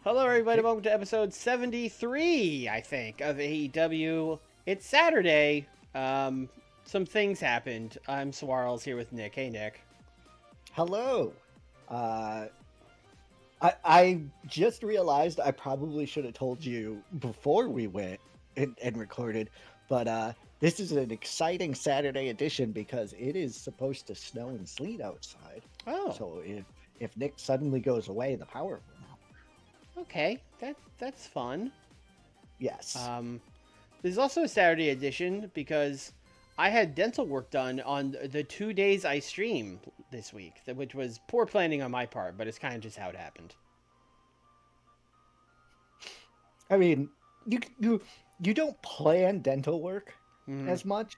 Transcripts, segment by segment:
Hello, everybody. Welcome to episode 73, I think, of AEW. It's Saturday. Some things happened. I'm Swarles here with Nick. Hey, Nick. Hello. I just realized I probably should have told you before we went and recorded, but this is an exciting Saturday edition because it is supposed to snow and sleet outside. Oh, So if Nick suddenly goes away, the power will out. okay. That's fun. Yes. There's also a Saturday edition because I had dental work done on the 2 days I stream this week, which was poor planning on my part, but it's kind of just how it happened. I mean, you don't plan dental work as much.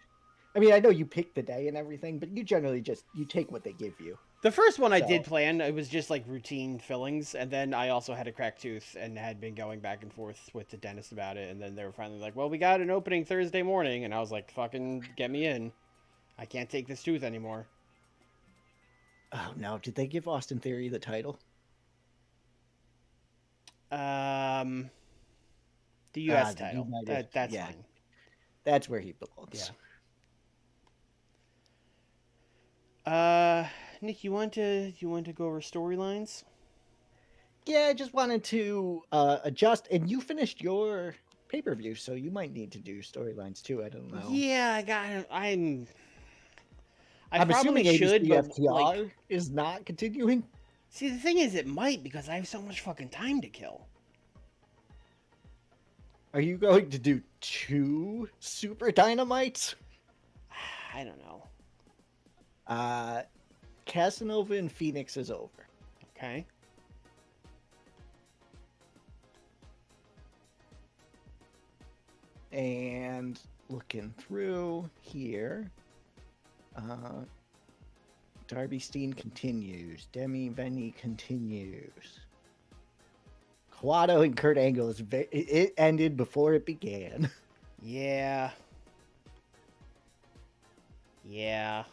I mean, I know you pick the day and everything, but you generally just you take what they give you. The first one I So- did plan, it was just like routine fillings, and then I also had a cracked tooth and had been going back and forth with the dentist about it, and then they were finally like, well, we got an opening Thursday morning, and I was like, fucking get me in. I can't take this tooth anymore. Oh no! Did they give Austin Theory the title? The U.S. The title. United- That's yeah. fine. That's where he belongs. Yeah. Nick, you want to go over storylines? Yeah, I just wanted to adjust, and you finished your pay-per-view, so you might need to do storylines too. I don't know. Yeah, I I'm probably assuming should, ABC but FTR like, is not continuing. see, the thing is, it might because I have so much fucking time to kill. Are you going to do 2 Super Dynamites? I don't know. Casanova and Phoenix is over. Okay. And looking through here, Darby Steen continues. Demi Venny continues. Kawato and Kurt Angle it ended before it began. Yeah. Yeah.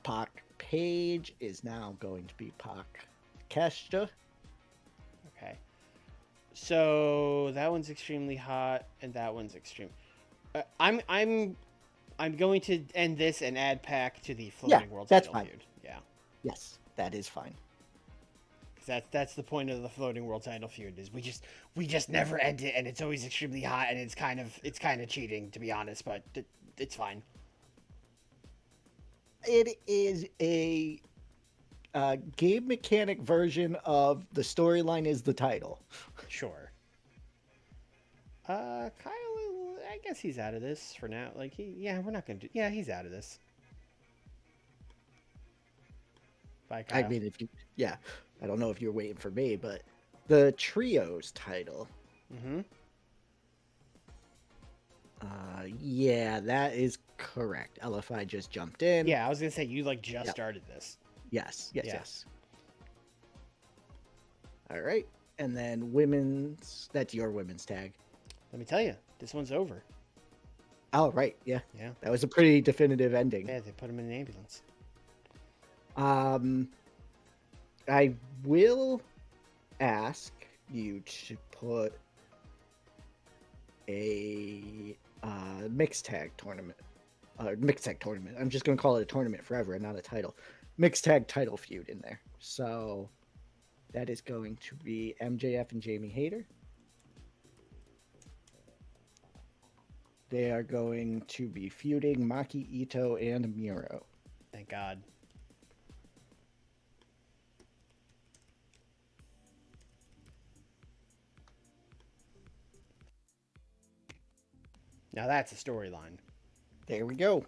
Pac Page is now going to be Pac Keshta. Okay. So that one's extremely hot, and that one's extreme. I'm going to end this and add Pac to the floating world that's title fine. feud. Yeah. Yes, that is fine. Because that's the point of the floating world title feud is we just never end it, and it's always extremely hot, and it's kind of cheating, to be honest, but it's fine. It is a game mechanic version of the storyline is the title. Sure. Kyle, I guess he's out of this for now. Like we're not gonna do. Yeah, he's out of this. Bye, Kyle. I mean, I don't know if you're waiting for me, but the trios title. Mm-hmm. Yeah, that is correct. LFI just jumped in. Yeah, I was gonna say you just started this. Yes. Yeah. Yes. All right, and then women's. That's your women's tag. Let me tell you, this one's over. Oh, right. Yeah. Yeah. That was a pretty definitive ending. Yeah, they put him in an ambulance. I will ask you to put a mixed tag tournament. Mixed tag tournament. I'm just going to call it a tournament forever and not a title. Mixed tag title feud in there. So that is going to be MJF and Jamie Hayter. They are going to be feuding Maki Ito and Miro. Thank God. Now that's a storyline. There we go.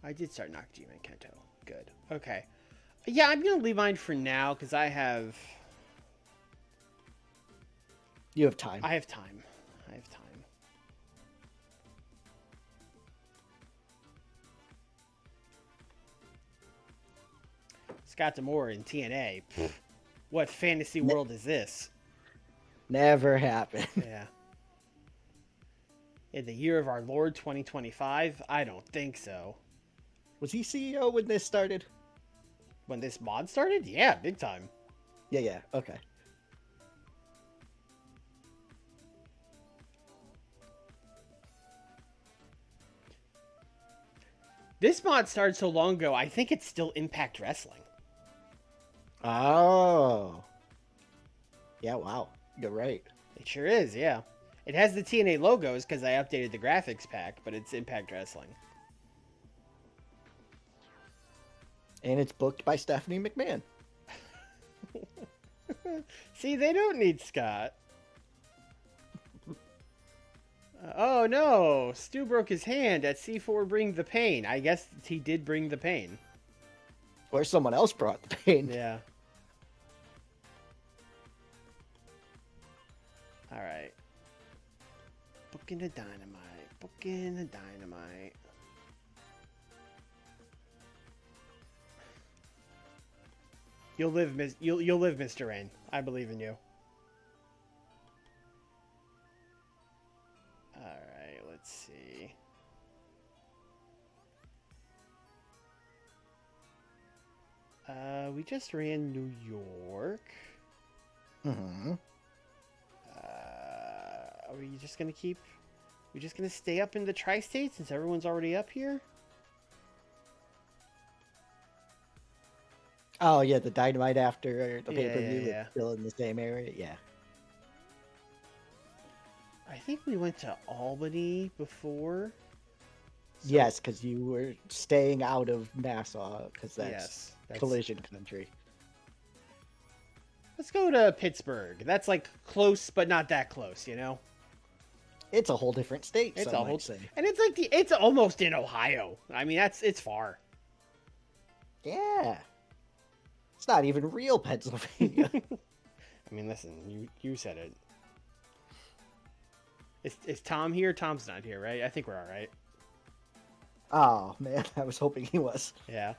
I did start Nakajima and Kento. Good. Okay. Yeah, I'm gonna leave mine for now because I have You have time. I have time. Scott D'Amore in TNA. Pfft, what fantasy world is this? Never happened. Yeah. In the year of our Lord 2025? I don't think so. Was he CEO when this started? When this mod started? Yeah, big time. Yeah, okay. This mod started so long ago, I think it's still Impact Wrestling. Oh. Yeah, wow. You're right. It sure is, yeah. It has the TNA logos because I updated the graphics pack, but it's Impact Wrestling. And it's booked by Stephanie McMahon. See, they don't need Scott. Oh no, Stu broke his hand at C4 Bring the Pain. I guess he did bring the pain. Or someone else brought the pain. Yeah. Alright. Booking the Dynamite. Booking the Dynamite. You'll live, Mr. Rain. I believe in you. Alright, let's see. We just ran New York. Mm-hmm. Are we just gonna keep... We just gonna stay up in the tri-state since everyone's already up here? Oh, yeah, the Dynamite after the pay-per-view Yeah. is still in the same area? Yeah. I think we went to Albany before. So, Yes, because you were staying out of Nassau, because yes, that's collision country. Let's go to Pittsburgh. That's like close, but not that close, you know? It's a whole different state, It's some might say. And it's like it's almost in Ohio. I mean, it's far. Yeah. It's not even real Pennsylvania. I mean, listen, you said it. Is Tom here? Tom's not here, right? I think we're all right. Oh, man, I was hoping he was. Yeah.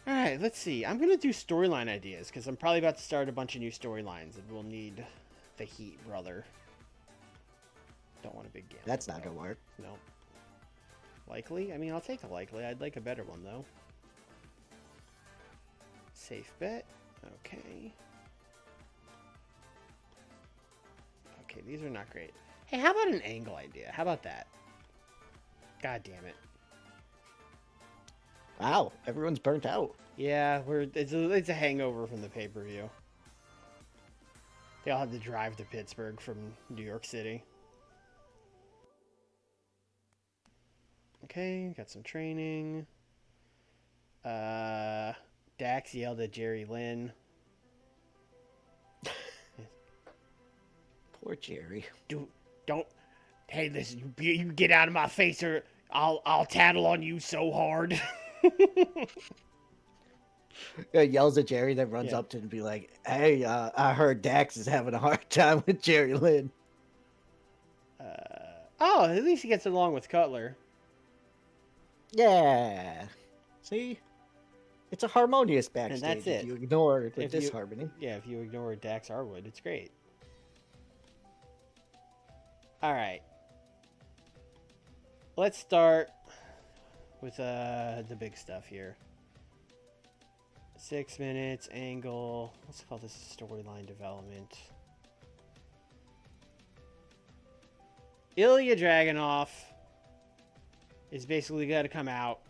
All right, let's see. I'm going to do storyline ideas because I'm probably about to start a bunch of new storylines and we'll need the heat, brother. Don't want a big gamble. That's not going to work. No. Likely? I mean, I'll take a likely. I'd like a better one, though. Safe bet. Okay. Okay, these are not great. Hey, how about an angle idea? How about that? God damn it. Wow, everyone's burnt out. Yeah, it's a hangover from the pay-per-view. They all had to drive to Pittsburgh from New York City. Okay, got some training. Dax yelled at Jerry Lynn. Poor Jerry. Don't. Hey, listen, you get out of my face or I'll tattle on you so hard. Yells at Jerry, then runs up to him and be like, hey, I heard Dax is having a hard time with Jerry Lynn. Oh, at least he gets along with Cutler. Yeah. See? It's a harmonious backstage. And that's it. If you ignore the disharmony. Yeah, if you ignore Dax Harwood, it's great. Alright. Let's start with the big stuff here. 6 minutes, angle. Let's call this storyline development. Ilya Dragunov is basically going to come out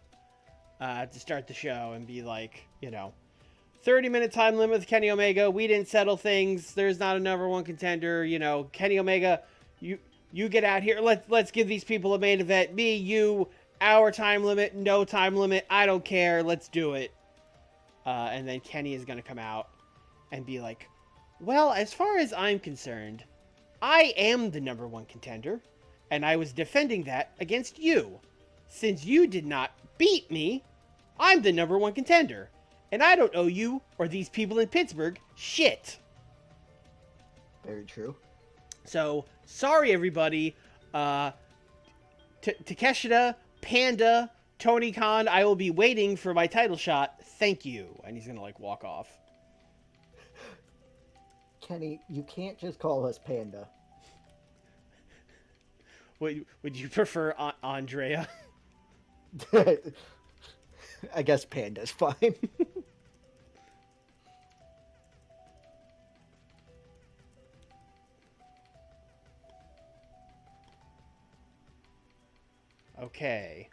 to start the show and be like, 30-minute time limit with Kenny Omega. We didn't settle things. There's not a number one contender. Kenny Omega, you get out here. Let's give these people a main event. Me, you, our time limit, no time limit. I don't care. Let's do it. And then Kenny is going to come out and be like, well, as far as I'm concerned, I am the number one contender. And I was defending that against you. Since you did not beat me, I'm the number one contender. And I don't owe you or these people in Pittsburgh shit. Very true. So, sorry everybody. Takeshita, Panda, Tony Khan, I will be waiting for my title shot. Thank you. And he's going to walk off. Kenny, you can't just call us Panda. Would you prefer Andrea? I guess Panda's fine. Okay.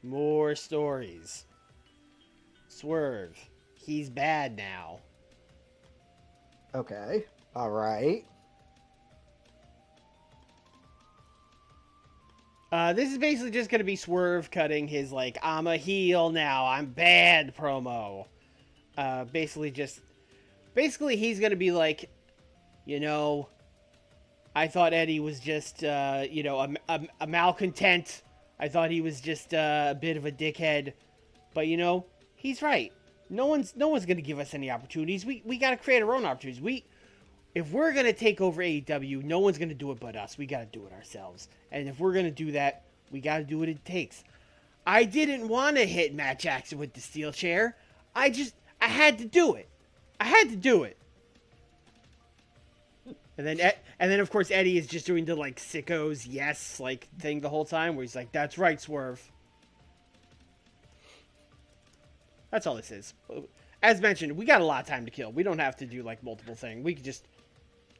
More stories. Swerve. He's bad now. Okay. All right. This is basically just gonna be Swerve cutting his like I'm a heel now, I'm bad promo. Basically he's gonna be like, you know, I thought Eddie was just a malcontent. I thought he was just a bit of a dickhead, but he's right. No one's gonna give us any opportunities. We gotta create our own opportunities. If we're gonna take over AEW, no one's gonna do it but us. We gotta do it ourselves. And if we're gonna do that, we gotta do what it takes. I didn't want to hit Matt Jackson with the steel chair. I had to do it. I had to do it. And then of course Eddie is just doing the like sickos yes like thing the whole time where he's like, "That's right, Swerve." That's all this is. As mentioned, we got a lot of time to kill. We don't have to do like multiple things. We could just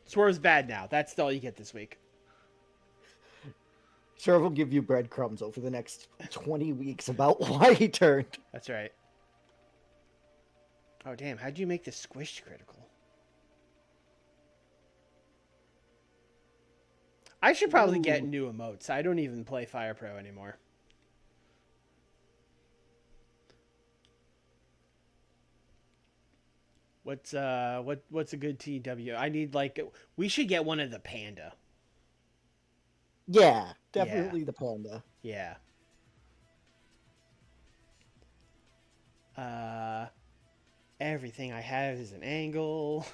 Swerve's bad now. That's all you get this week. Swerve will give you breadcrumbs over the next 20 weeks about why he turned. That's right. Oh damn! How'd you make this squished critical? I should probably get new emotes. I don't even play Fire Pro anymore. What's a good TW? I need we should get one of the panda. Yeah, definitely the panda. Yeah. Everything I have is an angle.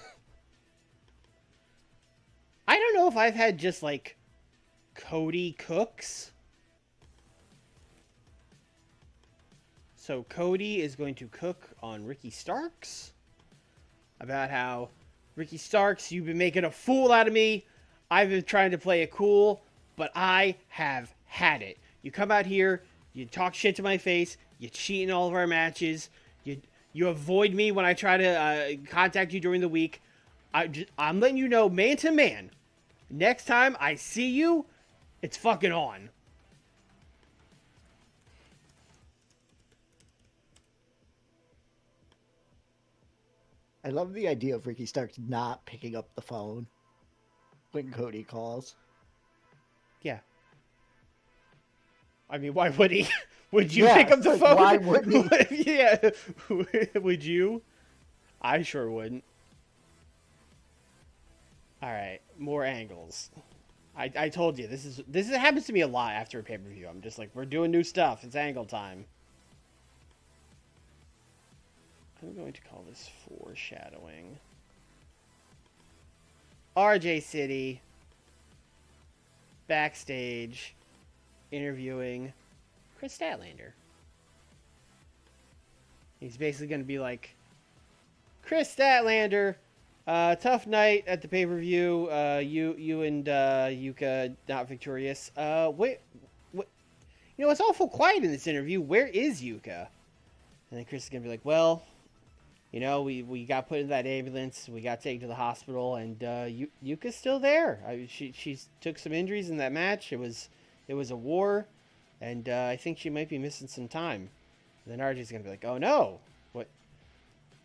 I don't know if I've had just like Cody cooks. So Cody is going to cook on Ricky Starks about how Ricky Starks, you've been making a fool out of me. I've been trying to play it cool, but I have had it. You come out here, you talk shit to my face, you cheat in all of our matches, you avoid me when I try to contact you during the week. I'm letting you know, man to man, next time I see you, it's fucking on. I love the idea of Ricky Starks not picking up the phone when Cody calls. Yeah. I mean, why would he? Would you pick up the phone? Why wouldn't he? Yeah. Would you? I sure wouldn't. All right, more angles. I told you this happens to me a lot after a pay-per-view. I'm just like, we're doing new stuff. It's angle time. I'm going to call this foreshadowing. RJ City backstage interviewing Chris Statlander. He's basically going to be like, Chris Statlander, tough night at the pay-per-view. You and Yuka not victorious. Wait, it's awful quiet in this interview. Where is Yuka? And then Chris is going to be like, well, we got put in that ambulance. We got taken to the hospital, and Yuka's still there. She took some injuries in that match. It was a war, and I think she might be missing some time. And then RJ's gonna be like, "Oh no, what?"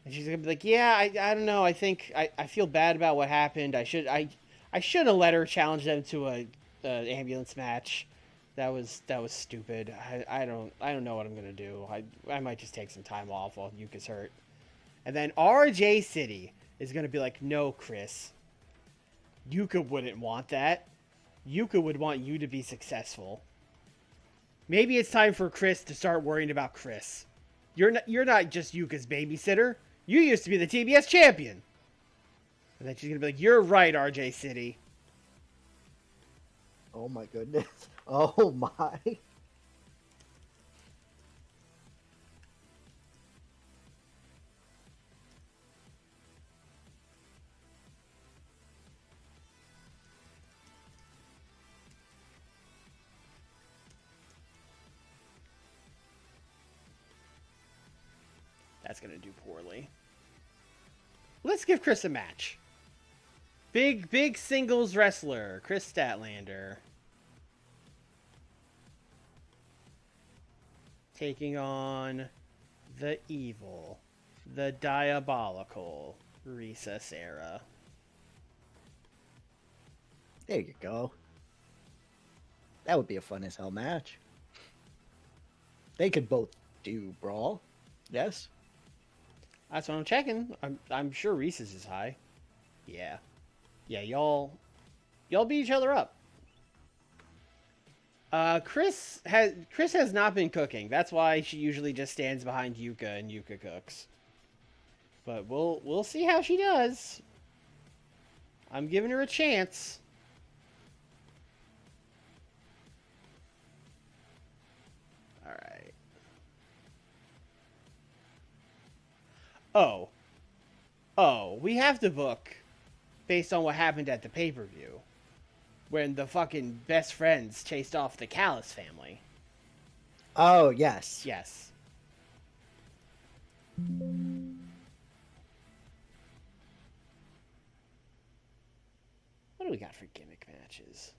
And she's gonna be like, "Yeah, I don't know. I think I feel bad about what happened. I should have let her challenge them to a ambulance match. That was stupid. I don't know what I'm gonna do. I might just take some time off while Yuka's hurt." And then RJ City is going to be like, no, Chris. Yuka wouldn't want that. Yuka would want you to be successful. Maybe it's time for Chris to start worrying about Chris. You're not just Yuka's babysitter. You used to be the TBS champion. And then she's going to be like, you're right, RJ City. Oh my goodness. Oh my. That's going to do poorly. Let's give Chris a match. Big singles wrestler, Chris Statlander. Taking on the evil, the diabolical Risa Sera. There you go. That would be a fun as hell match. They could both do brawl. Yes. That's what I'm checking. I'm sure Reese's is high. Yeah. Yeah, y'all beat each other up. Chris has not been cooking. That's why she usually just stands behind Yuka and Yuka cooks. But we'll see how she does. I'm giving her a chance. All right. Oh, we have to book based on what happened at the pay-per-view when the fucking best friends chased off the Callis family. Oh, yes. Yes. What do we got for gimmick matches?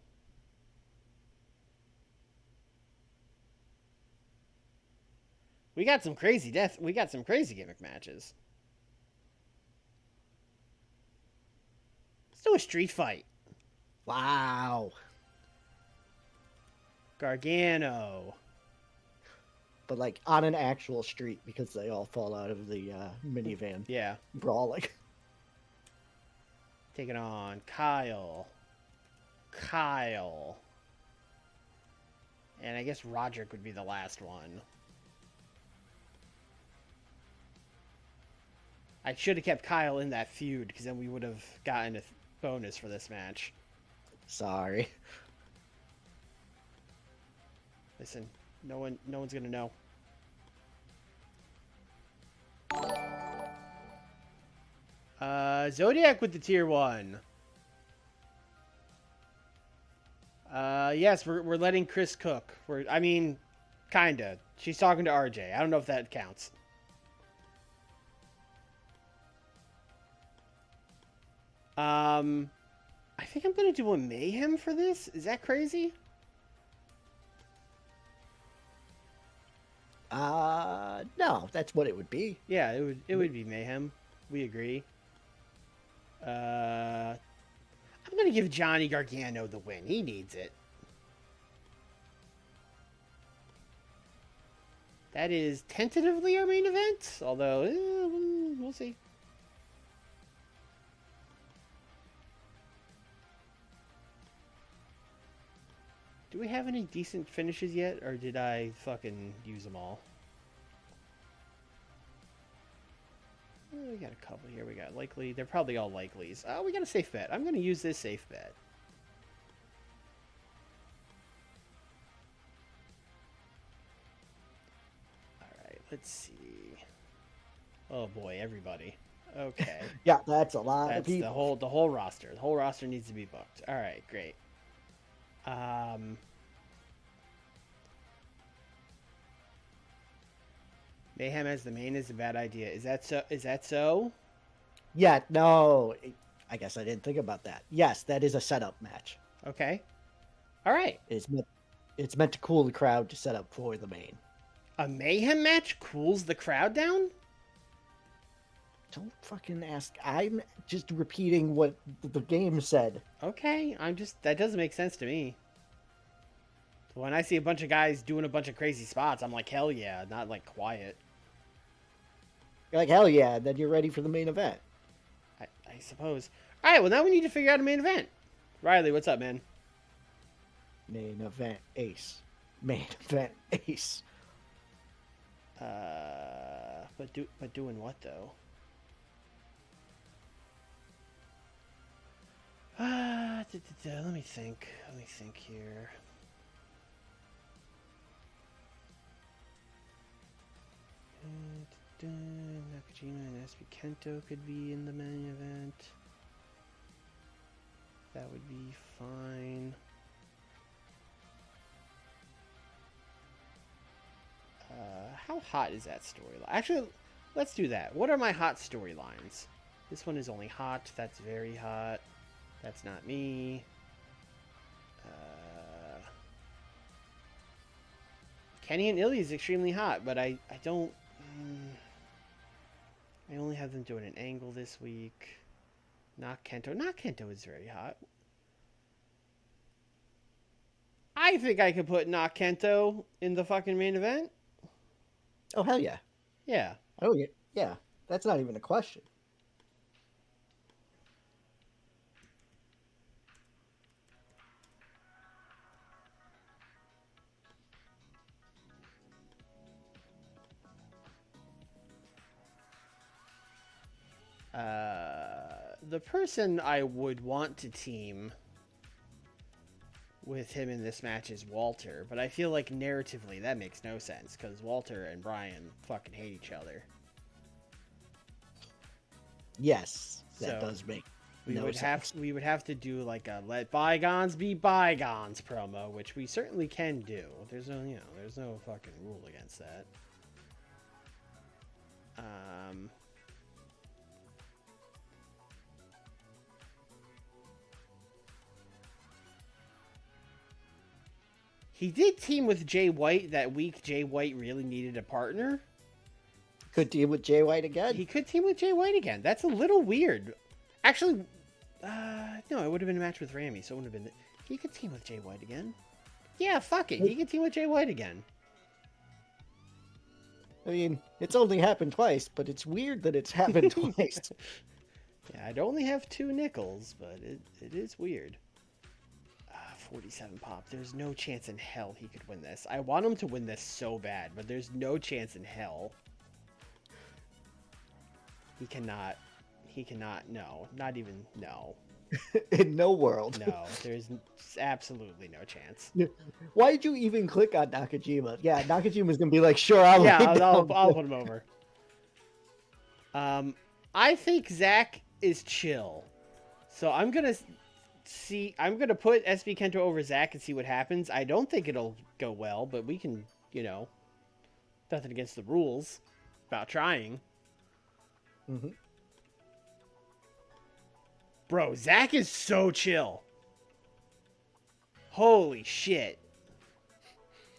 We got some crazy gimmick matches. Let's do a street fight. Wow. Gargano. But like on an actual street because they all fall out of the minivan. Yeah. Brawling. Taking on Kyle. And I guess Roderick would be the last one. I should have kept Kyle in that feud because then we would have gotten a bonus for this match. Sorry. Listen, no one's gonna know. Zodiac with the tier 1. Yes, we're letting Chris cook. Kinda. She's talking to RJ. I don't know if that counts. I think I'm gonna do a Mayhem for this. Is that crazy? No, that's what it would be. Yeah, it would be Mayhem. We agree. I'm gonna give Johnny Gargano the win. He needs it. That is tentatively our main event, although we'll see. Do we have any decent finishes yet, or did I fucking use them all? We got a couple here. We got likely. They're probably all likelies. Oh, we got a safe bet. I'm going to use this safe bet. All right, let's see. Oh boy, everybody. Okay. Yeah, that's a lot That's of people. the whole roster. The whole roster needs to be booked. All right, great. Mayhem as the main is a bad idea. Is that so? Is that so? Yeah, no. I guess I didn't think about that. Yes, that is a setup match. Okay. All right. It's meant to cool the crowd to set up for the main. A Mayhem match cools the crowd down? Don't fucking ask. I'm just repeating what the game said. Okay, that doesn't make sense to me. When I see a bunch of guys doing a bunch of crazy spots, I'm like, hell yeah, not like quiet. You're like, hell yeah, then you're ready for the main event. I suppose. All right, well, now we need to figure out a main event. Riley, what's up, man? Main event ace. Main event ace. But doing what, though? Let me think. Let me think here. Nakajima and SB Kento could be in the main event. That would be fine. How hot is that storyline? Actually, Let's do that. What are my hot storylines? This one is only hot. That's very hot. That's not me. Kenny and Ilya is extremely hot, but I don't... I only have them doing an angle this week. Not Kento. Not Kento is very hot. I think I could put Not Kento in the fucking main event. Oh, hell yeah. Yeah. Oh, yeah. Yeah. That's not even a question. The person I would want to team with him in this match is Walter, but I feel like narratively that makes no sense because Walter and Brian fucking hate each other. Yes, that So does make we no would sense. we would have to do like a let bygones be bygones promo, which we certainly can do. There's no fucking rule against that. He did team with Jay White that week. Jay White really needed a partner. Could deal with Jay White again. He could team with Jay White again. That's a little weird. Actually, no, it would have been a match with Ramy, so it would have been... He could team with Jay White again. Yeah, fuck it. He could team with Jay White again. I mean, it's only happened twice, but it's weird that it's happened twice. Yeah, I'd only have 2 nickels, but it is weird. 47 pop. There's no chance in hell he could win this. I want him to win this so bad, but there's no chance in hell. He cannot. No. Not even, no. In no world. No, there's absolutely no chance. Why did you even click on Nakajima? Yeah, Nakajima's going to be like, sure, I'll put him over. I think Zach is chill. So I'm going to put SB Kento over Zach and see what happens. I don't think it'll go well, but we can, nothing against the rules about trying. Mm-hmm. Bro, Zach is so chill. Holy shit.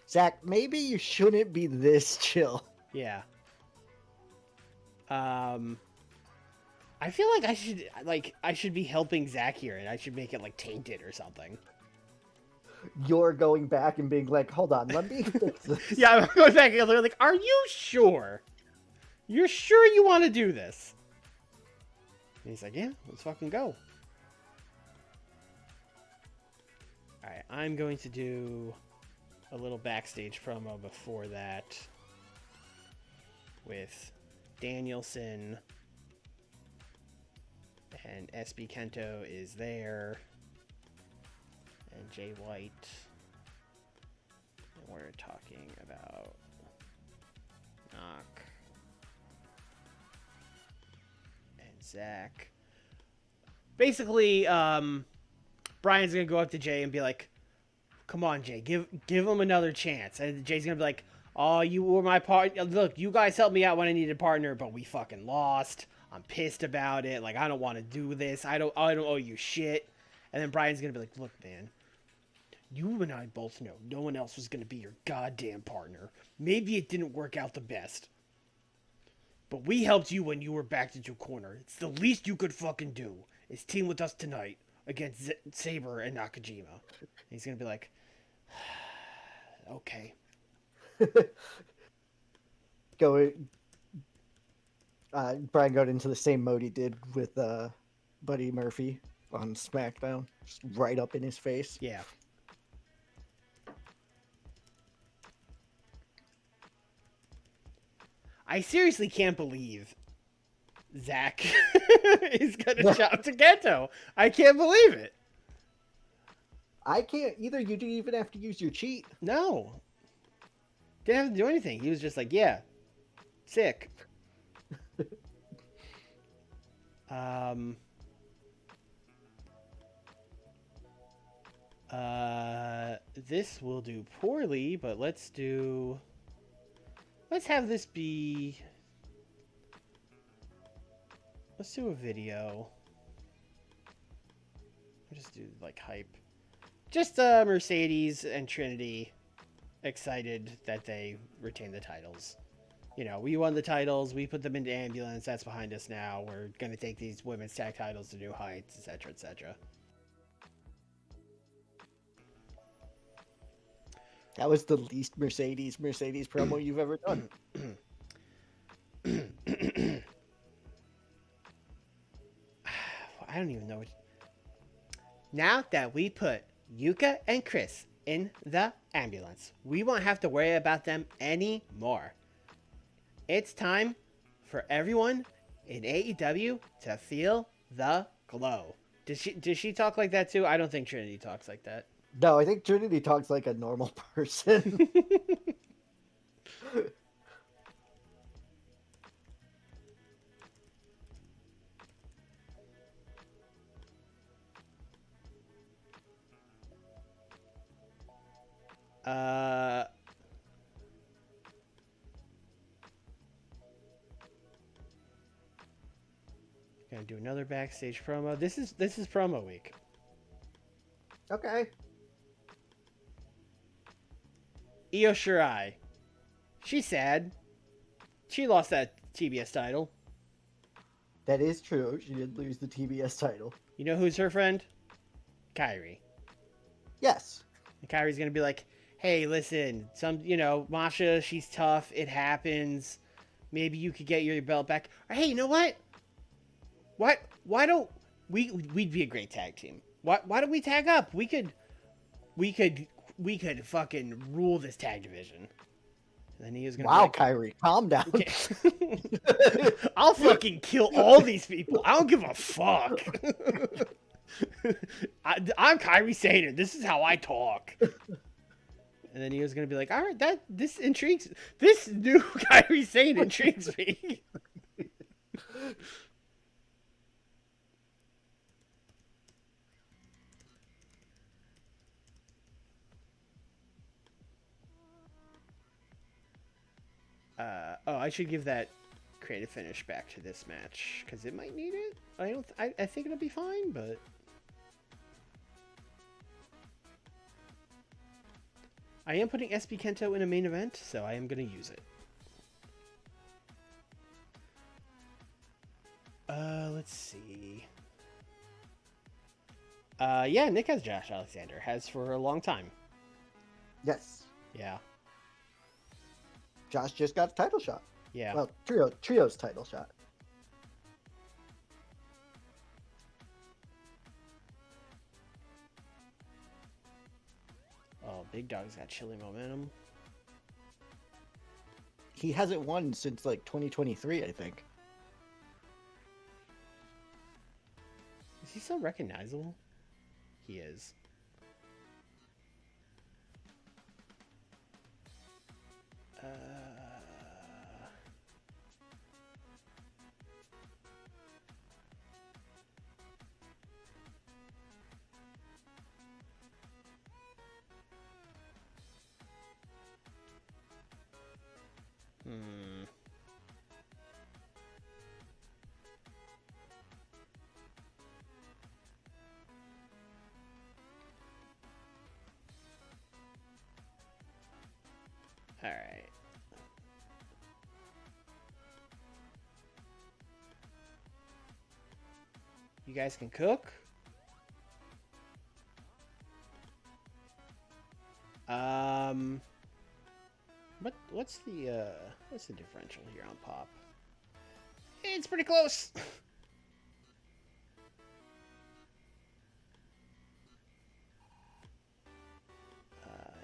Zach, maybe you shouldn't be this chill. Yeah. I feel like I should be helping Zach here, and I should make it like tainted or something. You're going back and being like, hold on, let me fix this. Yeah, I'm going back and they're like, are you sure? You're sure you want to do this? And he's like, yeah, let's fucking go. Alright, I'm going to do a little backstage promo before that with Danielson, and SB Kento is there, and Jay White, and we're talking about Knock and Zach. Basically, Brian's gonna go up to Jay and be like, come on, Jay, give him another chance. And Jay's gonna be like, oh, you were my partner. Look, you guys helped me out when I needed a partner, but we fucking lost. I'm pissed about it. Like, I don't want to do this. I don't owe you shit. And then Brian's gonna be like, look, man, you and I both know no one else was gonna be your goddamn partner. Maybe it didn't work out the best, but we helped you when you were backed into a corner. It's the least you could fucking do is team with us tonight against Saber and Nakajima. And he's gonna be like, okay. Brian got into the same mode he did with Buddy Murphy on SmackDown, just right up in his face. Yeah. I seriously can't believe Zach is gonna shout to Ghetto. I can't believe it. I can't either. You didn't even have to use your cheat. No. Didn't have to do anything. He was just like, yeah, sick. This will do poorly, but let's have this be Let's do a video. We'll just do like hype. Just Mercedes and Trinity excited that they retained the titles. You know, we won the titles. We put them into ambulance. That's behind us now. We're going to take these women's tag titles to new heights, etc., etc. That was the least Mercedes promo you've ever done. I don't even know. Now that we put Yuka and Chris in the ambulance, we won't have to worry about them anymore. It's time for everyone in AEW to feel the glow. Does she talk like that too? I don't think Trinity talks like that. No, I think Trinity talks like a normal person. Gonna do another backstage promo. This is promo week. Okay. Io Shirai. She's sad. She lost that TBS title. That is true. She did lose the TBS title. You know who's her friend? Kairi. Yes. And Kairi's gonna be like, hey, listen, Masha, she's tough. It happens. Maybe you could get your belt back. Or, hey, you know what? Why don't we'd be a great tag team. Why don't we tag up? We could fucking rule this tag division. And then he is gonna Wow, be like, Kairi, calm down. okay. I'll fucking kill all these people. I don't give a fuck. I'm Kairi Satan. This is how I talk. And then he was gonna be like, all right, this intrigues. This new Kairi Satan intrigues me. I should give that creative finish back to this match because it might need it. I think it'll be fine, but I am putting SB Kento in a main event, so I am gonna use it. Let's see. Yeah, Nick has Josh Alexander. Has for a long time. Yes. Yeah. Josh just got a title shot. Yeah. Well, Trio's title shot. Oh, Big Dog's got chilly momentum. He hasn't won since like 2023, I think. Is he so recognizable? He is. All right. You guys can cook. What's the differential here on Pop? It's pretty close.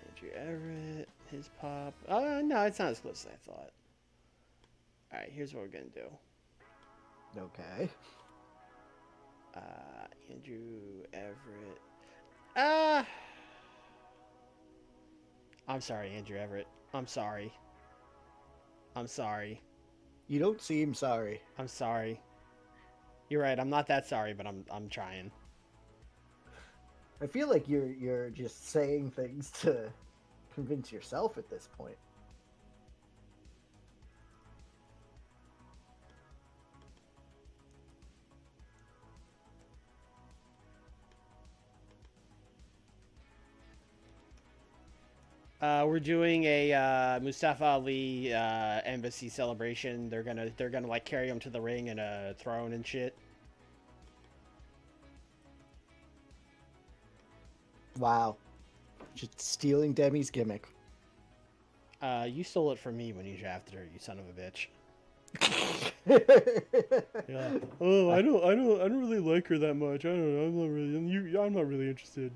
Andrew Everett, his Pop. No, it's not as close as I thought. All right, here's what we're gonna do. Okay. Andrew Everett. I'm sorry, Andrew Everett. I'm sorry. You don't seem sorry. I'm sorry. You're right. I'm not that sorry, but I'm trying. I feel like you're just saying things to convince yourself at this point. We're doing a Mustafa Ali embassy celebration. They're gonna like carry him to the ring and a throne and shit. Wow. Just stealing Demi's gimmick. You stole it from me when you drafted her, you son of a bitch. Yeah. Oh, I don't really like her that much. I don't know. I'm not really interested.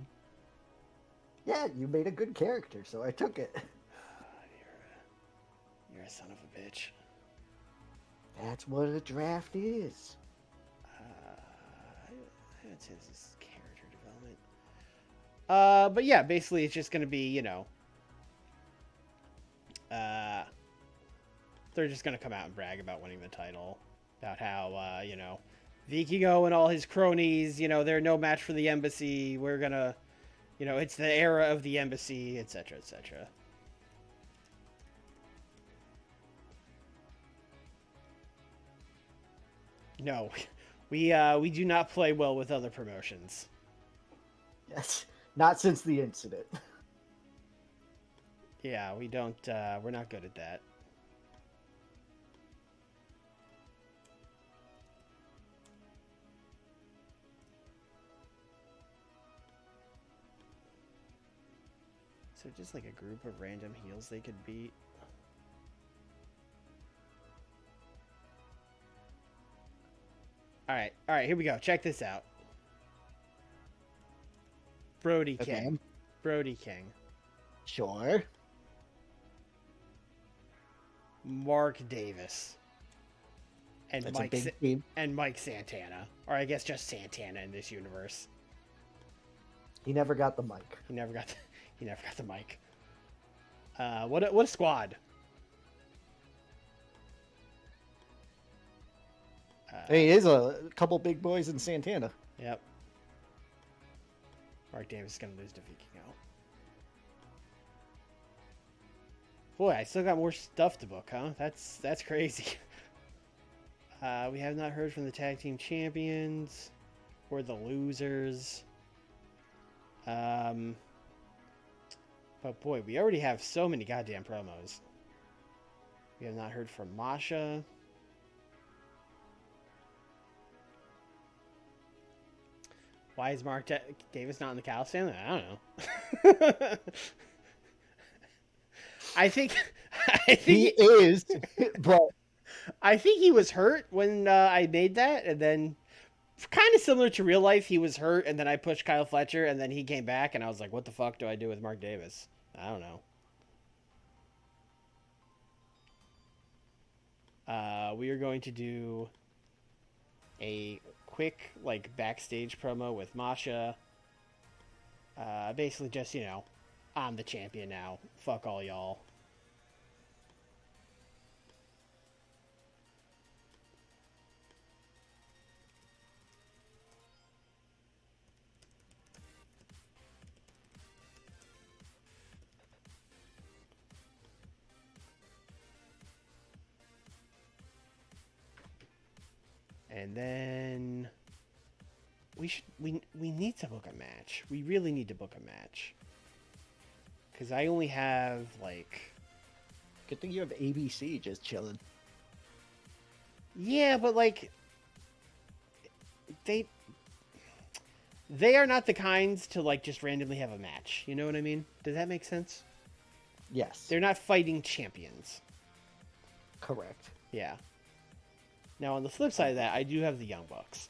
Yeah, you made a good character, so I took it. You're a son of a bitch. That's what a draft is. That's his character development. But yeah, basically it's just gonna be, they're just gonna come out and brag about winning the title, about how Vikingo and all his cronies, they're no match for the embassy. We're gonna, it's the era of the embassy, etc., etc. No, we do not play well with other promotions. Yes, not since the incident. Yeah, we don't. We're not good at that. So just like a group of random heels they could beat. All right, here we go. Check this out. Brody King. Okay. Brody King. Sure. Mark Davis. And That's a big team. And Mike Santana. Or I guess just Santana in this universe. He never got the mic. He never got the mic. What a squad. He is a couple big boys in Santana. Yep. Mark Davis is gonna lose to Vikingo. Boy, I still got more stuff to book, huh? That's crazy. We have not heard from the tag team champions or the losers. But boy, we already have so many goddamn promos. We have not heard from Masha. Why is Mark Davis not in the Callis family? I don't know. I think he is, but I think he was hurt when I made that, and then kind of similar to real life, he was hurt, and then I pushed Kyle Fletcher, and then he came back, and I was like, "What the fuck do I do with Mark Davis?" I don't know. We are going to do a quick like backstage promo with Masha. Basically, just I'm the champion now. Fuck all y'all. And then we need to book a match. We really need to book a match. Because I only have like... Good thing you have ABC just chilling. Yeah, but like... They are not the kinds to like just randomly have a match. You know what I mean? Does that make sense? Yes. They're not fighting champions. Correct. Yeah. Now, on the flip side of that, I do have the Young Bucks.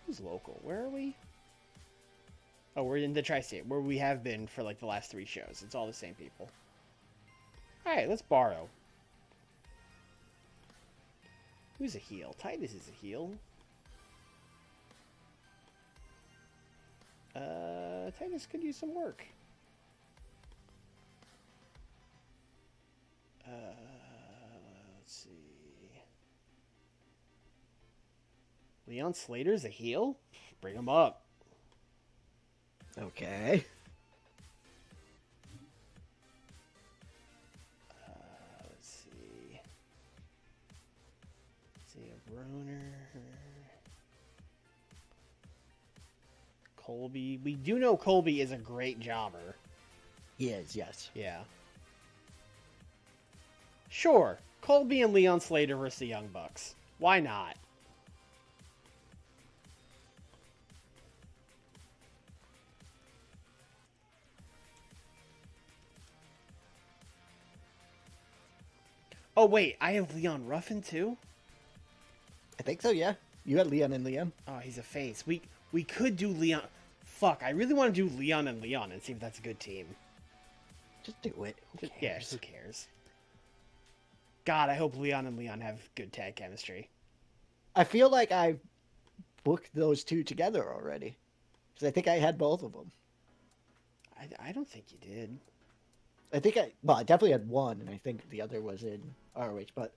Who's local? Where are we? Oh, we're in the Tri-State, where we have been for like the last 3 shows. It's all the same people. All right, let's borrow. Who's a heel? Titus is a heel. Titus could use some work. Let's see. Leon Slater's a heel? Bring him up. Okay. Let's see. Let's see, a Broner. Colby. We do know Colby is a great jobber. He is, yes. Yeah. Sure. Colby and Leon Slater versus the Young Bucks. Why not? Oh, wait. I have Leon Ruffin, too? I think so, yeah. You had Leon and Leon. Oh, he's a face. We could do Leon. Fuck, I really want to do Leon and Leon and see if that's a good team. Just do it. Who cares? Yeah, who cares? God, I hope Leon and Leon have good tag chemistry. I feel like I booked those two together already. Because I think I had both of them. I don't think you did. I definitely had one, and I think the other was in ROH, but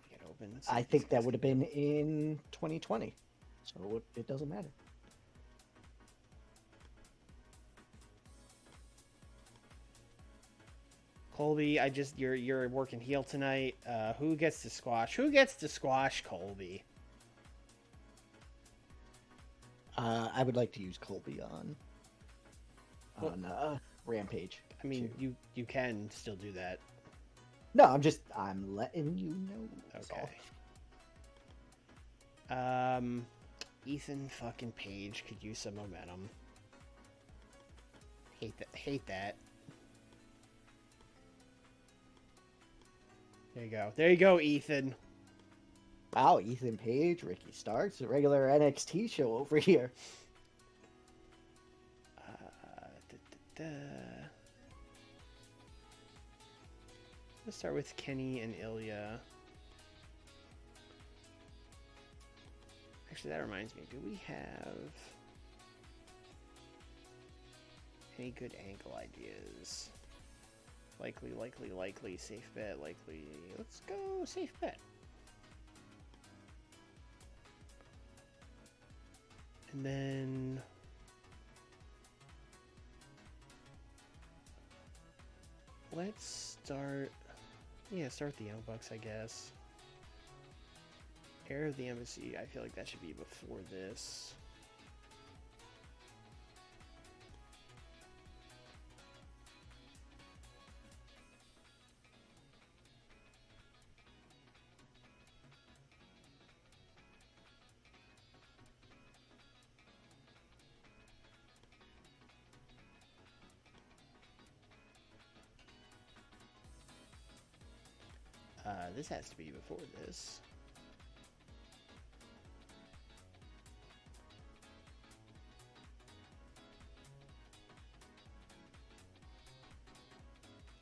Get open. I think that would have been in 2020. So it doesn't matter. Colby, you're working heel tonight. Who gets to squash? Who gets to squash Colby? I would like to use Colby on Rampage. I mean, you can still do that. No, I'm letting you know. Okay. Ethan fucking Page could use some momentum. Hate that. There you go, Ethan. Wow, Ethan Page, Ricky Starks, a regular NXT show over here. Let's start with Kenny and Ilya. Actually, that reminds me. Do we have any good angle ideas? Likely, safe bet, likely. Let's go safe bet. And then let's start the Young Bucks, I guess. Heir of the Embassy, I feel like that should be before this. This has to be before this.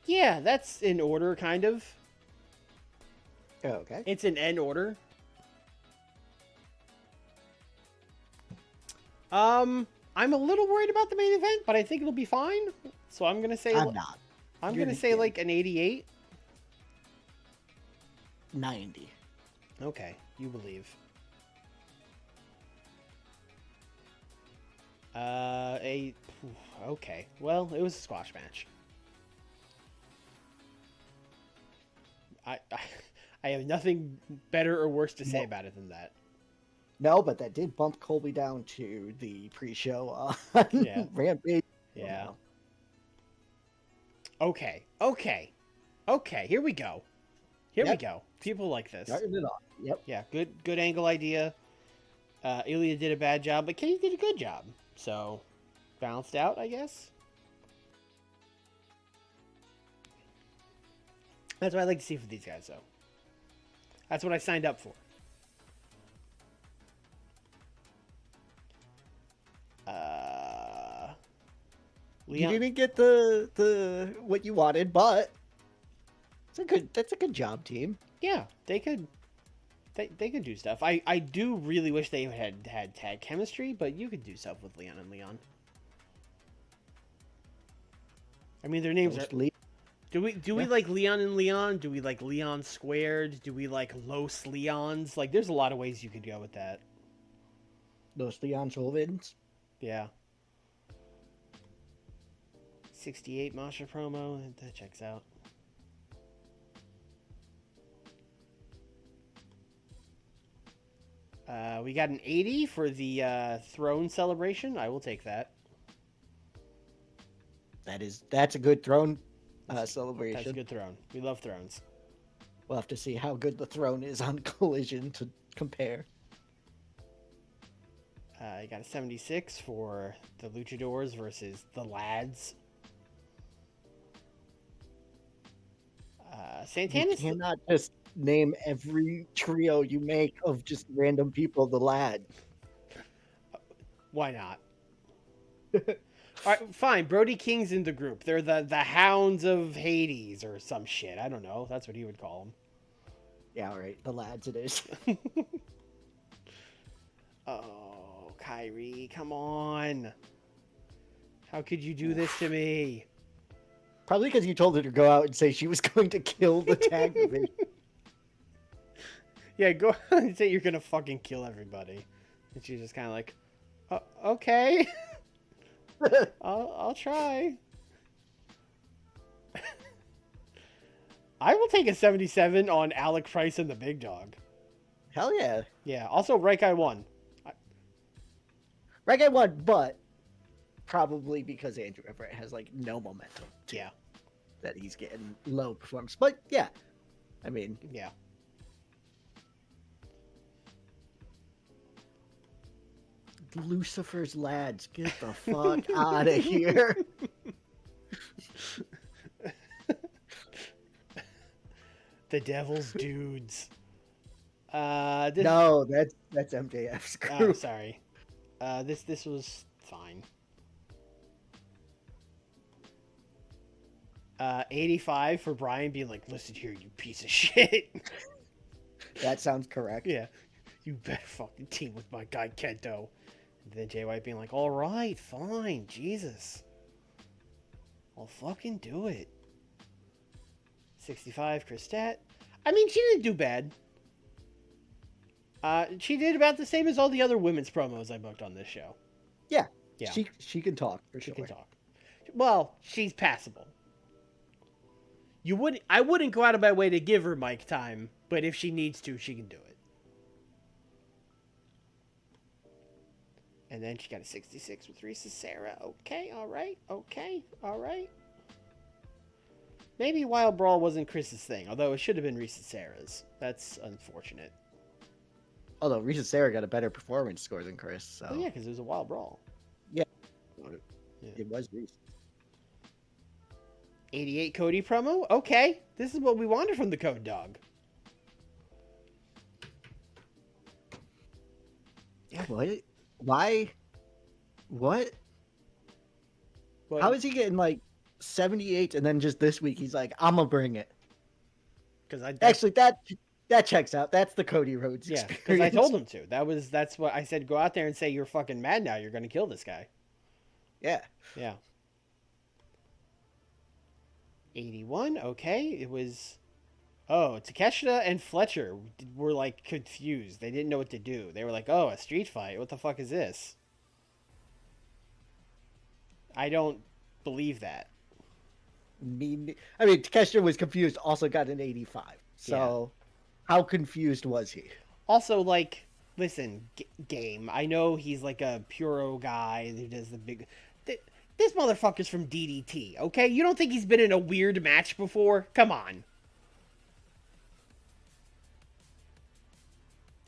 Yeah, that's in order, kind of. Oh, okay. It's in N order. I'm a little worried about the main event, but I think it'll be fine. So I'm gonna say I'm not. I'm gonna say like an 88. 90. Okay, you believe. Okay. Well, it was a squash match. I have nothing better or worse to say about it than that. No, but that did bump Colby down to the pre-show on Rampage. Yeah. Okay. Here we go. Here we go. People like this. Starting it off. Yep. Yeah. Good angle idea. Ilya did a bad job, but Kenny did a good job. So balanced out, I guess. That's what I like to see for these guys, though. That's what I signed up for. Leon... You didn't get the what you wanted, but that's a good job, team. Yeah, they could do stuff. I do really wish they had tag chemistry, but you could do stuff with Leon and Leon. I mean, their names are. Do we like Leon and Leon? Do we like Leon squared? Do we like Los Leons? Like, there's a lot of ways you could go with that. Los Leon Jovens. Yeah. 68 Masha promo. That checks out. We got an 80 for the throne celebration. I will take that. That's a good throne That's celebration. a good throne. We love thrones. We'll have to see how good the throne is on Collision to compare. You got a 76 for the Luchadors versus the Lads. Santana's... You cannot just name every trio you make of just random people the Lad. Why not? All right, fine. Brody King's in the group. They're the Hounds of Hades or some shit. I don't know. That's what he would call them. Yeah, all right. The Lads it is. Oh, Kyrie, come on. How could you do this to me? Probably because you told her to go out and say she was going to kill the tag division. Yeah, go out and say you're going to fucking kill everybody. And she's just kind of like, okay. I'll try. I will take a 77 on Alec Price and the Big Dog. Hell yeah. Yeah, also Right Guy won. Right Guy won, but probably because Andrew Everett has like no momentum. Yeah. That he's getting low performance. But yeah, I mean, yeah. Lucifer's Lads, get the fuck out of here. The Devil's Dudes. No, that's MJF's group. Oh, sorry. This was fine. 85 for Brian being like, listen here, you piece of shit. That sounds correct. Yeah. You better fucking team with my guy Kento. And then Jay White being like, all right, fine, Jesus. I'll fucking do it. 65, Christette. I mean, she didn't do bad. She did about the same as all the other women's promos I booked on this show. Yeah. Yeah. She can talk, for She sure. can talk. Well, she's passable. I wouldn't go out of my way to give her mic time, but if she needs to, she can do it. And then she got a 66 with Risa Sarah. Okay, all right. Okay, all right. Maybe Wild Brawl wasn't Chris's thing, although it should have been Risa Sarah's. That's unfortunate. Although Risa Sarah got a better performance score than Chris. So. Oh, yeah, because it was a Wild Brawl. Yeah. Yeah. It was Risa. 88 Cody promo? Okay, this is what we wanted from the Code Dog. Yeah, what? Why? What? How is he getting like 78 and then just this week he's like, I'm gonna bring it? Because Actually, that checks out. That's the Cody Rhodes experience. because I told him to. That's what I said. Go out there and say you're fucking mad now. You're gonna kill this guy. Yeah. Yeah. 81. Okay, it was. Oh, Takeshita and Fletcher were like confused. They didn't know what to do. They were like, "Oh, a street fight. What the fuck is this?" I don't believe that. I mean, Takeshita was confused. Also got an 85. So, how confused was he? Also, like, listen, Game. I know he's like a Puro guy who does the big. This motherfucker's from DDT, okay? You don't think he's been in a weird match before? Come on.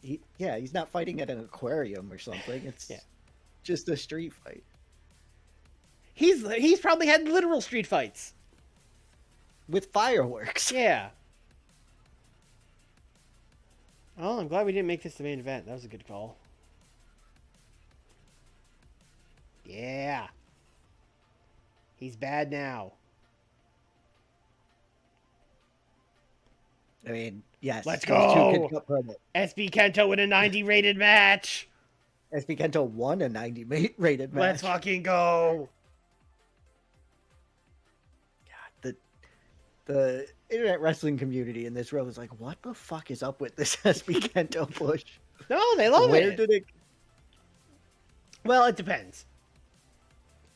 He's not fighting at an aquarium or something. It's just a street fight. He's probably had literal street fights. With fireworks. Yeah. Oh, I'm glad we didn't make this the main event. That was a good call. Yeah. He's bad now. I mean, yes. Let's go. SB Kento in a 90 rated match. SB Kento won a 90 rated match. Let's fucking go. God, the internet wrestling community in this row is like, what the fuck is up with this SB Kento push? No, they love it. Where did it? Well, it depends.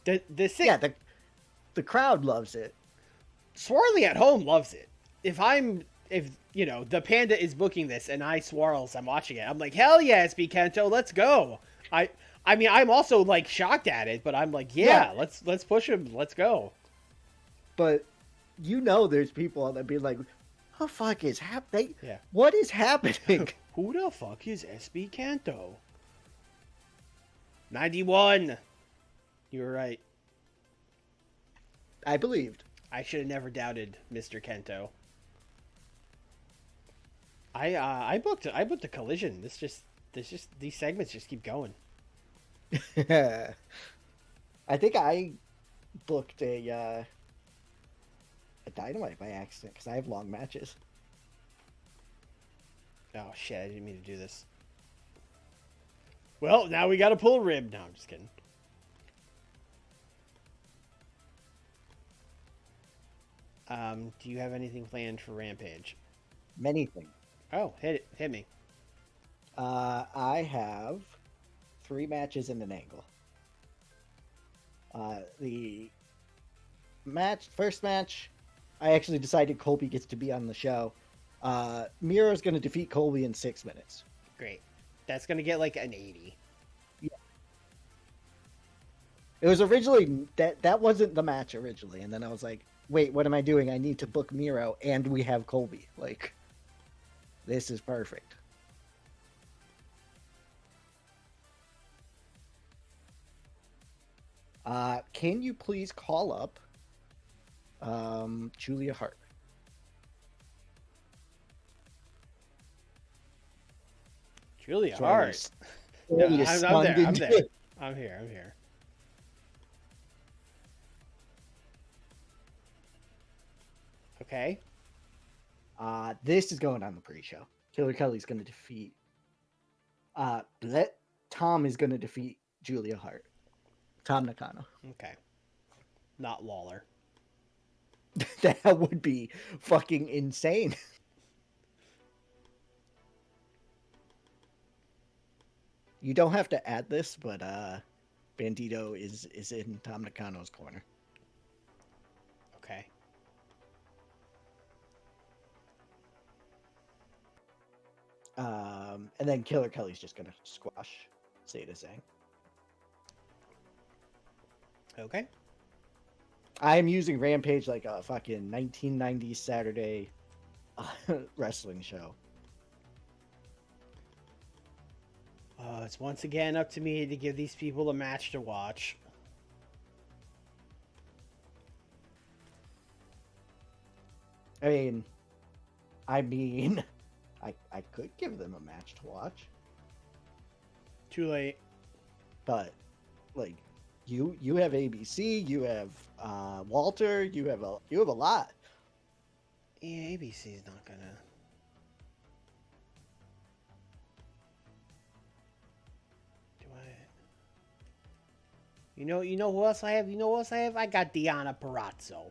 The crowd loves it. Swirly at home loves it. If I'm if the Panda is booking this and I Swarls, I'm watching it. I'm like, hell yeah, SB Kento, let's go. I mean, I'm also like shocked at it, but I'm like, yeah, let's push him, let's go. But there's people that be like, "What the fuck is happening? Yeah. What is happening?" Who the fuck is SB Kento? 91. You were right. I believed. I should have never doubted Mr. Kento. I booked a collision. These segments just keep going. I think I booked a Dynamite by accident because I have long matches. Oh shit, I didn't mean to do this. Well, now we gotta pull a rib. No, I'm just kidding. Do you have anything planned for Rampage? Many things. Oh, hit me. I have 3 matches in an angle. The first match, I actually decided Colby gets to be on the show. Miro's going to defeat Colby in 6 minutes. Great. That's going to get like an 80. Yeah. It was originally, that wasn't the match originally. And then I was like, wait, what am I doing? I need to book Miro and we have Colby. Like, this is perfect. Can you please call up Julia Hart? Julia Hart. No, I'm there. I'm here. Okay. This is going on the pre-show. Killer Kelly's going to defeat. Tom is going to defeat Julia Hart. Tom Nakano. Okay. Not Lawler. That would be fucking insane. You don't have to add this, but Bandito is in Tom Nakano's corner. Okay. And then Killer Kelly's just gonna squash Sada Zhang. Okay. I am using Rampage like a fucking 1990s Saturday wrestling show. It's once again up to me to give these people a match to watch. I mean, I could give them a match to watch. Too late. But, like, you have ABC, you have Walter, you have a lot. Yeah, ABC's not gonna. Do I? You know who else I have? I got Deonna Purrazzo.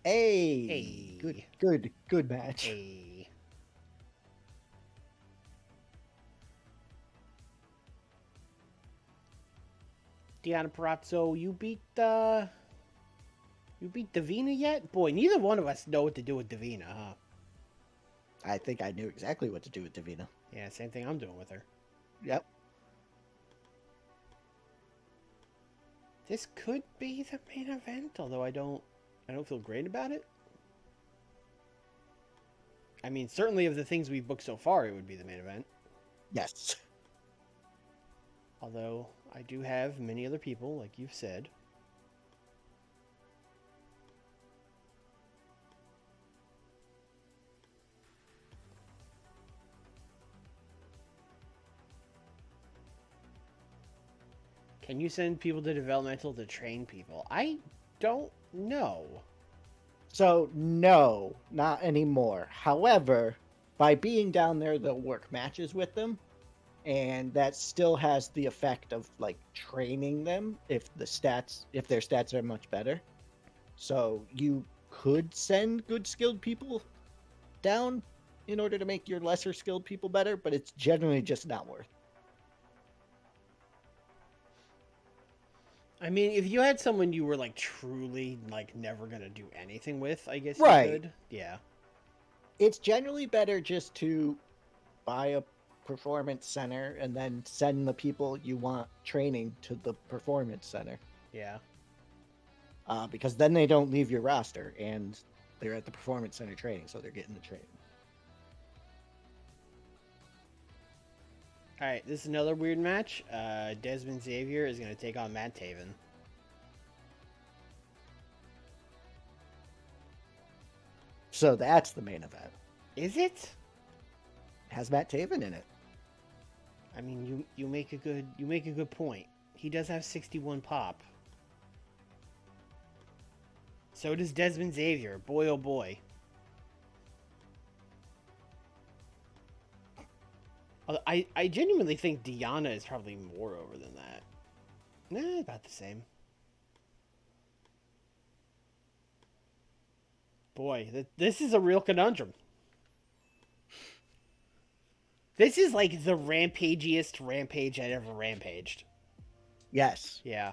Hey. Good match. Hey. Deonna Purrazzo, you beat Davina yet? Boy, neither one of us know what to do with Davina, huh? I think I knew exactly what to do with Davina. Yeah, same thing I'm doing with her. Yep. This could be the main event, although I don't feel great about it. I mean, certainly of the things we've booked so far, it would be the main event. Yes. Although I do have many other people, like you've said. Can you send people to developmental to train people? I don't know. So, no, not anymore. However, by being down there, they'll work matches with them. And that still has the effect of, like, training them if their stats are much better. So, you could send good skilled people down in order to make your lesser skilled people better, but it's generally just not worth it. I mean, if you had someone you were, like, truly, like, never gonna do anything with, I guess Right. you could. Yeah. It's generally better just to buy a performance center and then send the people you want training to the performance center. Yeah. Because then they don't leave your roster and they're at the performance center training, so they're getting the training. All right, this is another weird match. Desmond Xavier is going to take on Matt Taven. So that's the main event. Is it? It has Matt Taven in it. I mean, you make a good point. He does have 61 pop. So does Desmond Xavier. Boy, oh boy. I genuinely think Deanna is probably more over than that. Nah, about the same. Boy, this is a real conundrum. This is like the rampagiest rampage I'd ever rampaged. Yes. Yeah.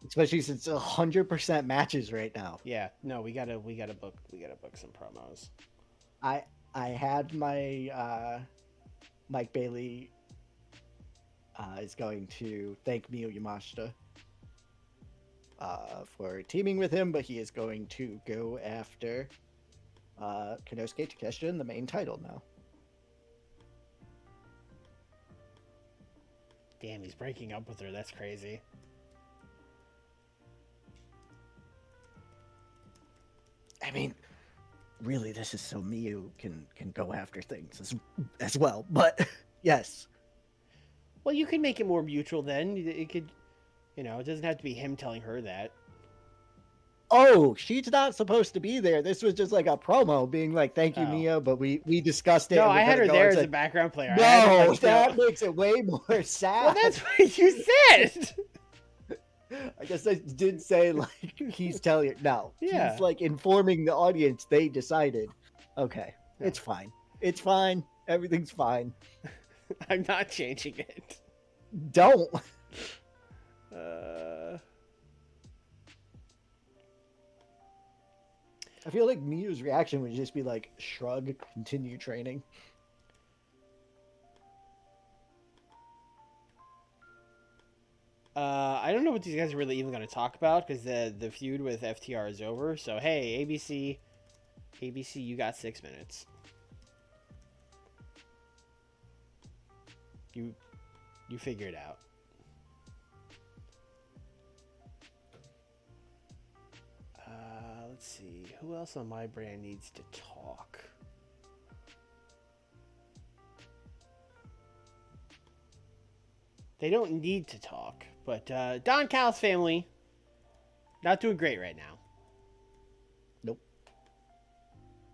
Especially since 100% matches right now. Yeah. No, we gotta book some promos. I had my Mike Bailey is going to thank Miyu Yamashita for teaming with him, but he is going to go after Konosuke Takeshita in the main title now. Damn, he's breaking up with her. That's crazy. I mean, really, this is so Miyu can go after things as well. But yes. Well, you can make it more mutual then. It could, it doesn't have to be him telling her that. Oh, she's not supposed to be there. This was just like a promo being like, thank you, Mia, but we discussed it. No, I had her there as a background player. No, that makes it way more sad. Well, that's what you said. I guess I did say, like, he's telling it. No, yeah. He's, like, informing the audience they decided. Okay, no. It's fine. It's fine. Everything's fine. I'm not changing it. Don't. I feel like Miyu's reaction would just be like, shrug, continue training. I don't know what these guys are really even going to talk about because the feud with FTR is over. So, hey, ABC, you got 6 minutes. You figure it out. Let's see. Who else on my brand needs to talk? They don't need to talk, but Don Callis family not doing great right now. Nope.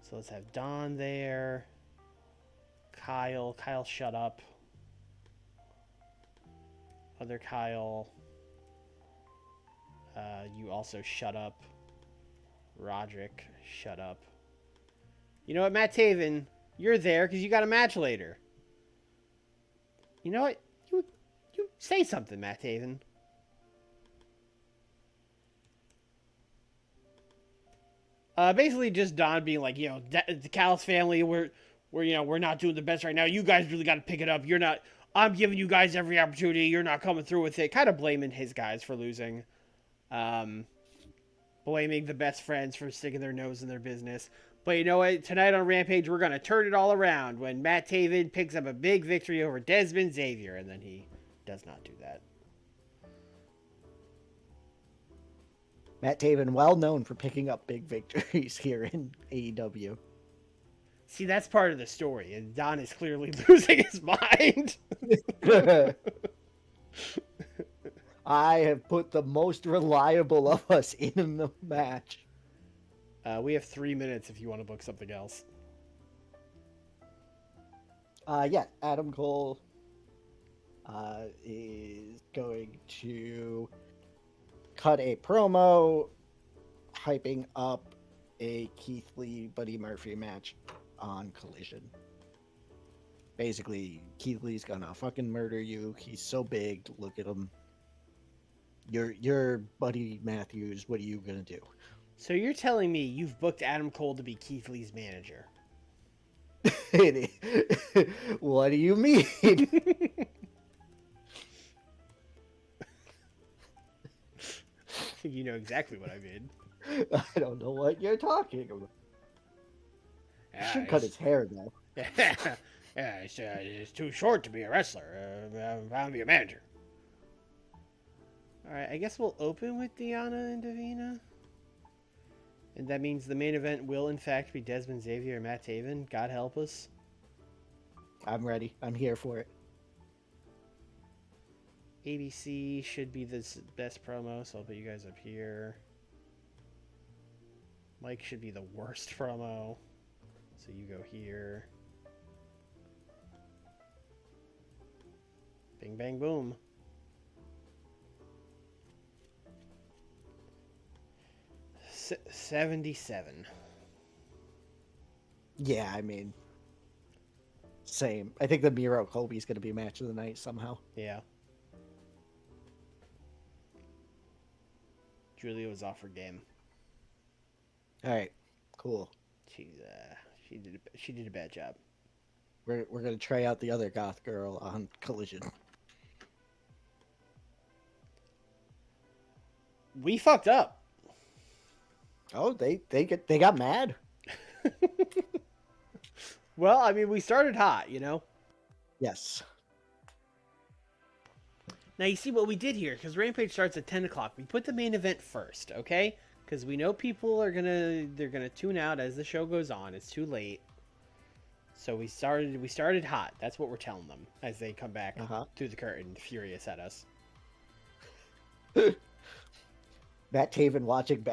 So let's have Don there. Kyle, shut up. Other Kyle, you also shut up. Roderick, shut up. You know what, Matt Taven, you're there because you got a match later. You know what? You say something, Matt Taven. Basically just Don being like, the Callis family, we're not doing the best right now. You guys really got to pick it up. I'm giving you guys every opportunity. You're not coming through with it. Kind of blaming his guys for losing. Blaming the best friends for sticking their nose in their business. But you know what? Tonight on Rampage, we're going to turn it all around when Matt Taven picks up a big victory over Desmond Xavier. And then he does not do that. Matt Taven, well known for picking up big victories here in AEW. See, that's part of the story. And Don is clearly losing his mind. I have put the most reliable of us in the match. We have 3 minutes if you want to book something else. Yeah, Adam Cole is going to cut a promo hyping up a Keith Lee Buddy Murphy match on Collision. Basically, Keith Lee's gonna fucking murder you. He's so big. Look at him. You're Buddy Matthews. What are you gonna do? So you're telling me you've booked Adam Cole to be Keith Lee's manager? What do you mean? You know exactly what I mean. I don't know what you're talking about. He Yeah, should cut his hair though. yeah, it's too short to be a wrestler. I'm to be a manager. All right, I guess we'll open with Diana and Davina. And that means the main event will, in fact, be Desmond Xavier and Matt Taven. God help us. I'm ready. I'm here for it. ABC should be the best promo, so I'll put you guys up here. Mike should be the worst promo, so you go here. Bing, bang, boom. S 77. Yeah, I mean, same. I think the Miro Colby's going to be match of the night somehow. Yeah. Julia was off her game. All right, cool. She did a bad job. We're going to try out the other goth girl on Collision. We fucked up. Oh, they got mad. Well, I mean, we started hot, you know? Yes. Now, you see what we did here, because Rampage starts at 10 o'clock. We put the main event first, okay? Because we know people are they're gonna tune out as the show goes on. It's too late. So we started hot. That's what we're telling them as they come back through the curtain, furious at us. Matt Taven watching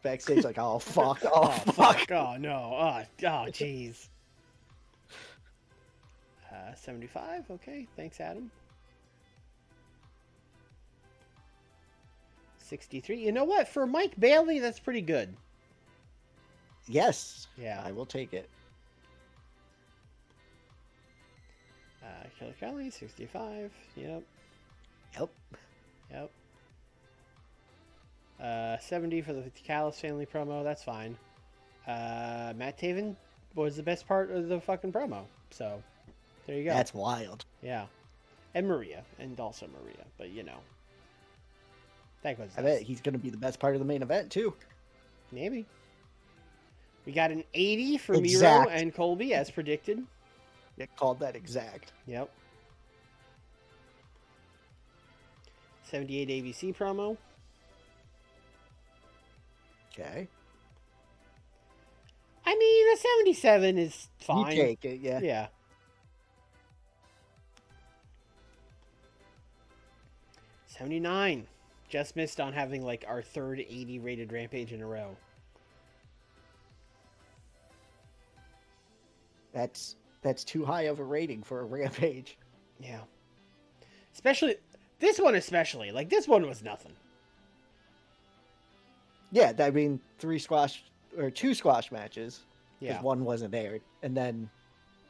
backstage like, oh, fuck. Oh, fuck. Oh, no. Oh, jeez. 75. Okay. Thanks, Adam. 63. You know what? For Mike Bailey, that's pretty good. Yes. Yeah. I will take it. Killer Kelly, 65. Yep. Yep. 70 for the Callis family promo. That's fine. Matt Taven was the best part of the fucking promo. So, there you go. That's wild. Yeah. And Maria. And also Maria. But, you know. That goes I bet he's going to be the best part of the main event, too. Maybe. We got an 80 for Exact. Miro and Colby, as predicted. It called that exact. Yep. 78 ABC promo. Okay. I mean, a 77 is fine. You take it, yeah. Yeah. 79. Just missed on having like our third 80 rated Rampage in a row. That's too high of a rating for a Rampage. Yeah. Especially this one especially. Like this one was nothing. Yeah, I mean, two squash matches. Yeah. Because one wasn't aired. And then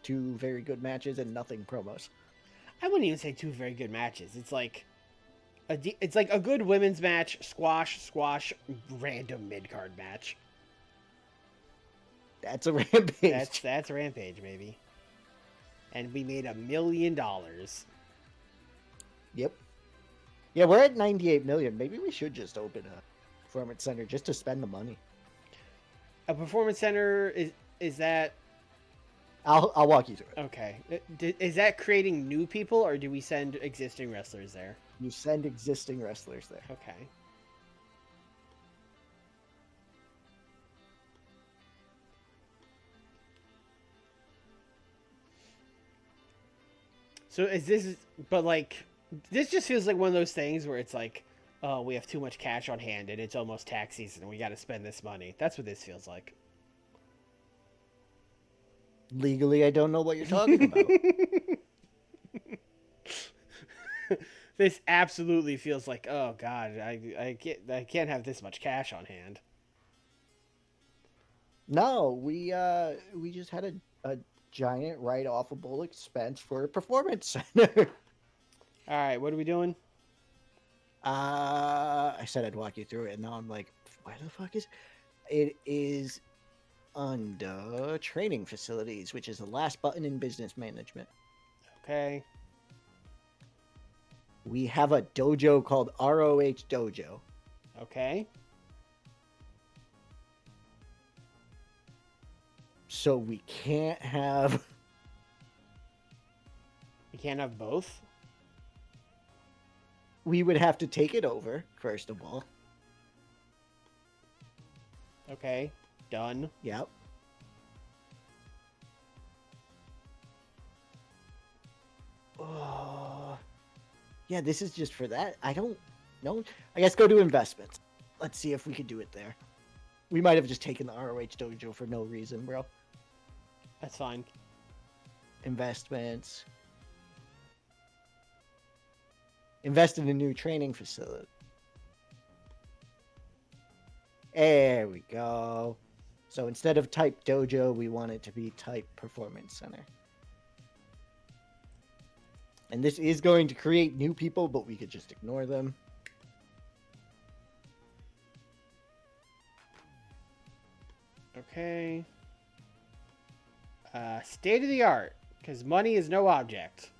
2 very good matches and nothing promos. I wouldn't even say 2 very good matches. It's like a good women's match, squash, random mid-card match. That's a Rampage. That's Rampage, baby. And we made $1 million. Yep. Yeah, we're at 98 million. Maybe we should just open a performance center just to spend the money. A performance center is that? I'll walk you through it. Okay. Is that creating new people, or do we send existing wrestlers there? You send existing wrestlers there. Okay. So is this, but like, this just feels like one of those things where it's like, oh, we have too much cash on hand and it's almost tax season and we got to spend this money. That's what this feels like. Legally, I don't know what you're talking about. This absolutely feels like, oh god, I can't have this much cash on hand. No, we just had a giant write-offable expense for a performance center. All right, what are we doing? I said I'd walk you through it, and now I'm like, why the fuck is it? Is under training facilities, which is the last button in business management. Okay. We have a dojo called ROH Dojo. Okay. So we can't have... We can't have both? We would have to take it over, first of all. Okay. Done. Yep. Oh. Yeah, this is just for that. I don't know. I guess go to investments. Let's see if we could do it there. We might have just taken the ROH Dojo for no reason, bro. That's fine. Investments. Invest in a new training facility. There we go. So instead of type dojo, we want it to be type performance center. And this is going to create new people, but we could just ignore them. Okay. State of the art, because money is no object.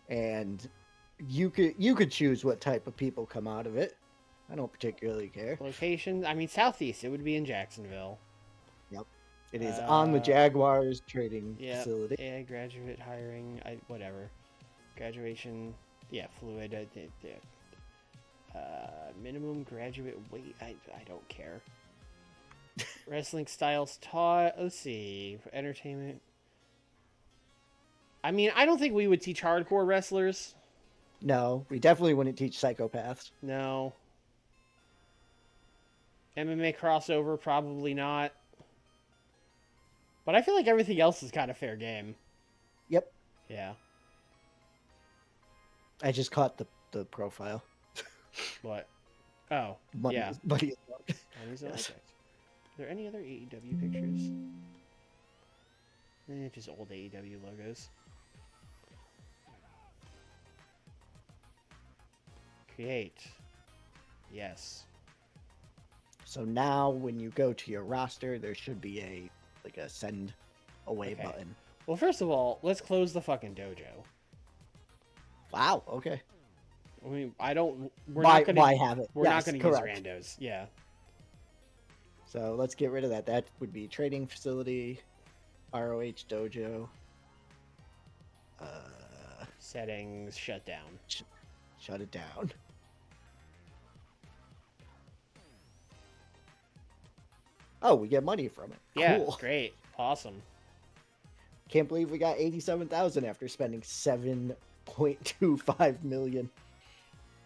And you could choose what type of people come out of it. I don't particularly care. Location, I mean, Southeast. It would be in Jacksonville. Yep. It is on the Jaguars trading facility. Yeah, graduate hiring, whatever. Graduation, yeah, fluid. Minimum graduate weight, I don't care. Wrestling styles taught. Let's see. Entertainment. I mean, I don't think we would teach hardcore wrestlers. No, we definitely wouldn't teach psychopaths. No. MMA crossover, probably not. But I feel like everything else is kind of fair game. Yep. Yeah. I just caught the profile. What? Oh, Money, yeah. Money Money's an object. Are there any other AEW pictures? Just old AEW logos. Create. Yes. So now when you go to your roster, there should be a send away button. Well, first of all, let's close the fucking dojo. Wow, okay. I mean, we're why not gonna have it? We're not gonna use randos. Yeah. So let's get rid of that. That would be trading facility, ROH dojo. Settings, shut down. Shut it down. Oh, we get money from it. Yeah, cool. Great. Awesome. Can't believe we got 87,000 after spending 7.25 million.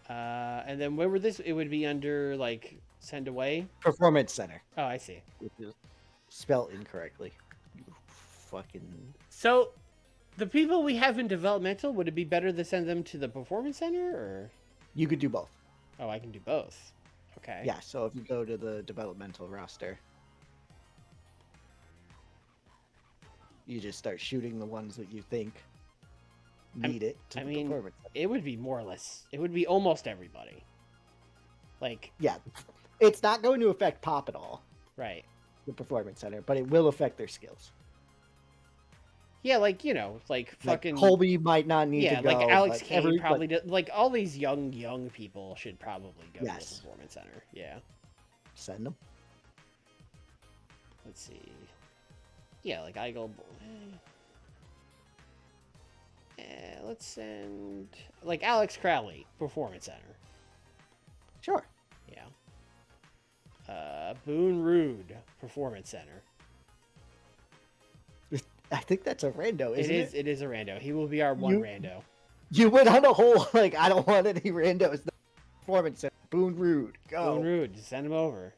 And then where would this? It would be under like send away. Performance center. Oh, I see. Which is spelled incorrectly. You fucking. So, the people we have in developmental, would it be better to send them to the performance center, or? You could do both. Oh, I can do both. Okay. Yeah. So if you go to the developmental roster, you just start shooting the ones that you think need it to the performance center. It would be more or less. It would be almost everybody. Like. Yeah, it's not going to affect Pop at all. Right. The performance center, but it will affect their skills. Yeah, like fucking Colby might not need to go. Yeah, like Alex Kane probably does. Like all these young people should probably go to the performance center. Yeah. Send them. Let's see. Yeah, like I go. Let's send like Alex Crowley, performance center. Sure. Yeah. Boone Rude, performance center. I think that's a rando, isn't it? It is a rando. He will be our rando. You went on a whole, I don't want any randos. The performance center. Boone Rude. Go. Boone Rude. Just send him over.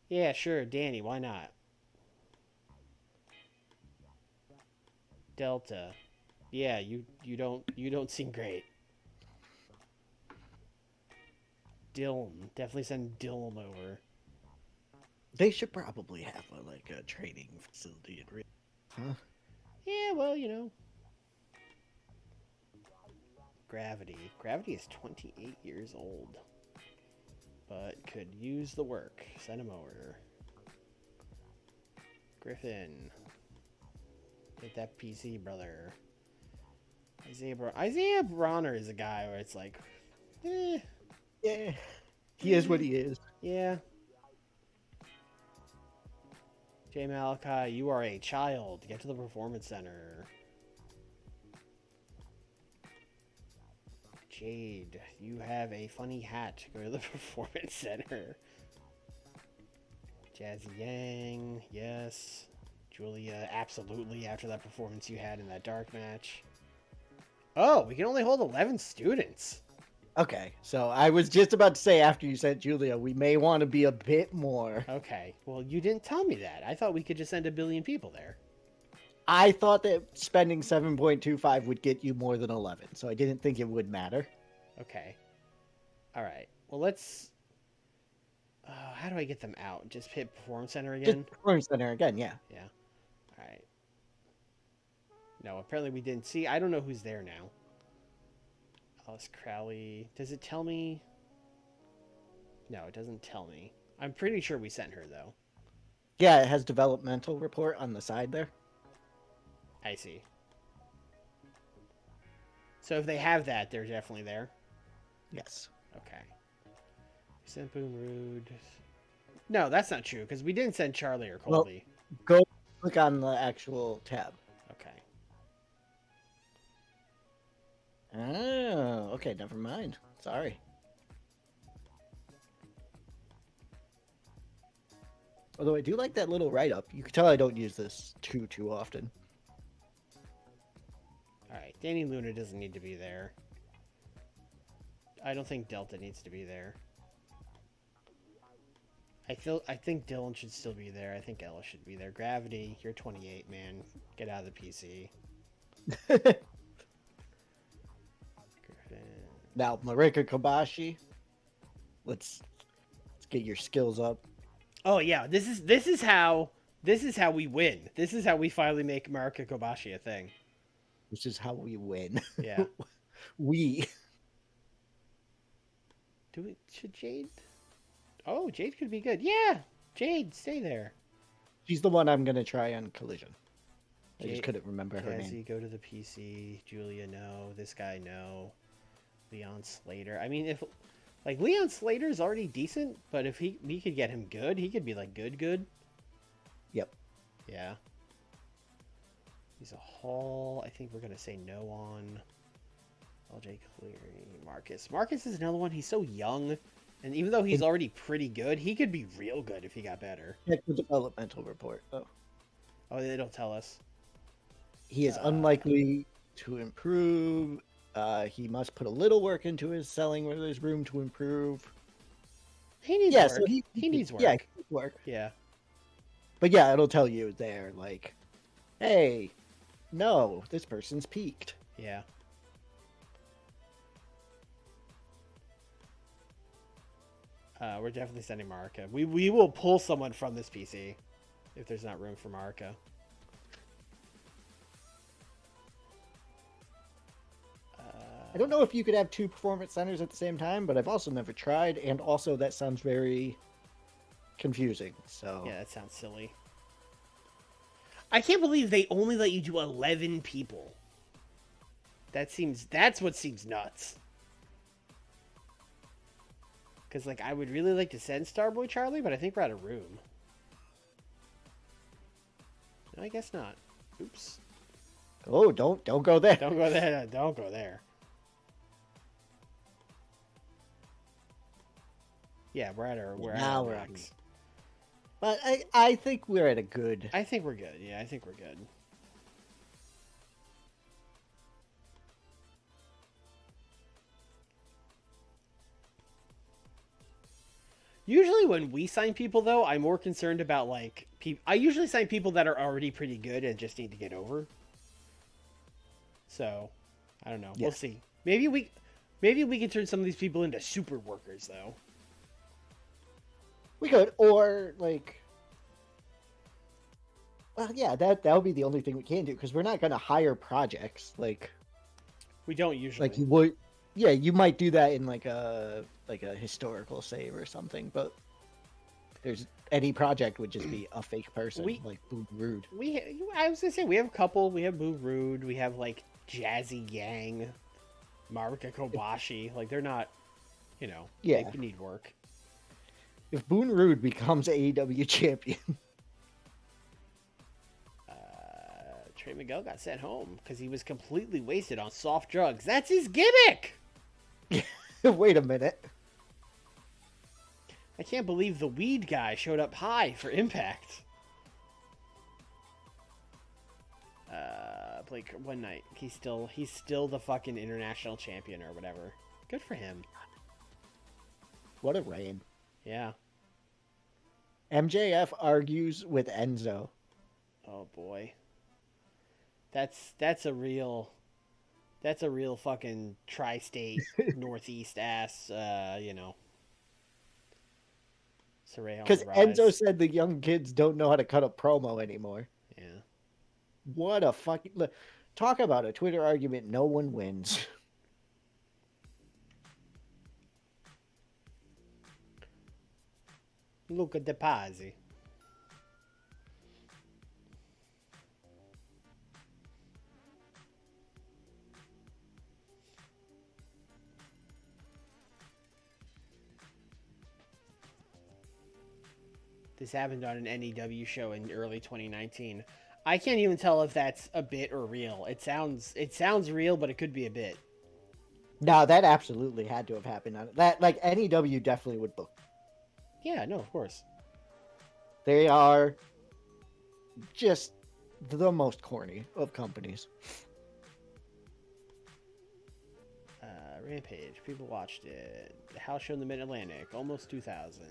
Yeah, sure. Danny, why not? Delta. Yeah, you don't seem great. Dylan. Definitely send Dylan over. They should probably have a training facility in Rio. Huh? Yeah, well, Gravity. Gravity is 28 years old. but could use the work. Send him over. Griffin. Get that PC, brother. Isaiah Bronner is a guy where it's like, Yeah. He is what he is. yeah. Jay Malachi, you are a child. Get to the Performance Center. Jade, you have a funny hat. Go to the Performance Center. Jazzy Yang, yes. Julia, absolutely, after that performance you had in that dark match. Oh, we can only hold 11 students. Okay, so I was just about to say after you said Julia, we may want to be a bit more. Okay, well, you didn't tell me that. I thought we could just send 1 billion people there. I thought that spending 7.25 would get you more than 11, so I didn't think it would matter. Okay. All right. Well, let's... how do I get them out? Just hit Performance Center again? Just Performance Center again, yeah. Yeah. All right. No, apparently we didn't see. I don't know who's there now. Alice Crowley. Does it tell me? No, it doesn't tell me. I'm pretty sure we sent her, though. Yeah, it has developmental report on the side there. I see. So if they have that, they're definitely there? Yes. Okay. Sent Boom Rude. No, that's not true, because we didn't send Charlie or Colby. Well, go click on the actual tab. Okay. Oh, okay, never mind. Sorry. Although I do like that little write-up. You can tell I don't use this too often. Alright, Danny Luna doesn't need to be there. I don't think Delta needs to be there. I think Dylan should still be there. I think Ella should be there. Gravity, you're 28, man. Get out of the PC. Griffin. Now, Marika Kobashi, let's get your skills up. Oh yeah, this is how we win. This is how we finally make Marika Kobashi a thing. This is how we win. Yeah. Should Jade? Oh, Jade could be good. Yeah, Jade, stay there. She's the one I'm gonna try on Collision. I Jade, just couldn't remember her Cassie, name. go to the PC. Julia, no. This guy, no. Leon Slater. I mean, if like Leon Slater is already decent, but if we could get him good, he could be like good. Yep. Yeah. He's a Hall. I think we're gonna say no on. LJ Cleary, Marcus. Marcus is another one. He's so young, and even though he's already pretty good, he could be real good if he got better. Check the developmental report. Oh, it'll tell us. He is unlikely to improve. He must put a little work into his selling where there's room to improve. He needs work. So he needs work. Yeah, he needs work. Yeah. But yeah, it'll tell you there, like, hey, no, this person's peaked. Yeah. We're definitely sending Marika. We will pull someone from this PC if there's not room for Marika. I don't know if you could have 2 performance centers at the same time, but I've also never tried, and also that sounds very confusing. So yeah, that sounds silly. I can't believe they only let you do 11 people. That's what seems nuts. Because, like, I would really like to send Starboy Charlie, but I think we're out of room. No, I guess not. Oops. Oh, don't go there. Don't go there. Don't go there. Yeah, we're at our max. But I think we're at a good. I think we're good. Yeah, I think we're good. Usually when we sign people, though, I'm more concerned about, like, I usually sign people that are already pretty good and just need to get over. So, I don't know. Yeah. We'll see. Maybe we can turn some of these people into super workers, though. We could, or, like... Well, yeah, that would be the only thing we can do, because we're not going to hire projects, like... We don't usually. Like, you would... Yeah, you might do that in, like, a like a historical save or something, but there's any project would just be a fake person, We- like Boom Rude. I was gonna say we have a couple. We have Boo Rude. We have like Jazzy Yang, Maruka Kobashi. Like they're not, Yeah. they need work. If Boone Rude becomes AEW champion, Trey Miguel got sent home because he was completely wasted on soft drugs. That's his gimmick. wait a minute. I can't believe the weed guy showed up high for Impact. Like one night, he's still the fucking international champion or whatever. Good for him. What a reign. Yeah. MJF argues with Enzo. Oh boy. That's a real fucking tri-state northeast ass. Because Enzo said the young kids don't know how to cut a promo anymore. Yeah. What a fucking... Talk about a Twitter argument no one wins. Luca De Pazzi. This happened on an NEW show in early 2019. I can't even tell if that's a bit or real. It sounds real, but it could be a bit. No, that absolutely had to have happened. That, like, NEW definitely would book. Yeah, no, of course. They are just the most corny of companies. Rampage. People watched it. The house show in the Mid-Atlantic. Almost 2,000.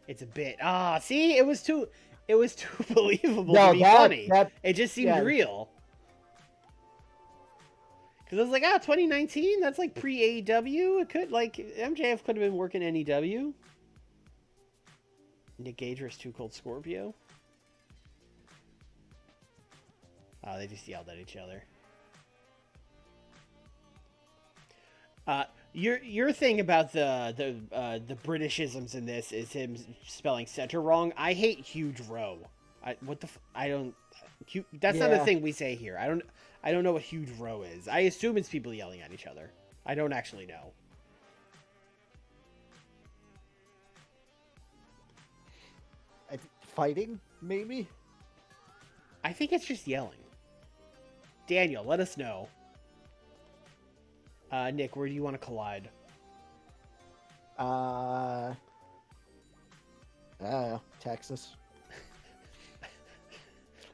It's a bit. See? It was too believable to be funny. It just seemed real. Because I was like, 2019? That's like pre-AEW? It could, like, MJF could have been working NEW. Nick Gage versus Too Cold Scorpio. Oh, they just yelled at each other. Your thing about the Britishisms in this is him spelling center wrong. I hate huge row. That's not a thing we say here. I don't know what huge row is. I assume it's people yelling at each other. I don't actually know. Fighting, maybe? I think it's just yelling. Daniel, let us know. Nick, where do you want to collide? Texas.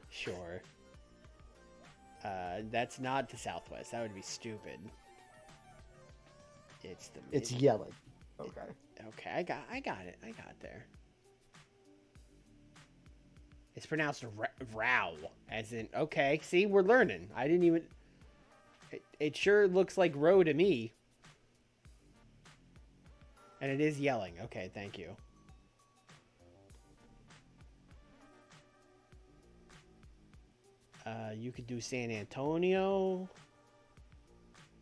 Sure. That's not the Southwest. That would be stupid. It's yelling. Okay. Okay, I got it. I got there. It's pronounced row, as in, okay, see, we're learning. I didn't even... It sure looks like row to me. And it is yelling. Okay, thank you. You could do San Antonio.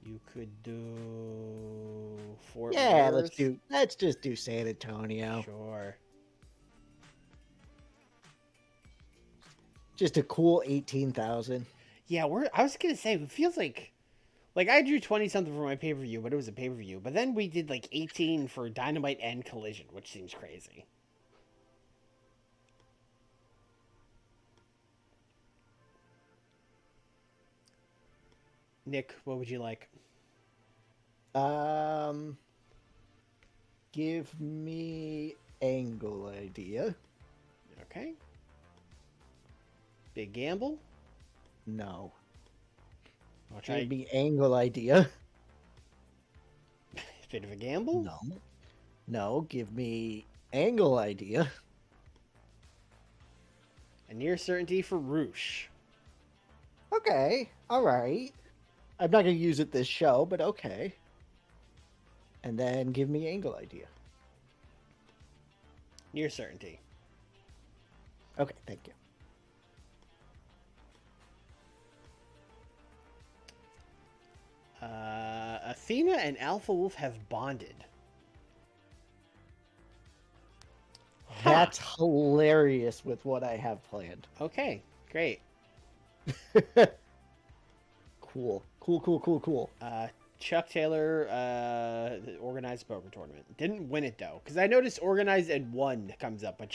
You could do Fort Worth. Let's just do San Antonio. Sure. Just a cool 18,000. Yeah, I was gonna say, it feels like I drew 20 something for my pay-per-view, but it was a pay-per-view. But then we did like 18 for Dynamite and Collision, which seems crazy. Nick, what would you like? Give me angle idea. Okay. Big gamble? No. I'll try. Give me angle idea. Bit of a gamble? No. No, give me angle idea. A near certainty for Roosh. Okay. All right. I'm not going to use it this show, but okay. And then give me angle idea. Near certainty. Okay, thank you. Athena and Alpha Wolf have bonded. That's hilarious with what I have planned. Okay, great. Cool. Cool. Chuck Taylor organized poker tournament. Didn't win it though, because I noticed organized and won comes up, but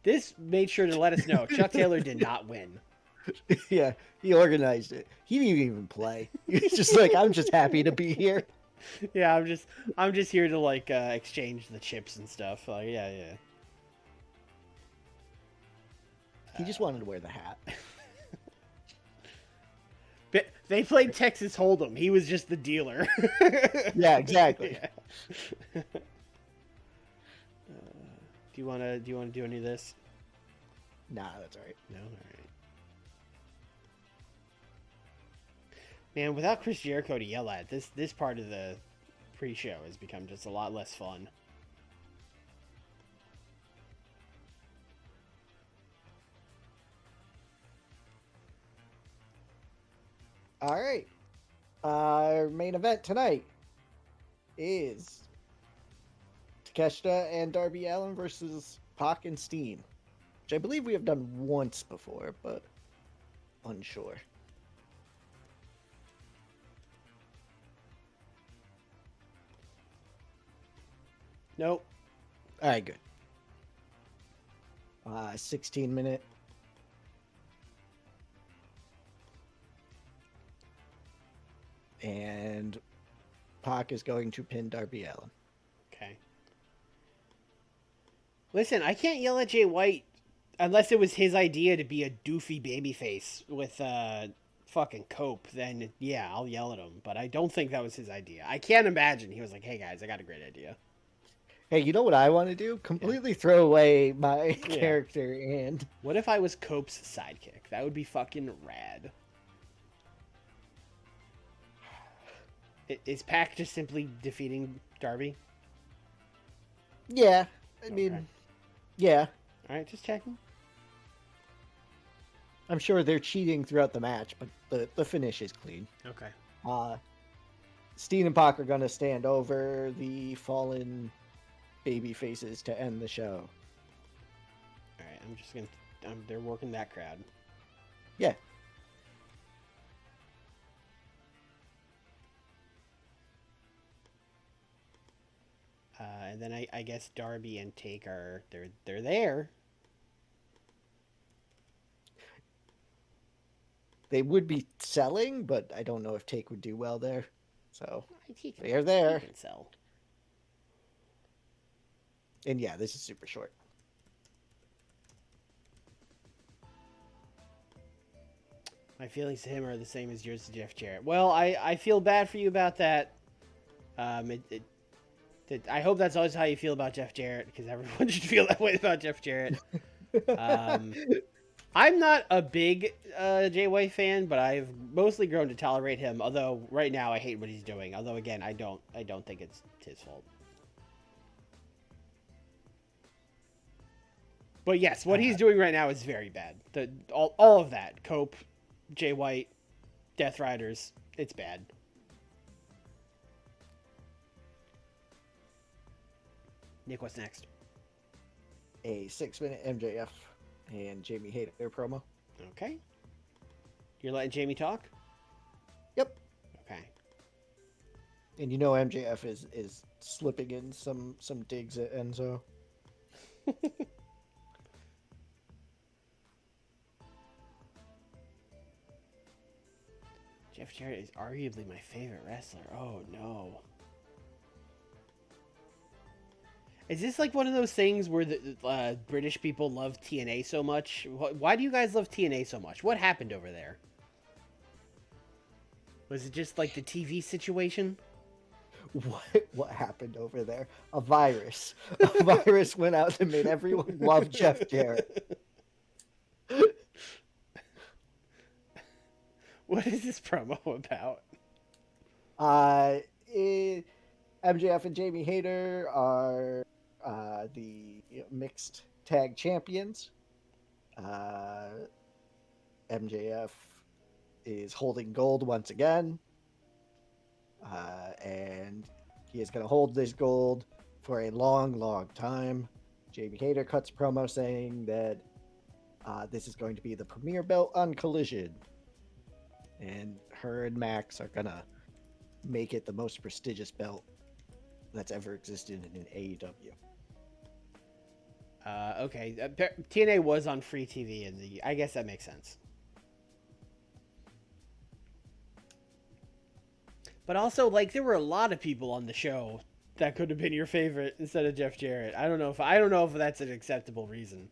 this made sure to let us know Chuck Taylor did not win. Yeah, he organized it. He didn't even play. He's just like, I'm just happy to be here. Yeah, I'm just here to like exchange the chips and stuff. Like, yeah. He just wanted to wear the hat. But they played Texas Hold'em. He was just the dealer. Yeah, exactly. Yeah. Do you want to do any of this? Nah, that's all right. No, all right. Man, without Chris Jericho to yell at, this part of the pre-show has become just a lot less fun. All right. Our main event tonight is Takeshita and Darby Allin versus Pac and Steen, which I believe we have done once before, but unsure. Nope. All right, good. 16-minute. And Pac is going to pin Darby Allin. Okay. Listen, I can't yell at Jay White unless it was his idea to be a doofy babyface with fucking Cope. Then yeah, I'll yell at him. But I don't think that was his idea. I can't imagine he was like, "Hey guys, I got a great idea." Hey, you know what I want to do? Completely throw away my character and... What if I was Cope's sidekick? That would be fucking rad. Is Pac just simply defeating Darby? Yeah, I mean, yeah. All right, just checking. I'm sure they're cheating throughout the match, but the finish is clean. Okay. Steen and Pac are going to stand over the fallen baby faces to end the show. All right, they're working that crowd. Yeah. And then I guess Darby and Take they're there. They would be selling, but I don't know if Take would do well there. So they're there. He can sell. And yeah, this is super short. My feelings to him are the same as yours to Jeff Jarrett. Well, I feel bad for you about that. I hope that's always how you feel about Jeff Jarrett, because everyone should feel that way about Jeff Jarrett. I'm not a big Jay White fan, but I've mostly grown to tolerate him. Although right now I hate what he's doing. Although again, I don't think it's his fault. But yes, what he's doing right now is very bad. All of that, Cope, Jay White, Death Riders, it's bad. Nick, what's next? A 6-minute MJF and Jamie Hayter promo. Okay. You're letting Jamie talk? Yep. Okay. And you know MJF is slipping in some digs at Enzo. Jeff Jarrett is arguably my favorite wrestler. Oh no. Is this like one of those things where the British people love TNA so much? Why do you guys love TNA so much? What happened over there? Was it just like the TV situation? What happened over there? A virus. A virus went out and made everyone love Jeff Jarrett. What is this promo about? MJF and Jamie Hayter are the mixed tag champions. MJF is holding gold once again. And he is going to hold this gold for a long, long time. Jamie Hayter cuts a promo saying that this is going to be the premier belt on Collision. And her and Max are going to make it the most prestigious belt that's ever existed in AEW. Okay. TNA was on free TV, and I guess that makes sense. But also, like, there were a lot of people on the show that could have been your favorite instead of Jeff Jarrett. I don't know if that's an acceptable reason.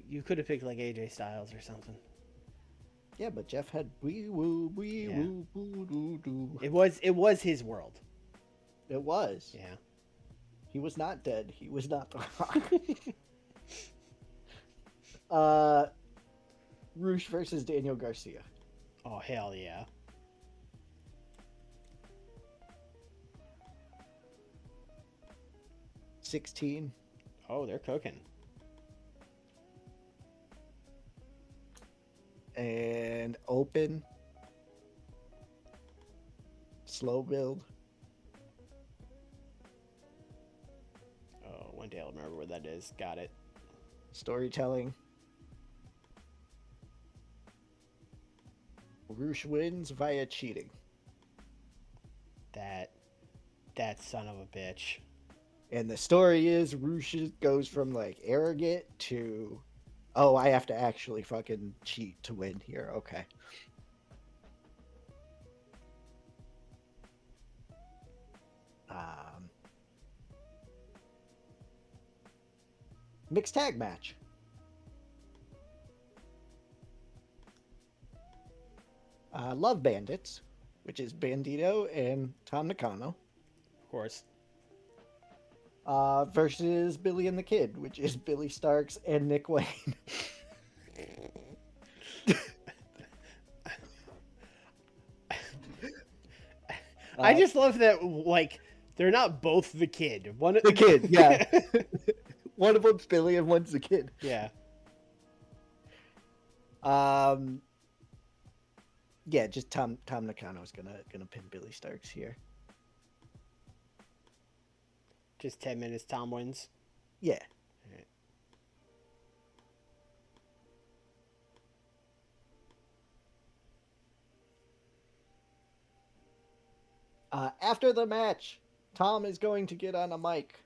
You could have picked like AJ Styles or something. Yeah, but Jeff had wee woo boo doo doo. It was his world. It was. Yeah. He was not dead. He was not the Rock. Roosh versus Daniel Garcia. Oh, hell yeah. $16. Oh, they're cooking. And open. Slow build. Oh, one day I'll remember where that is. Got it. Storytelling. Roosh wins via cheating. That son of a bitch. And the story is Roosh goes from like arrogant to, oh, I have to actually fucking cheat to win here. Okay. Mixed tag match. Love Bandits, which is Bandito and Tom Nakano. Of course. Versus Billy and the Kid, which is Billy Starks and Nick Wayne. I just love that, like, they're not both the Kid. The Kid, yeah. One of them's Billy and one's the Kid. Yeah. Yeah, just Tom Nakano's gonna pin Billy Starks here. Just 10 minutes, Tom wins. Yeah. Right. After the match, Tom is going to get on a mic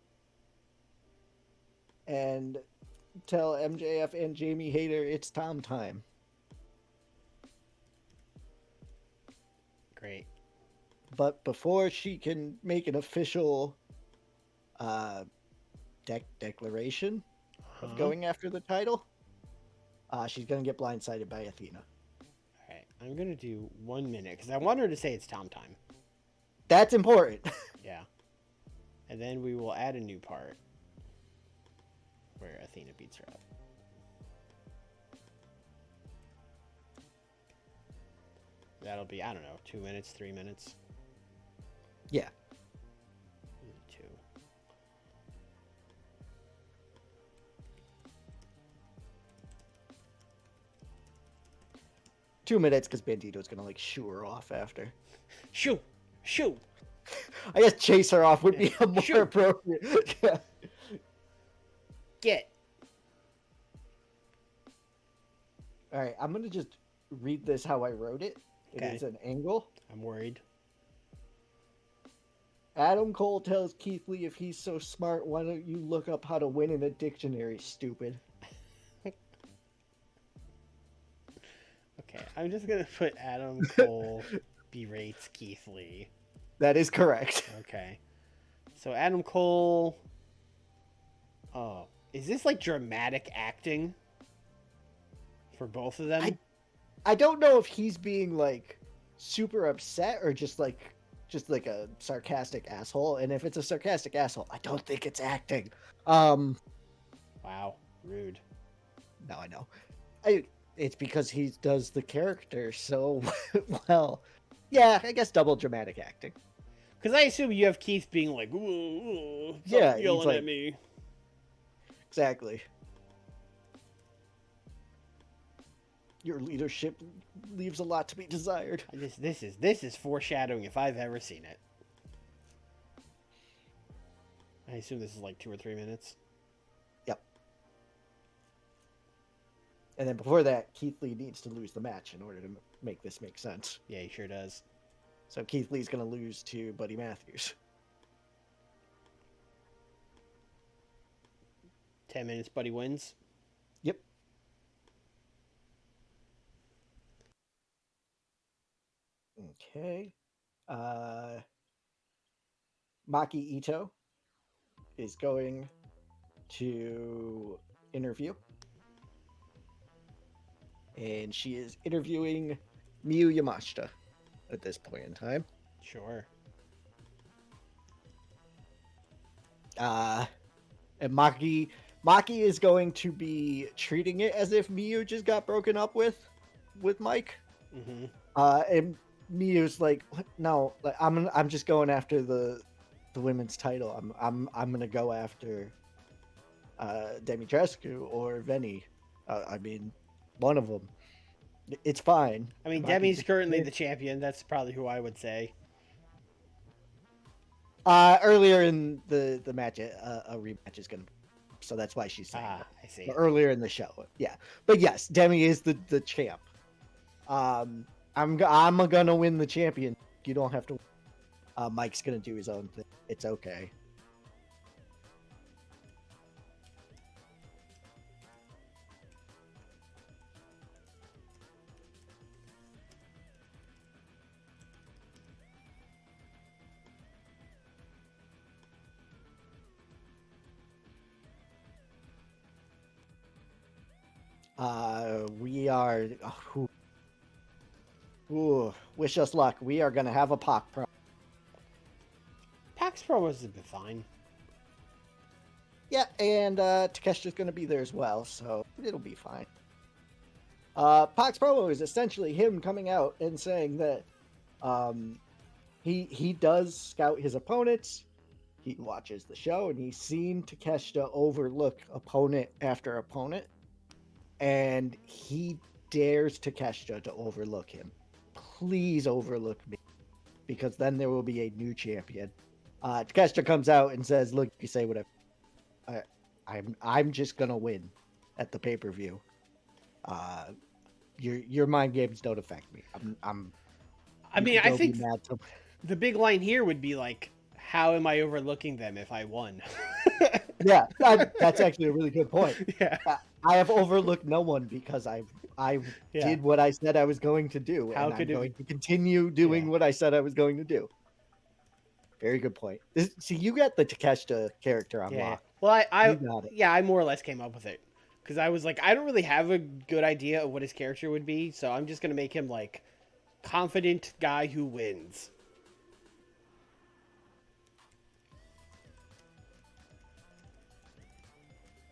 and tell MJF and Jamie Hayter it's Tom time. Great. But before she can make an official declaration of going after the title, she's going to get blindsided by Athena. All right, I'm going to do 1 minute because I want her to say it's Tom time. That's important. Yeah. And then we will add a new part where Athena beats her up. That'll be, I don't know, 2 minutes, 3 minutes. Yeah. 2. Two minutes because Bandito's going to like shoo her off after. Shoo! Shoo! I guess chase her off would be a more Shoot. appropriate. Yeah. Get! All right, I'm going to just read this how I wrote it. Okay. It is an angle. I'm worried. Adam Cole tells Keith Lee if he's so smart, why don't you look up how to win in a dictionary, stupid. Okay, I'm just going to put Adam Cole berates Keith Lee. That is correct. Okay. So Adam Cole... Oh, is this like dramatic acting for both of them? I don't know if he's being like super upset or just like a sarcastic asshole. And if it's a sarcastic asshole, I don't think it's acting. Wow, rude. No, I know. It's because he does the character so well. Yeah, I guess double dramatic acting. Because I assume you have Keith being like, ooh, yeah, yelling like, at me. Exactly. Your leadership leaves a lot to be desired. This is foreshadowing if I've ever seen it. I assume this is like 2 or 3 minutes. Yep. And then before that, Keith Lee needs to lose the match in order to make this make sense. Yeah, he sure does. So Keith Lee's going to lose to Buddy Matthews. 10 minutes, Buddy wins. Yep. Okay. Maki Ito is going to interview. And she is interviewing Miyu Yamashita at this point in time. Sure. And Maki is going to be treating it as if Miyu just got broken up with Mike. Mm-hmm. And Miyu's like, what? No, like I'm just going after the women's title. I'm gonna go after Demitrescu or Veni. I mean, one of them. It's fine. I mean, Demi's currently the champion. That's probably who I would say. Earlier in the match, a rematch is gonna, so that's why she's saying that. I see. But earlier in the show, yeah. But yes, Demi is the champ. I'm gonna win the champion. You don't have to. Mike's gonna do his own thing. It's okay. We are. Ooh, wish us luck. We are gonna have a Pac pro. Pac's promos have been fine. Yeah, and Takeshita's gonna be there as well, so it'll be fine. Pac's promo is essentially him coming out and saying that he does scout his opponents. He watches the show, and he's seen Takeshita overlook opponent after opponent, and he dares Takeshita to overlook him. Please overlook me, because then there will be a new champion. Takeshita comes out and says, "Look, you say whatever. I'm just gonna win at the pay-per-view. Your mind games don't affect me. I mean, I think the big line here would be like, how am I overlooking them if I won? Yeah, that's actually a really good point. Yeah. I have overlooked no one because I did what I said I was going to do, and I'm going to continue doing what I said I was going to do. Very good point. See, you got the Takeshita character unlocked. Yeah. Well, I more or less came up with it because I was like, I don't really have a good idea of what his character would be, so I'm just gonna make him like confident guy who wins.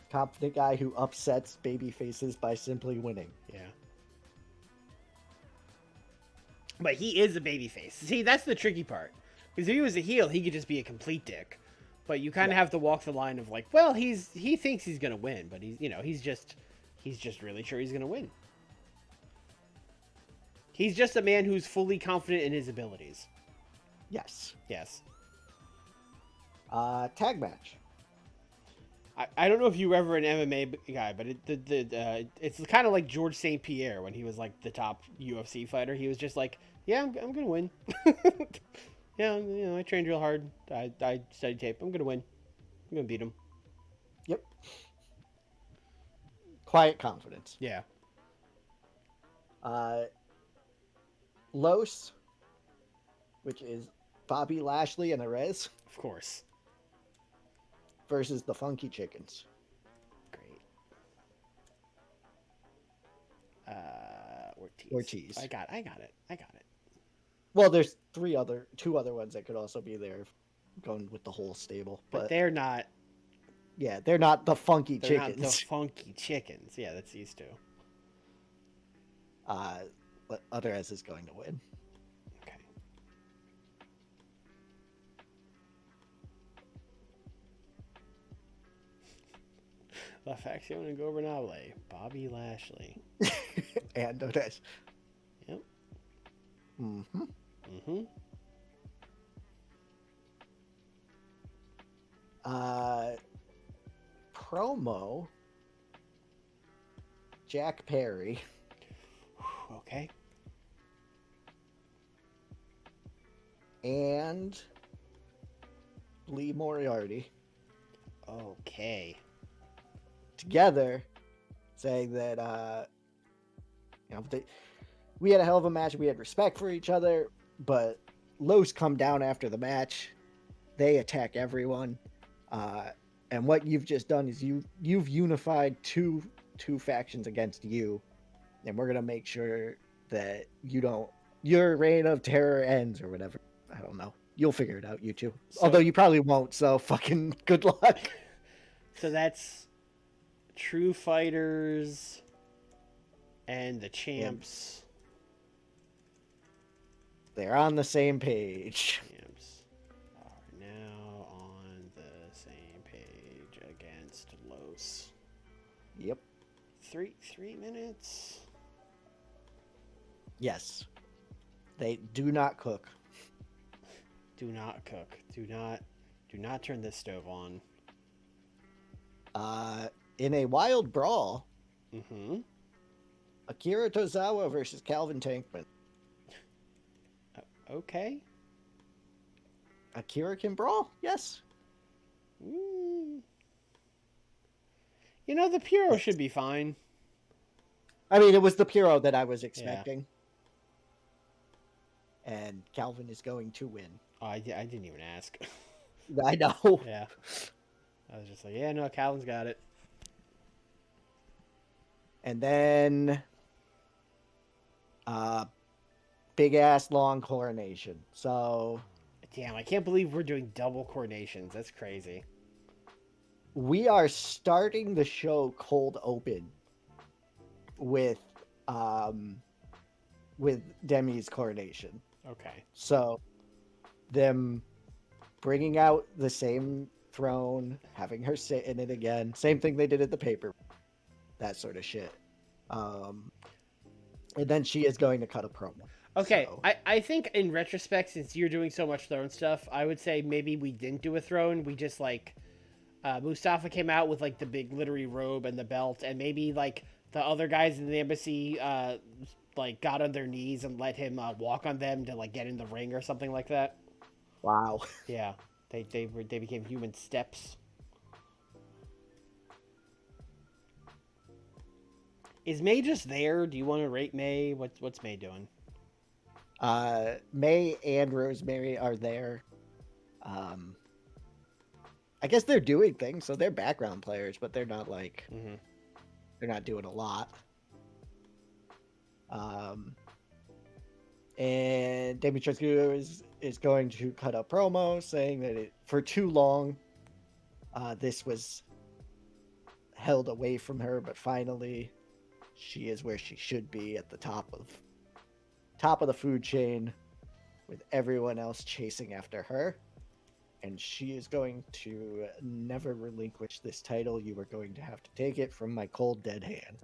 Confident guy who upsets baby faces by simply winning. Yeah. But he is a babyface. See, that's the tricky part. Because if he was a heel, he could just be a complete dick. But you kind of have to walk the line of like, well, he thinks he's gonna win, but he's just really sure he's gonna win. He's just a man who's fully confident in his abilities. Yes. Yes. Tag match. I don't know if you were ever an MMA guy, but it's kind of like George St. Pierre when he was like the top UFC fighter. He was just like, yeah, I'm gonna win. Yeah, I trained real hard. I studied tape. I'm gonna win. I'm gonna beat him. Yep. Quiet confidence. Yeah. Los, which is Bobby Lashley and Arez. Of course. Versus the Funky Chickens. Great. Ortiz. I got it. Well, there's two other ones that could also be there, going with the whole stable. But they're not. Yeah, they're not the Funky Chickens. Not the Funky Chickens. Yeah, that's these two. But Arez is going to win. Okay. La Facción Ingobernable, Bobby Lashley. And Arez. Yep. Promo Jack Perry Okay. and Lee Moriarty Okay. together saying that we had a hell of a match. We had respect for each other, but Los come down after the match. They attack everyone, and what you've just done is you've unified two factions against you, and we're gonna make sure that your reign of terror ends or whatever. I don't know. You'll figure it out, you two. Although you probably won't. So fucking good luck. So that's True Fighters and the Champs. They're on the same page. Champs are now on the same page against Los. Yep. 3 minutes. Yes. They do not cook. Do not cook. Do not turn this stove on. In a wild brawl, Mm-hmm. Akira Tozawa versus Calvin Tankman. Okay. Akira can brawl? Yes. Mm. You know, the Puro should be fine. I mean, it was the Puro that I was expecting. Yeah. And Calvin is going to win. Oh, I didn't even ask. I know. Yeah. I was just like, yeah, no, Calvin's got it. And then big ass long coronation. So damn, I can't believe we're doing double coronations. That's crazy. We are starting the show cold open with Demi's coronation. Okay. So them bringing out the same throne, having her sit in it again. Same thing they did at the paper. That sort of shit. And then she is going to cut a promo. Okay, so. I think in retrospect, since you're doing so much throne stuff, I would say maybe we didn't do a throne. We just like Mustafa came out with like the big glittery robe and the belt, and maybe like the other guys in the embassy like got on their knees and let him walk on them to like get in the ring or something like that. Wow. Yeah, they became human steps. Is May just there? Do you want to rate May? What's May doing? May and Rosemary are there. I guess they're doing things, so they're background players, but they're not like they're not doing a lot. And Dimitrescu is going to cut a promo saying that for too long this was held away from her, but finally she is where she should be, at the top of the food chain, with everyone else chasing after her. And she is going to never relinquish this title. You are going to have to take it from my cold, dead hand.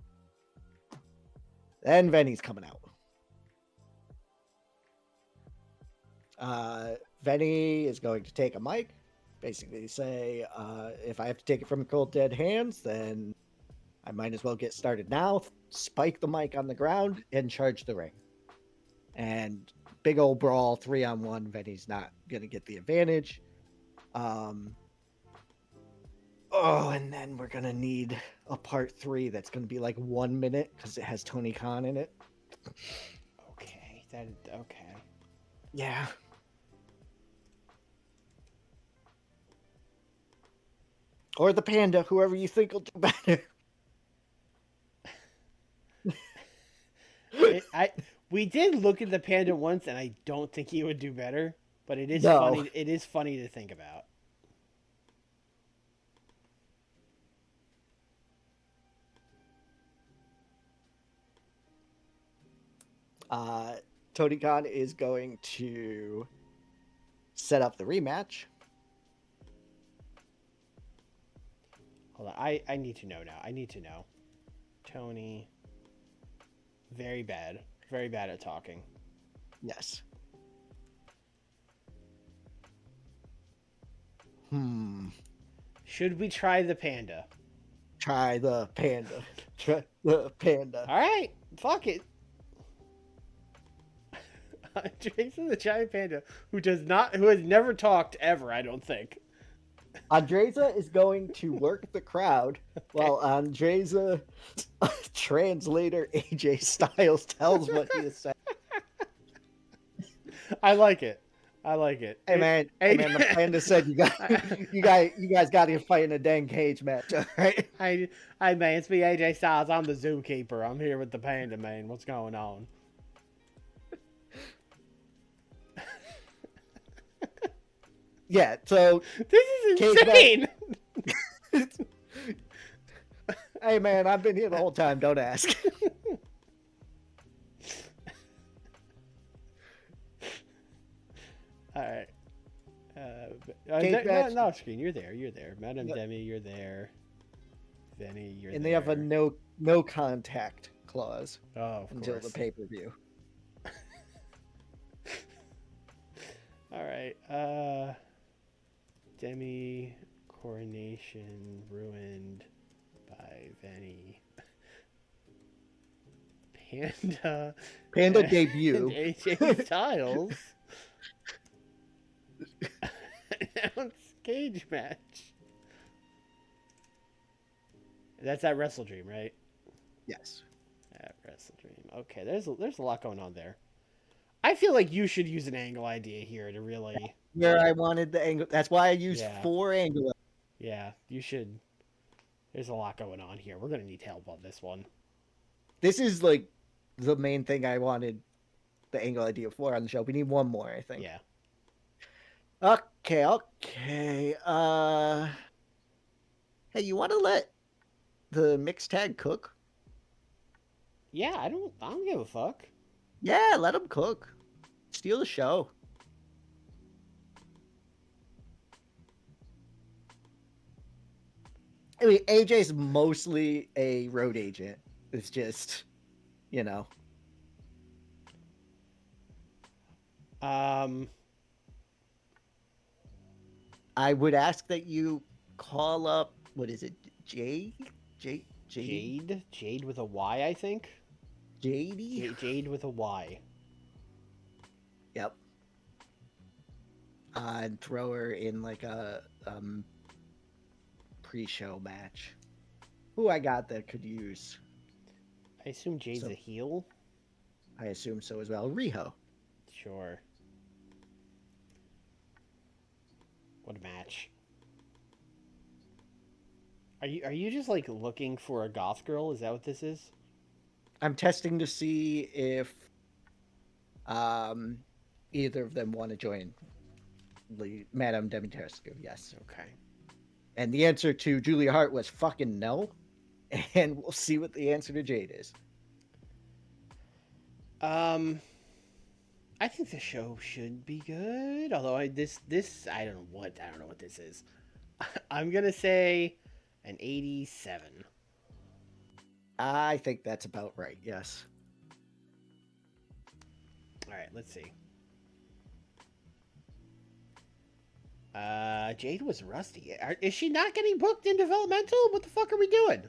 Then Venny's coming out. Venny is going to take a mic, basically say, if I have to take it from cold, dead hands, then I might as well get started now. Spike the mic on the ground and charge the ring. And big old brawl, 3-on-1. Venny's not going to get the advantage. And then we're going to need a part 3 that's going to be like 1 minute because it has Tony Khan in it. Okay. Okay. Yeah. Or the Panda, whoever you think will do better. We did look at the Panda once, and I don't think he would do better. But it is funny. It is funny to think about. Tony Khan is going to set up the rematch. Hold on. I need to know now. I need to know. Tony. Very bad. Very bad at talking. Yes. Should we try the panda? Try the panda. Try the panda. All right, fuck it. Jason the giant panda, who has never talked ever, I don't think. Andreza is going to work the crowd while Andreza translator AJ Styles tells what he is saying. I like it. Hey man, the panda said you guys got to fight in a dang cage match, all right? Hey man, it's me AJ Styles. I'm the zookeeper. I'm here with the panda man. What's going on? Yeah, so this is insane. Hey man, I've been here the whole time. Don't ask. All right. No, screen. You're there. Madame Demi, you're there. Vinny, you're there. And they have a no contact clause until the pay-per-view. All right. Demi coronation ruined by Vinny. Panda debut. AJ Styles. Announce cage match. That's at Wrestle Dream, right? Yes. At Wrestle Dream. Okay, there's a lot going on there. I feel like you should use an angle idea here to really. Where I wanted the angle. That's why I used 4 angle. Yeah, you should. There's a lot going on here. We're gonna need help on this one. This is like the main thing I wanted the angle idea for on the show. We need one more, I think. Yeah. Okay. Hey, you want to let the mixed tag cook? Yeah, I don't give a fuck. Yeah, let them cook. Steal the show. I mean, AJ's mostly a road agent. It's just, you know. I would ask that you call up, what is it, Jade with a Y, I think. Jade with a Y. Yep. And throw her in like a pre-show match. Who I got that could use? I assume Jade's a heel. I assume so as well. Riho. Sure. What a match. Are you just like looking for a goth girl? Is that what this is? I'm testing to see if either of them want to join Madame Demetrescu. Yes. Okay. And the answer to Julia Hart was fucking no. And we'll see what the answer to Jade is. I think the show should be good. Although I don't know what this is. I'm gonna say an 87. I think that's about right. Yes. All right, let's see. Jade was rusty. Is she not getting booked in developmental? What the fuck are we doing?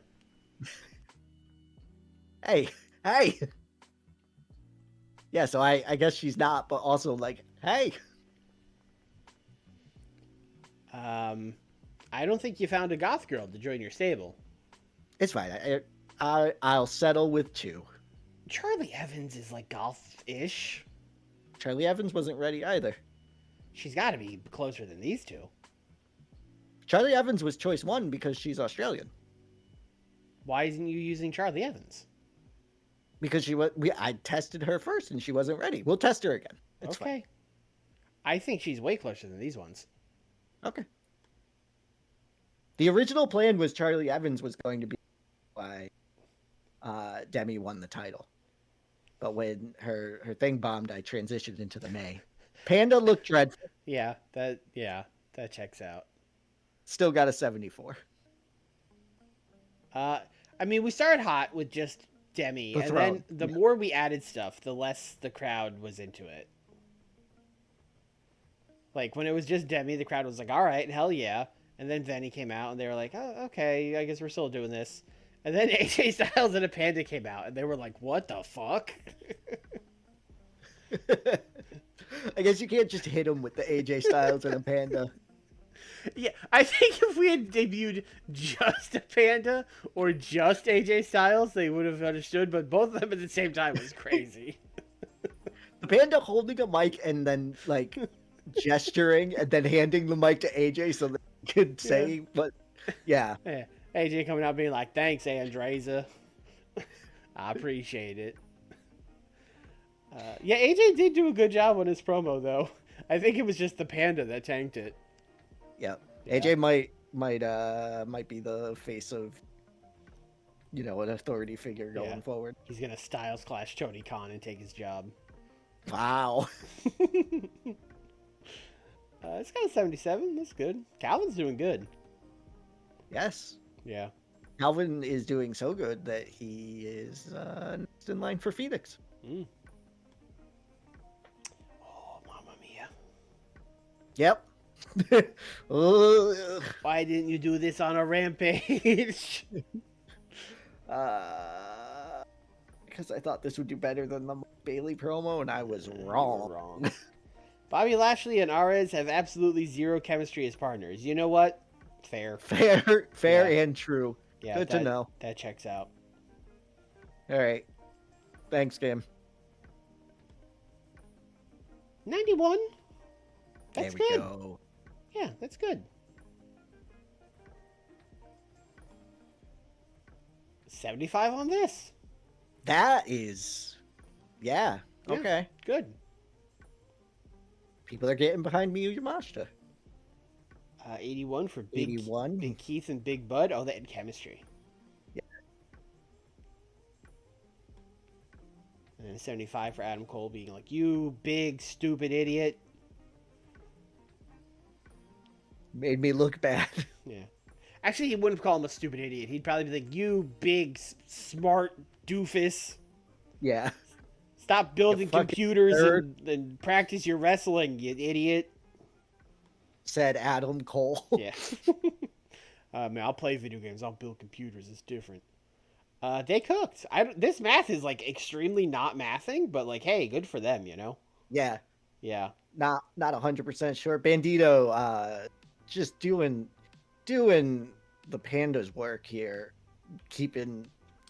Hey. Yeah, so I guess she's not, but also like, hey. I don't think you found a goth girl to join your stable. It's fine. I'll settle with 2. Charlie Evans is like goth-ish. Charlie Evans wasn't ready either. She's got to be closer than these two. Charlie Evans was choice 1 because she's Australian. Why isn't you using Charlie Evans? Because I tested her first and she wasn't ready. We'll test her again. It's fine. I think she's way closer than these ones. Okay. The original plan was Charlie Evans was going to be why Demi won the title. But when her thing bombed, I transitioned into the May. Panda looked dreadful. Yeah, that checks out. Still got a 74. I mean, we started hot with just Demi, and then the more we added stuff, the less the crowd was into it. Like, when it was just Demi, the crowd was like, all right, hell yeah. And then Venny came out, and they were like, "Oh, okay, I guess we're still doing this." And then AJ Styles and a panda came out, and they were like, "What the fuck?" I guess you can't just hit him with the AJ Styles and a panda. Yeah, I think if we had debuted just a panda or just AJ Styles, they would have understood. But both of them at the same time was crazy. The panda holding a mic and then like gesturing and then handing the mic to AJ so that he could say, but yeah. Yeah, AJ coming out being like, "Thanks, Andreza. I appreciate it." Yeah, AJ did do a good job on his promo, though. I think it was just the panda that tanked it. Yeah. Yeah. AJ might be the face of, you know, an authority figure going forward. He's gonna Styles clash Tony Khan and take his job. Wow. It's got a 77. That's good. Calvin's doing good. Yes. Yeah. Calvin is doing so good that he is next in line for Phoenix. Mm. Oh, Mamma Mia. Yep. Why didn't you do this on a Rampage? Because I thought this would do better than the Bailey promo, and I was You were wrong. wrong. Bobby Lashley and Arez have absolutely zero chemistry as partners. You know what? Fair. Fair Yeah. and true. Yeah, Good to know. That checks out. All right. Thanks, game. 91? That's there we good. go. Yeah, that's good. 75 on this. That is, yeah. Okay. Good. People are getting behind Miyu Yamashita. 81 for Big 81. Big Keith and Big Bud. Oh, they had chemistry. Yeah. And then 75 for Adam Cole being like, "You big stupid idiot." Made me look bad. Yeah. Actually, he wouldn't call him a stupid idiot. He'd probably be like, "You big smart doofus. Yeah. Stop building fucking computers nerd." and practice your wrestling, you idiot." Said Adam Cole. Yeah. Man, I'll play video games. I'll build computers. It's different. They cooked. This math is like extremely not mathing, but like, hey, good for them, you know? Yeah. Yeah. Not 100% sure. Bandito, just doing the Pandas' work here, keeping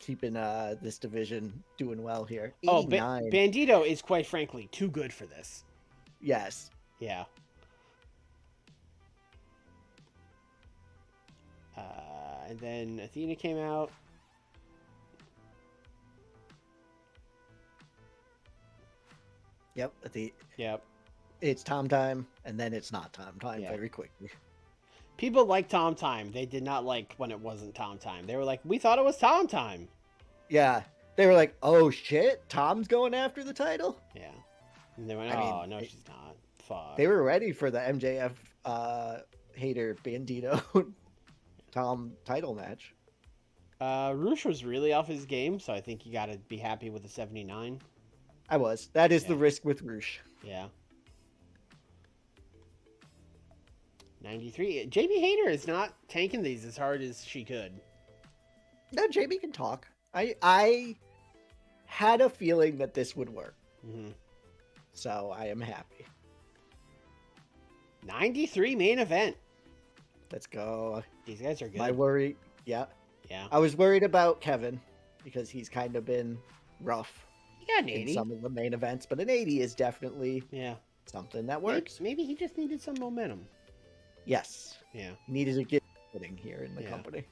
this division doing well here. 89. Oh, Bandito is quite frankly too good for this. Yes. Yeah. And then Athena came out. Yep. Yep. It's Tom time, and then it's not Tom time Yeah. very quickly. People like Tom time. They did not like when it wasn't Tom time. They were like, "We thought it was Tom time." Yeah. They were like, "Oh shit, Tom's going after the title." Yeah. And they went, "Oh, no, she's not." Fuck. They were ready for the MJF Hater Bandito Tom title match. Roosh was really off his game, so I think you got to be happy with the 79. I was. That is Yeah. the risk with Roosh. Yeah. 93. JB Hayter is not tanking these as hard as she could. No, JB can talk. I had a feeling that this would work. Mm-hmm. So I am happy. 93 main event. Let's go. These guys are good. My worry, yeah. Yeah. I was worried about Kevin because he's kind of been rough You got an in 80. some of the main events, but an 80 is definitely Yeah. something that works. Maybe he just needed some momentum. Yes. Yeah. Needed to get footing here in the Yeah. company.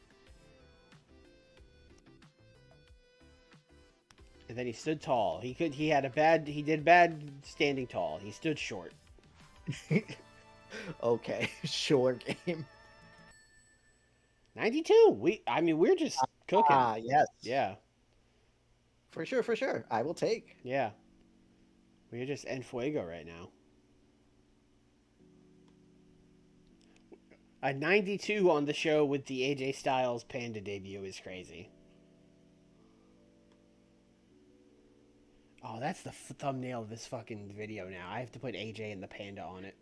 And then he stood tall. He did bad standing tall. He stood short. Okay, sure game. 92. We're just cooking. Yes. Yeah. For sure. I will take. Yeah. We're just en fuego right now. A 92 on the show with the AJ Styles Panda debut is crazy. Oh, that's the thumbnail of this fucking video now. I have to put AJ and the Panda on it.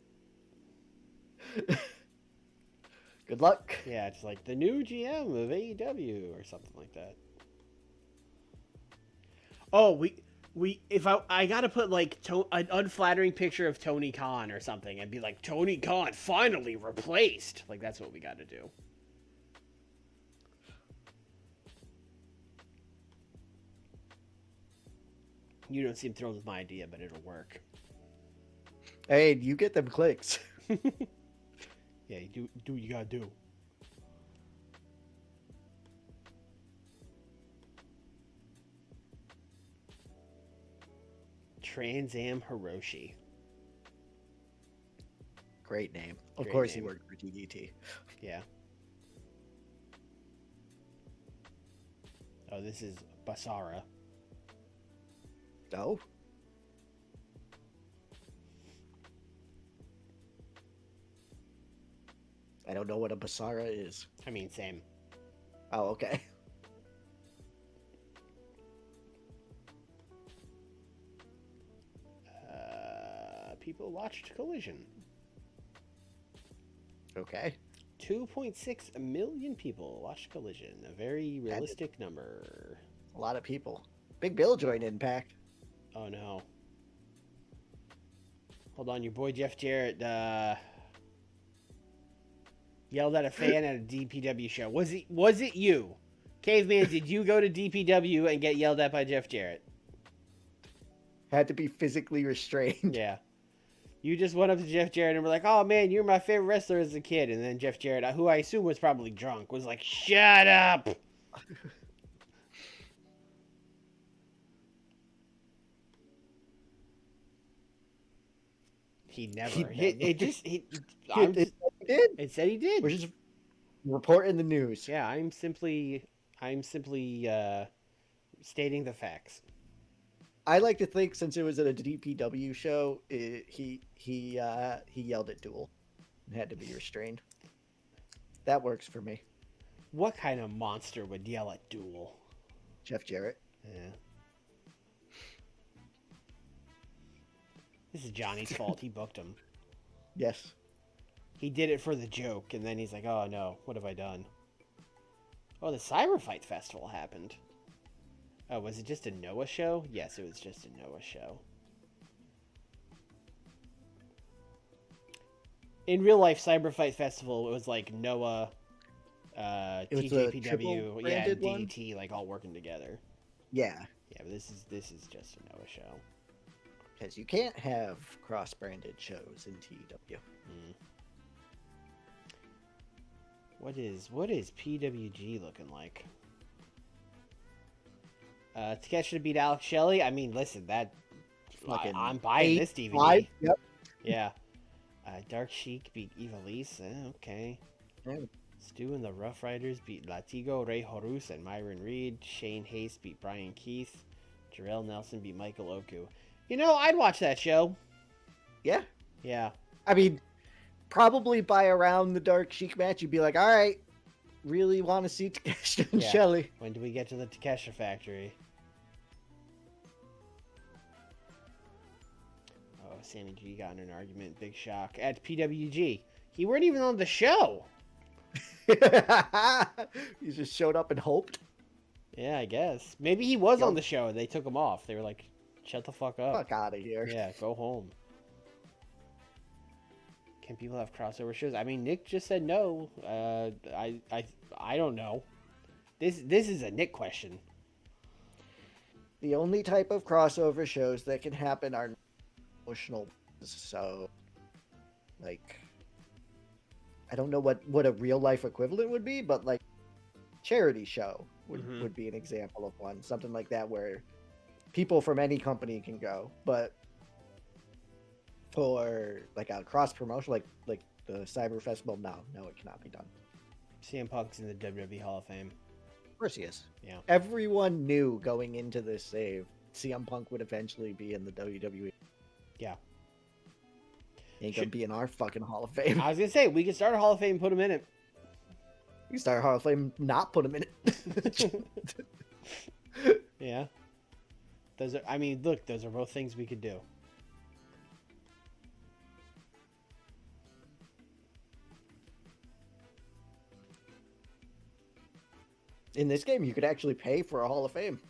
Good luck. Yeah, it's like the new GM of AEW or something like that. Oh, I gotta put like an unflattering picture of Tony Khan or something and be like, Tony Khan finally replaced. Like, that's what we gotta do. You don't seem thrilled with my idea, but it'll work. Hey, you get them clicks. Yeah, you do what you gotta do. Trans Am Hiroshi. Great name. Of Great course, name. he worked for DDT. Yeah. Oh, this is Basara. Oh. I don't know what a Basara is. I mean, same. Oh, okay. People watched Collision. Okay. 2.6 million people watched Collision. A very realistic number. A lot of people. Big Bill joined Impact. Oh no. Hold on, your boy Jeff Jarrett yelled at a fan at a DPW show. Was it you? Caveman, did you go to DPW and get yelled at by Jeff Jarrett? Had to be physically restrained. Yeah. You just went up to Jeff Jarrett and were like, oh man, you're my favorite wrestler as a kid. And then Jeff Jarrett, who I assume was probably drunk, was like, shut up! He never. It did. It said he did. We're just reporting the news. Yeah, I'm simply stating the facts. I like to think since it was at a DPW show, he yelled at Duel and had to be restrained. That works for me. What kind of monster would yell at Duel? Jeff Jarrett. Yeah. This is Johnny's fault. He booked him. Yes. He did it for the joke, and then he's like, oh no, what have I done? Oh, the Cyber Fight Festival happened. Oh, was it just a Noah show? Yes, it was just a Noah show. In real life, Cyber Fight Festival, it was like Noah, TJPW, yeah, and DDT, like all working together. Yeah. Yeah, but this is just a Noah show. Because you can't have cross-branded shows in TEW. Mm. What is PWG looking like? Takeshi to beat Alex Shelley. I mean, listen, I'm buying this DVD. 5? Yep. Yeah. Dark Sheik beat Ivelisse. Okay. Yeah. Stu and the Rough Riders beat Latigo, Rey Horus, and Myron Reed. Shane Hayes beat Brian Keith. Jarrell Nelson beat Michael Oku. You know, I'd watch that show. Yeah. Yeah. I mean, probably by around the Dark Sheik match, you'd be like, all right, really want to see Takeshi and Shelley. When do we get to the Takeshi factory? Oh, Sammy G got in an argument. Big shock. At PWG. He weren't even on the show. He just showed up and hoped. Yeah, I guess. Maybe he was on the show and they took him off. They were like, shut the fuck up. Fuck out of here. Yeah, go home. Can people have crossover shows? I mean, Nick just said no. I don't know. This is a Nick question. The only type of crossover shows that can happen are emotional. So, like, I don't know what a real life equivalent would be, but like, charity show would be an example of one. Something like that where people from any company can go, but for like a cross promotion, like the Cyber Festival, no, it cannot be done. CM Punk's in the WWE Hall of Fame. Of course he is. Yeah. Everyone knew going into this save, CM Punk would eventually be in the WWE. Yeah. He ain't gonna be in our fucking Hall of Fame. I was gonna say, we could start a Hall of Fame and put him in it. We start a Hall of Fame, not put him in it. Yeah. Those are both things we could do. In this game, you could actually pay for a Hall of Fame.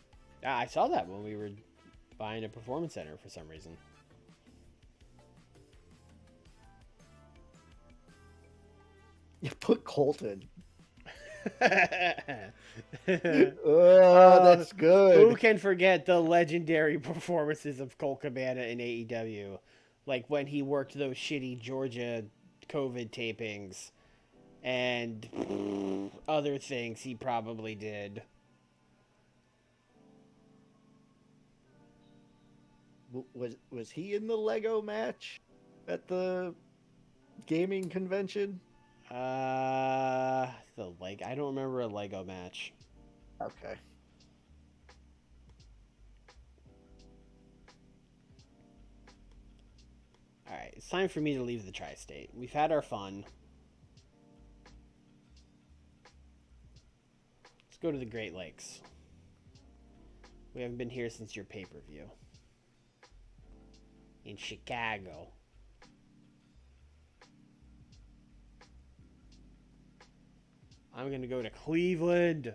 I saw that when we were buying a performance center for some reason. You put Colton. Oh, that's good. Who can forget the legendary performances of Colt Cabana in AEW? Like when he worked those shitty Georgia COVID tapings and other things he probably did. Was he in the Lego match at the gaming convention? I don't remember a Lego match. Okay. All right, it's time for me to leave the tri-state. We've had our fun. Let's go to the Great Lakes. We haven't been here since your pay-per-view. In Chicago. I'm going to go to Cleveland.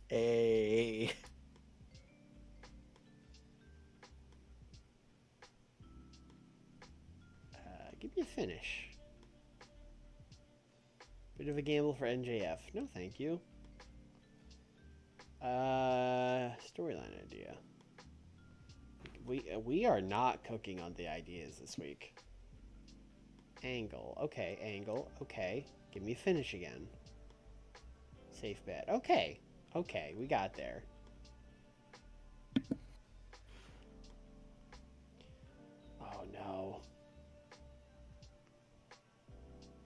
Hey. Give me a finish. Bit of a gamble for NJF. No, thank you. Storyline idea. We are not cooking on the ideas this week. Angle. Okay, angle. Okay. Give me a finish again. Safe bet. Okay. Okay, we got there. Oh, no.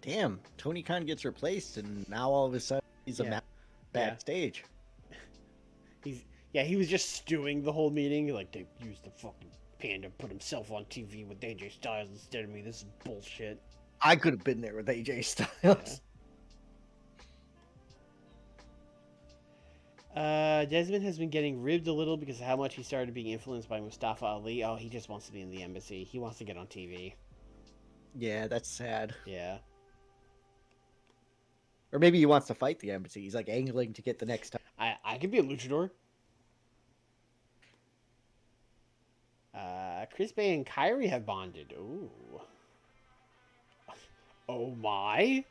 Damn, Tony Khan gets replaced, and now all of a sudden he's backstage. He was just stewing the whole meeting. Like, they used the fucking panda, put himself on TV with AJ Styles instead of me. This is bullshit. I could have been there with AJ Styles. Yeah. Desmond has been getting ribbed a little because of how much he started being influenced by Mustafa Ali. Oh, he just wants to be in the embassy. He wants to get on TV. Yeah, that's sad. Yeah. Or maybe he wants to fight the embassy. He's like angling to get the next time. I could be a luchador. Chris Bay and Kyrie have bonded. Ooh. Oh my.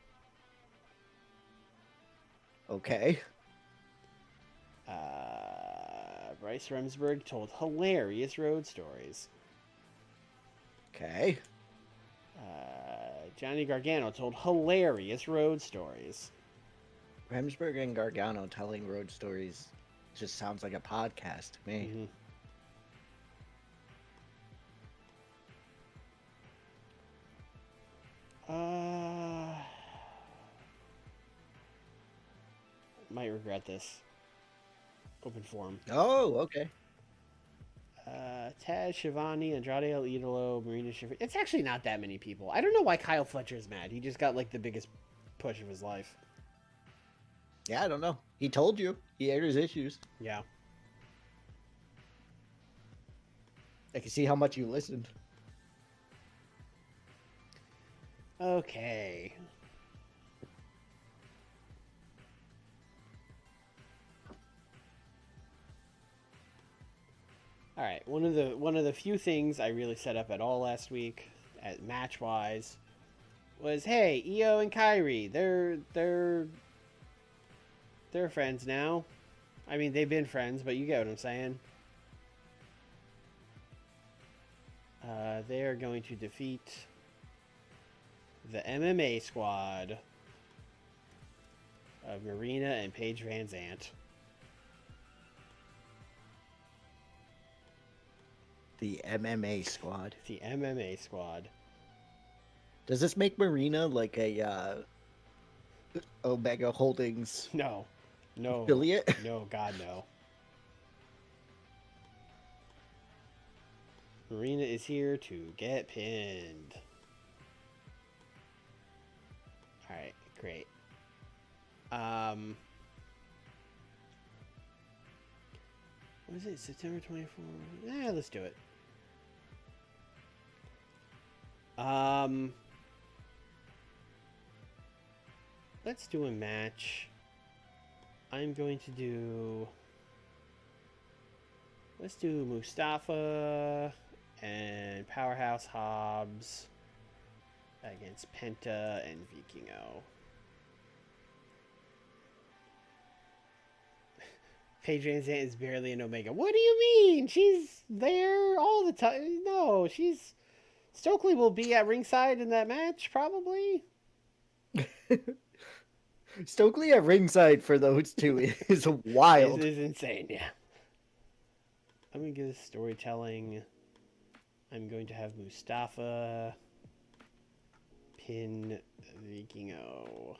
Okay. Bryce Remsburg told hilarious road stories. Okay. Johnny Gargano told hilarious road stories. Remsburg and Gargano telling road stories just sounds like a podcast to me. Mm-hmm. Might regret this. Open forum. Oh, okay. Taz, Shivani, Andrade El Idolo, Marina Shafir. It's actually not that many people. I don't know why Kyle Fletcher's mad. He just got like the biggest push of his life. Yeah, I don't know. He told you. He aired his issues. Yeah. I can see how much you listened. Okay. All right. One of the few things I really set up at all last week, at match wise, was hey, Io and Kyrie, they're friends now. I mean, they've been friends, but you get what I'm saying. They are going to defeat the MMA squad of Marina and Paige Van Zant. The MMA squad. The MMA squad. Does this make Marina like a Omega Holdings No. affiliate? No, God, no. Marina is here to get pinned. Alright, great. What is it? September 24th? Yeah, let's do it. Let's do a match I'm going to do... Let's do Mustafa and Powerhouse Hobbs against Penta and Vikingo. Paige Van Zandt is barely an Omega. What do you mean? She's there all the time. No, she's... Stokely will be at ringside in that match, probably. Stokely at ringside for those two is wild. It is insane, yeah. I'm going to give this storytelling. I'm going to have Mustafa pin Vikingo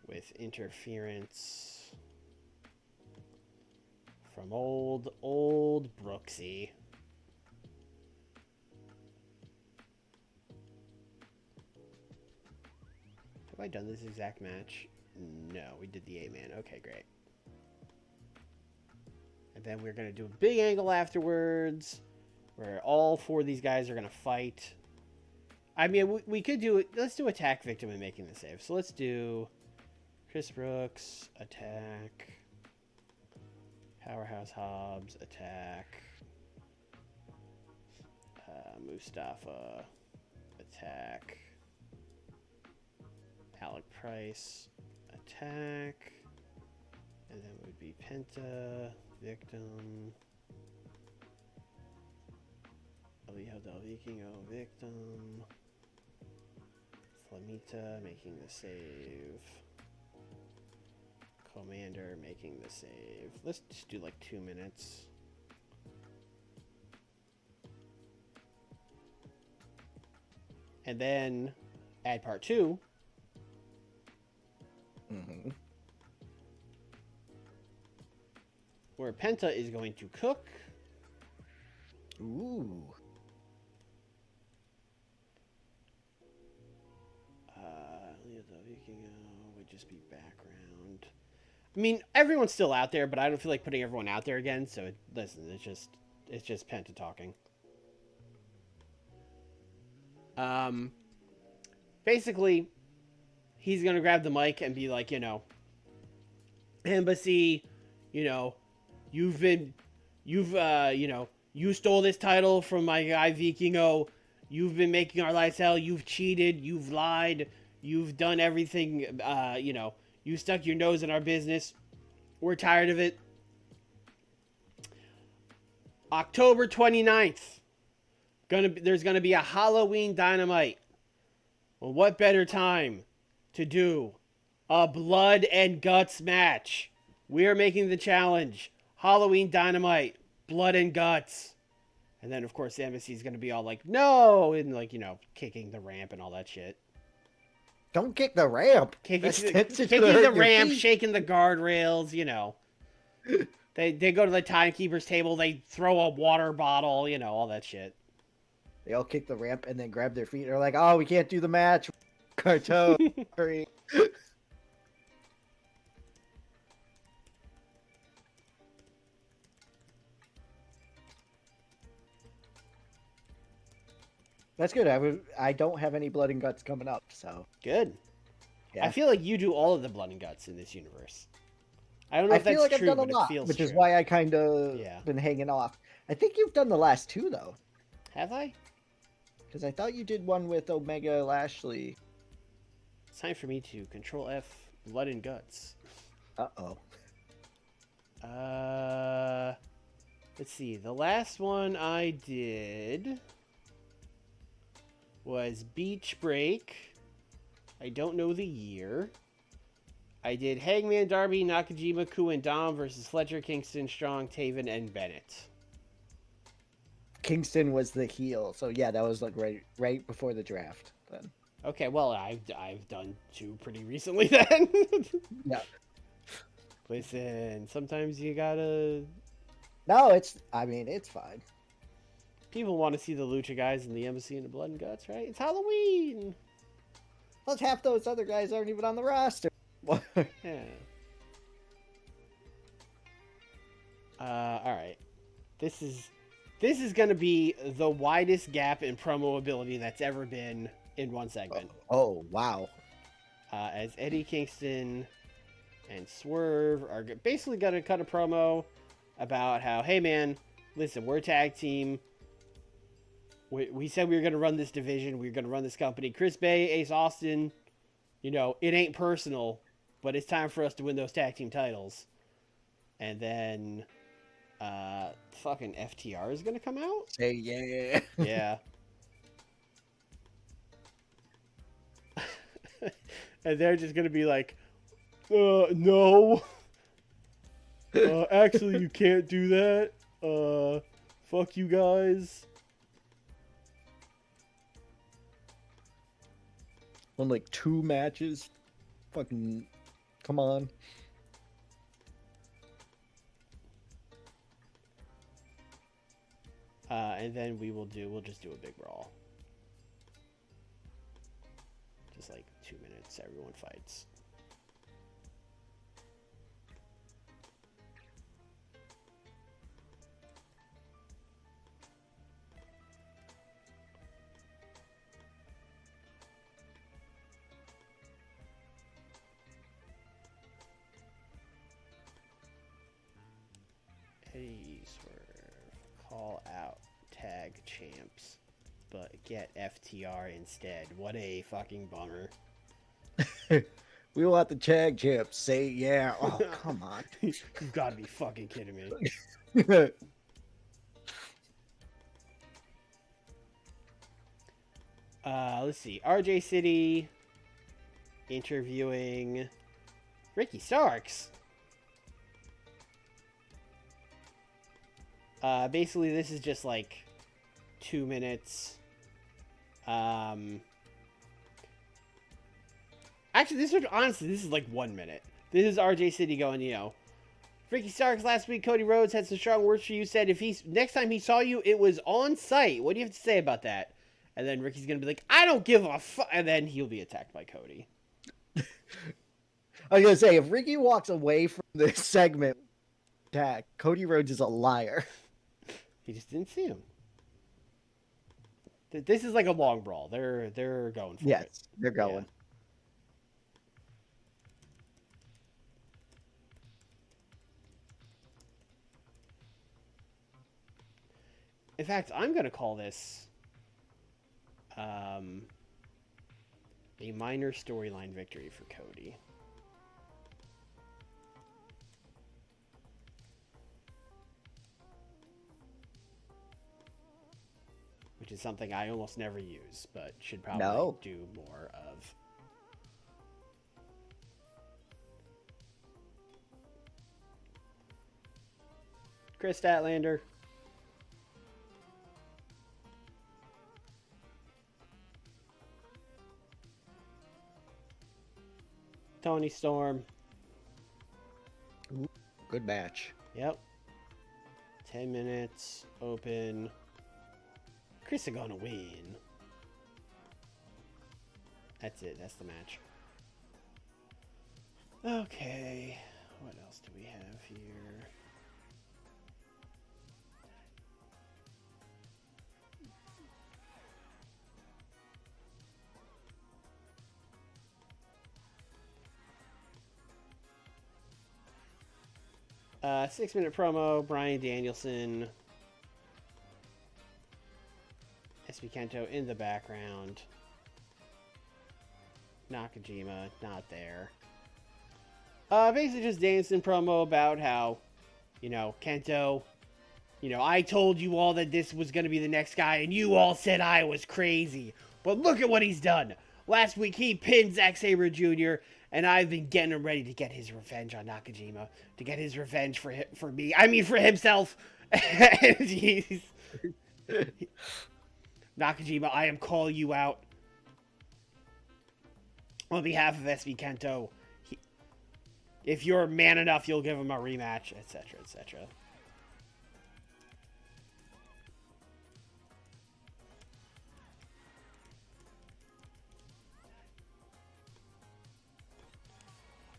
with interference from old Brooksy. Have I done this exact match? No, we did the 8-man. Okay, great. And then we're going to do a big angle afterwards where all 4 of these guys are going to fight. I mean, we could do it. Let's do attack victim and making the save. So let's do Chris Brooks, attack. Powerhouse Hobbs, attack. Mustafa, attack. Alec Price, attack. And then it would be Penta, victim. Alijo del Vikingo, victim. Flamita making the save. Commander making the save. Let's just do like 2 minutes. And then add part 2. Mm-hmm. Where Penta is going to cook. Ooh. The Vikingo would just be background. I mean, everyone's still out there, but I don't feel like putting everyone out there again. So listen, it's just Penta talking. Basically, he's gonna grab the mic and be like, Embassy, you stole this title from my guy Vikingo. You've been making our lives hell. You've cheated. You've lied. You've done everything. You stuck your nose in our business. We're tired of it. October 29th. There's gonna be a Halloween Dynamite. Well, what better time to do a blood and guts match? We're making the challenge. Halloween Dynamite, blood and guts. And then, of course, the Embassy's going to be all like, no, and kicking the ramp and all that shit. Don't kick the ramp. Kicking the ramp, shaking the guardrails, They go to the timekeeper's table, they throw a water bottle, all that shit. They all kick the ramp and then grab their feet. They're like, oh, we can't do the match. Carto. Hurry. That's good. I don't have any blood and guts coming up, so good. Yeah. I feel like you do all of the blood and guts in this universe. I don't know if that's like true, I've done but a lot, it feels which true. is why I kind of been hanging off. I think you've done the last 2 though. Have I? Because I thought you did one with Omega Lashley. It's time for me to Control F blood and guts. Uh-oh. Let's see. The last one I did was Beach Break. I don't know the year. I did Hangman Darby, Nakajima, Ku, and Dom versus Fletcher, Kingston, Strong, Taven, and Bennett. Kingston was the heel, so yeah, that was like right before the draft then. Okay, well, I've done 2 pretty recently then. Yeah. Listen, sometimes you gotta... No, it's fine. People want to see the Lucha guys in the Embassy and the Blood and Guts, right? It's Halloween! Plus, half those other guys aren't even on the roster. Yeah. Alright. This is gonna be the widest gap in promo ability that's ever been in one segment. Oh, wow. As Eddie Kingston and Swerve are basically going to cut a promo about how, hey man, listen, we're a tag team. We said we were going to run this division. We were going to run this company. Chris Bay, Ace Austin, it ain't personal, but it's time for us to win those tag team titles. And then fucking FTR is going to come out? Say yeah. Yeah. And they're just going to be like, no. Actually, you can't do that. Fuck you guys. On like 2 matches. Fucking come on. And then we'll just do a big brawl. Just like 2 minutes, everyone fights. Eddie Swerve, call out tag champs, but get FTR instead. What a fucking bummer. We will have the tag champs say yeah. Oh, come on. You've got to be fucking kidding me. Let's see. RJ City interviewing Ricky Starks. Basically, this is just like 2 minutes. Actually, this is like 1 minute. This is RJ City going, Ricky Starks last week, Cody Rhodes had some strong words for you. Said if next time he saw you, it was on site. What do you have to say about that? And then Ricky's gonna be like, I don't give a fuck. And then he'll be attacked by Cody. I was gonna say, if Ricky walks away from this segment, Cody Rhodes is a liar. He just didn't see him. This is like a long brawl. They're going for it. Yes, they're going. Yeah. In fact, I'm going to call this a minor storyline victory for Cody. Which is something I almost never use, but should probably do more of. Chris Statlander. Tony Storm. Ooh, good match. Yep. 10 minutes. Open. Chris is gonna win. That's it. That's the match. Okay. What else do we have here? Uh, 6-minute promo. Bryan Danielson. SB Kento in the background. Nakajima not there. Basically just Danielson promo about how, Kento, I told you all that this was going to be the next guy, and you all said I was crazy. But look at what he's done. Last week he pinned Zack Sabre Jr., and I've been getting him ready to get his revenge on Nakajima. To get his revenge for me. I mean, for himself. And he's... Nakajima, I am calling you out on behalf of SB Kento. If you're man enough, you'll give him a rematch, etc., etc.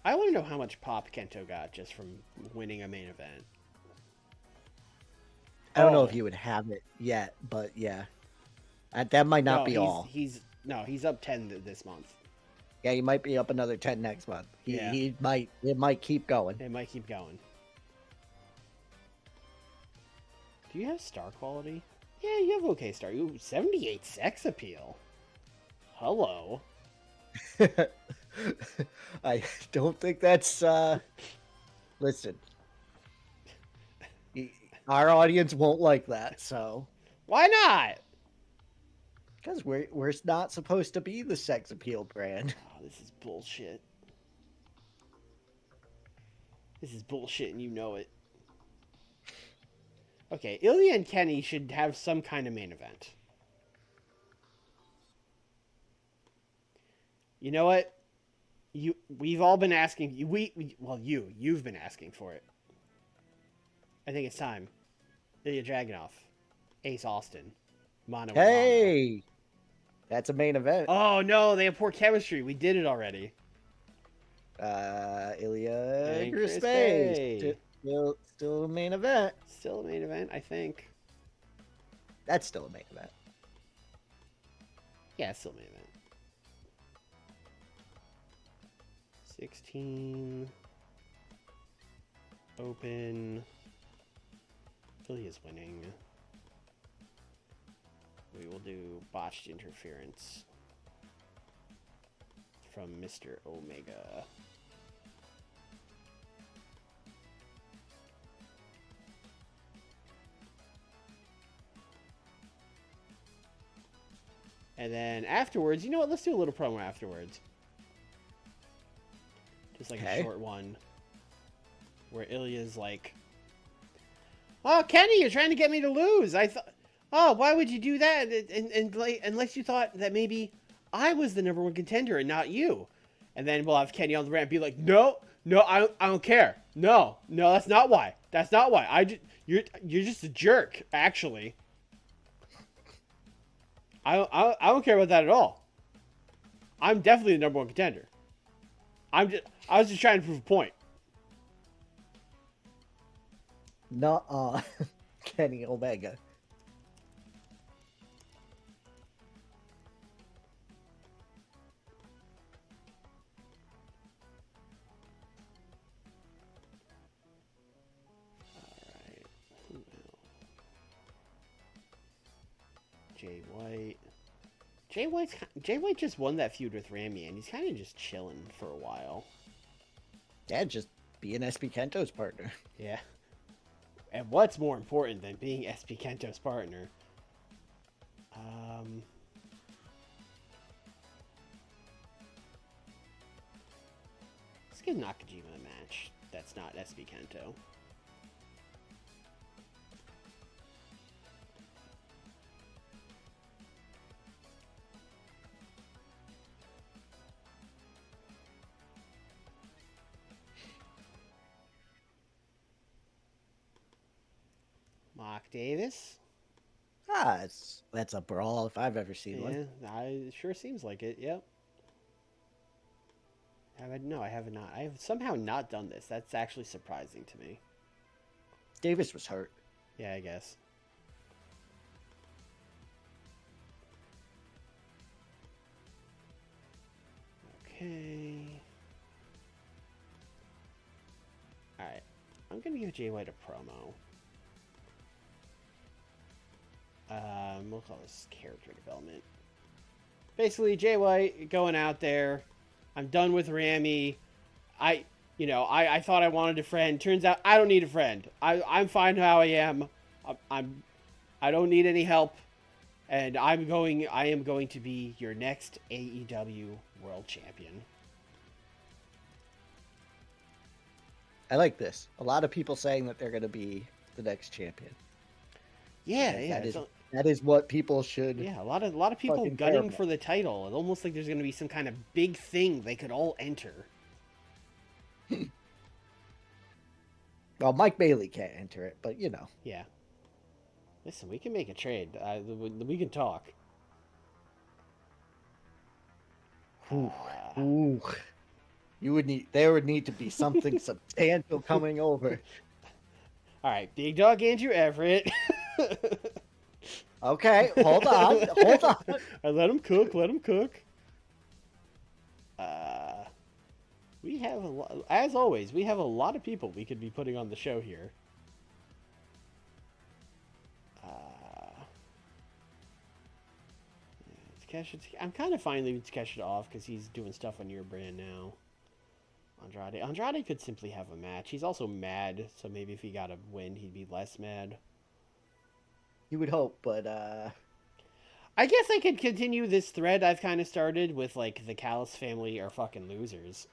I want to know how much pop Kento got just from winning a main event. I don't know if you would have it yet, but yeah. That might not be all. He's up 10 this month. Yeah, he might be up another 10 next month. Yeah. It might keep going. It might keep going. Do you have star quality? Yeah, you have okay star. Ooh, 78 sex appeal. Hello. I don't think that's listen. Our audience won't like that, so Why not? because we're not supposed to be the sex appeal brand. Oh, this is bullshit. This is bullshit and you know it. Okay, Ilya and Kenny should have some kind of main event. You know what? We've all been asking. You've been asking for it. I think it's time. Ilya Dragunov, Ace Austin, Mano. Hey, that's a main event. Oh no, they have poor chemistry. We did it already. Ilya And Chris Chris Bay. Bay. Still a main event. Still a main event, I think. That's still a main event. Yeah, it's still a main event. 16. Open. Ilya's winning. We will do botched interference from Mr. Omega. And then afterwards, you know what? Let's do a little promo afterwards. Just like a short one. Where Ilya's like, "Oh, Kenny, you're trying to get me to lose. I thought, oh, why would you do that? Unless you thought that maybe I was the #1 contender and not you." And then we'll have Kenny on the ramp be like, "No, I don't care. No, that's not why. That's not why. You're just a jerk, actually. I don't care about that at all. I'm definitely the #1 contender. I was just trying to prove a point." Nuh-uh. Kenny Omega. Alright. Jay White. Jay White just won that feud with Ramy, and he's kind of just chilling for a while. Yeah, just being SB Kento's partner. Yeah. And what's more important than being SB Kento's partner? Let's give Nakajima a match that's not SB Kento. Mock Davis. That's a brawl if I've ever seen one. Yeah, it sure seems like it. Yep. No, I have not. I have somehow not done this. That's actually surprising to me. Davis was hurt. Yeah, I guess. Okay. Alright. I'm going to give Jay White a promo. We'll call this character development. Basically, Jay White going out there. I'm done with Ramy. I thought I wanted a friend. Turns out I don't need a friend. I'm fine how I am. I don't need any help. And I am going to be your next AEW World Champion. I like this. A lot of people saying that they're going to be the next champion. Yeah. That is what people should. Yeah, a lot of people gunning for the title. It's almost like there's going to be some kind of big thing they could all enter. Well, Mike Bailey can't enter it, but Yeah. Listen, we can make a trade. We can talk. Ooh. There would need to be something substantial coming over. All right, Big Dog Andrew Everett. Okay, hold on. I let him cook. We have a lot, as always, we have a lot of people we could be putting on the show here. I'm kind of fine leaving Takeshi off because he's doing stuff on your brand now. Andrade could simply have a match. He's also mad, so maybe if he got a win, he'd be less mad. You would hope, but I guess I could continue this thread I've kind of started with, like, the Callis family are fucking losers.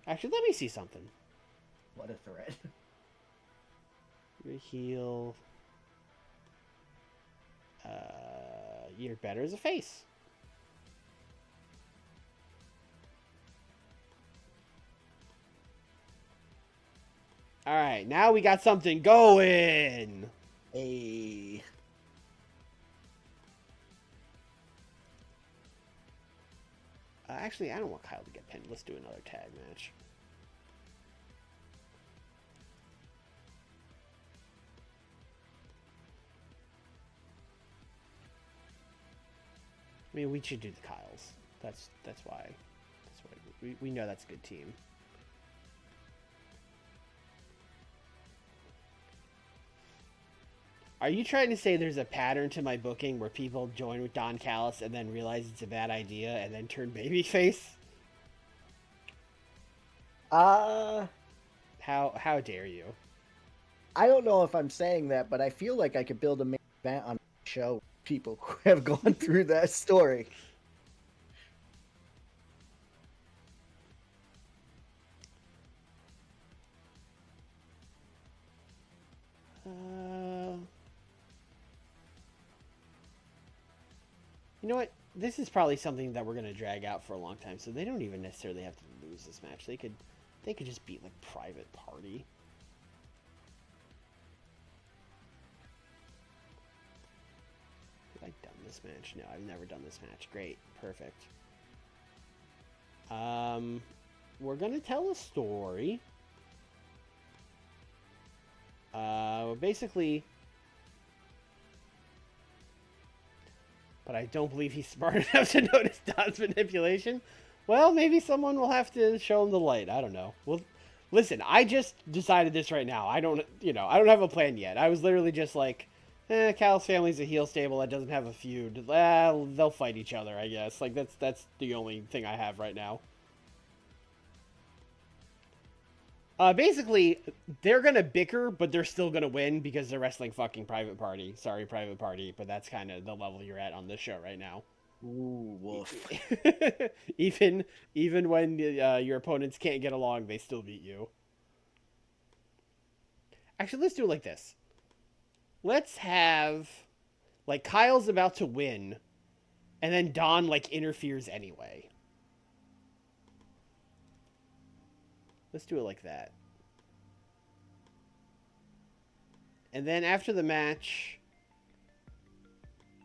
Actually, let me see something. what a threat. You're a heel. You're better as a face. All right, now we got something going. Hey. Actually, I don't want Kyle to get pinned. Let's do another tag match. I mean, we should do the Kyles. That's why. That's why we know that's a good team. Are you trying to say there's a pattern to my booking where people join with Don Callis and then realize it's a bad idea and then turn babyface? How dare you? I don't know if I'm saying that, but I feel like I could build a main event on a show. People who have gone through that story. You know what? This is probably something that we're gonna drag out for a long time, so they don't even necessarily have to lose this match. They could just beat like Private Party. Have I done this match? No, I've never done this match. Great, perfect. We're gonna tell a story. Basically. But I don't believe he's smart enough to notice Don's manipulation. Well, maybe someone will have to show him the light. I don't know. Well, listen, I just decided this right now. I don't have a plan yet. I was literally just like, Cal's family's a heel stable that doesn't have a feud. They'll fight each other, I guess. Like, that's the only thing I have right now. Basically, they're gonna bicker, but they're still gonna win because they're wrestling fucking Private Party. Sorry, Private Party, but that's kind of the level you're at on this show right now. Ooh, woof. even when your opponents can't get along, they still beat you. Actually, let's do it like this. Let's have, like, Kyle's about to win, and then Don, like, interferes anyway. Let's do it like that. And then after the match,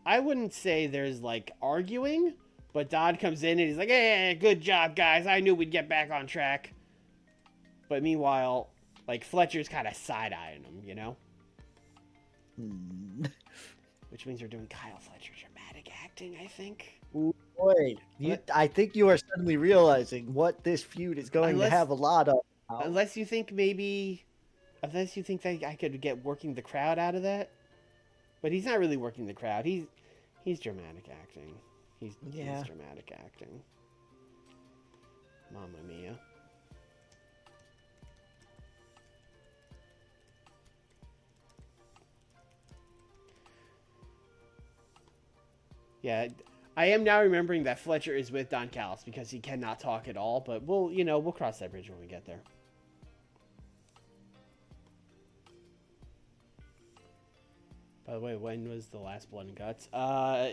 I wouldn't say there's, like, arguing, but Don comes in and he's like, hey, good job, guys. I knew we'd get back on track. But meanwhile, like, Fletcher's kind of side-eyeing him, you know? Which means we're doing Kyle Fletcher dramatic acting, I think. Ooh, boy, I think you are suddenly realizing what this feud is going to have a lot of. Unless you think that I could get working the crowd out of that. But he's not really working the crowd. He's dramatic acting. He's dramatic acting. Mamma mia. Yeah, I am now remembering that Fletcher is with Don Callis because he cannot talk at all, but we'll cross that bridge when we get there. By the way, when was the last Blood and Guts?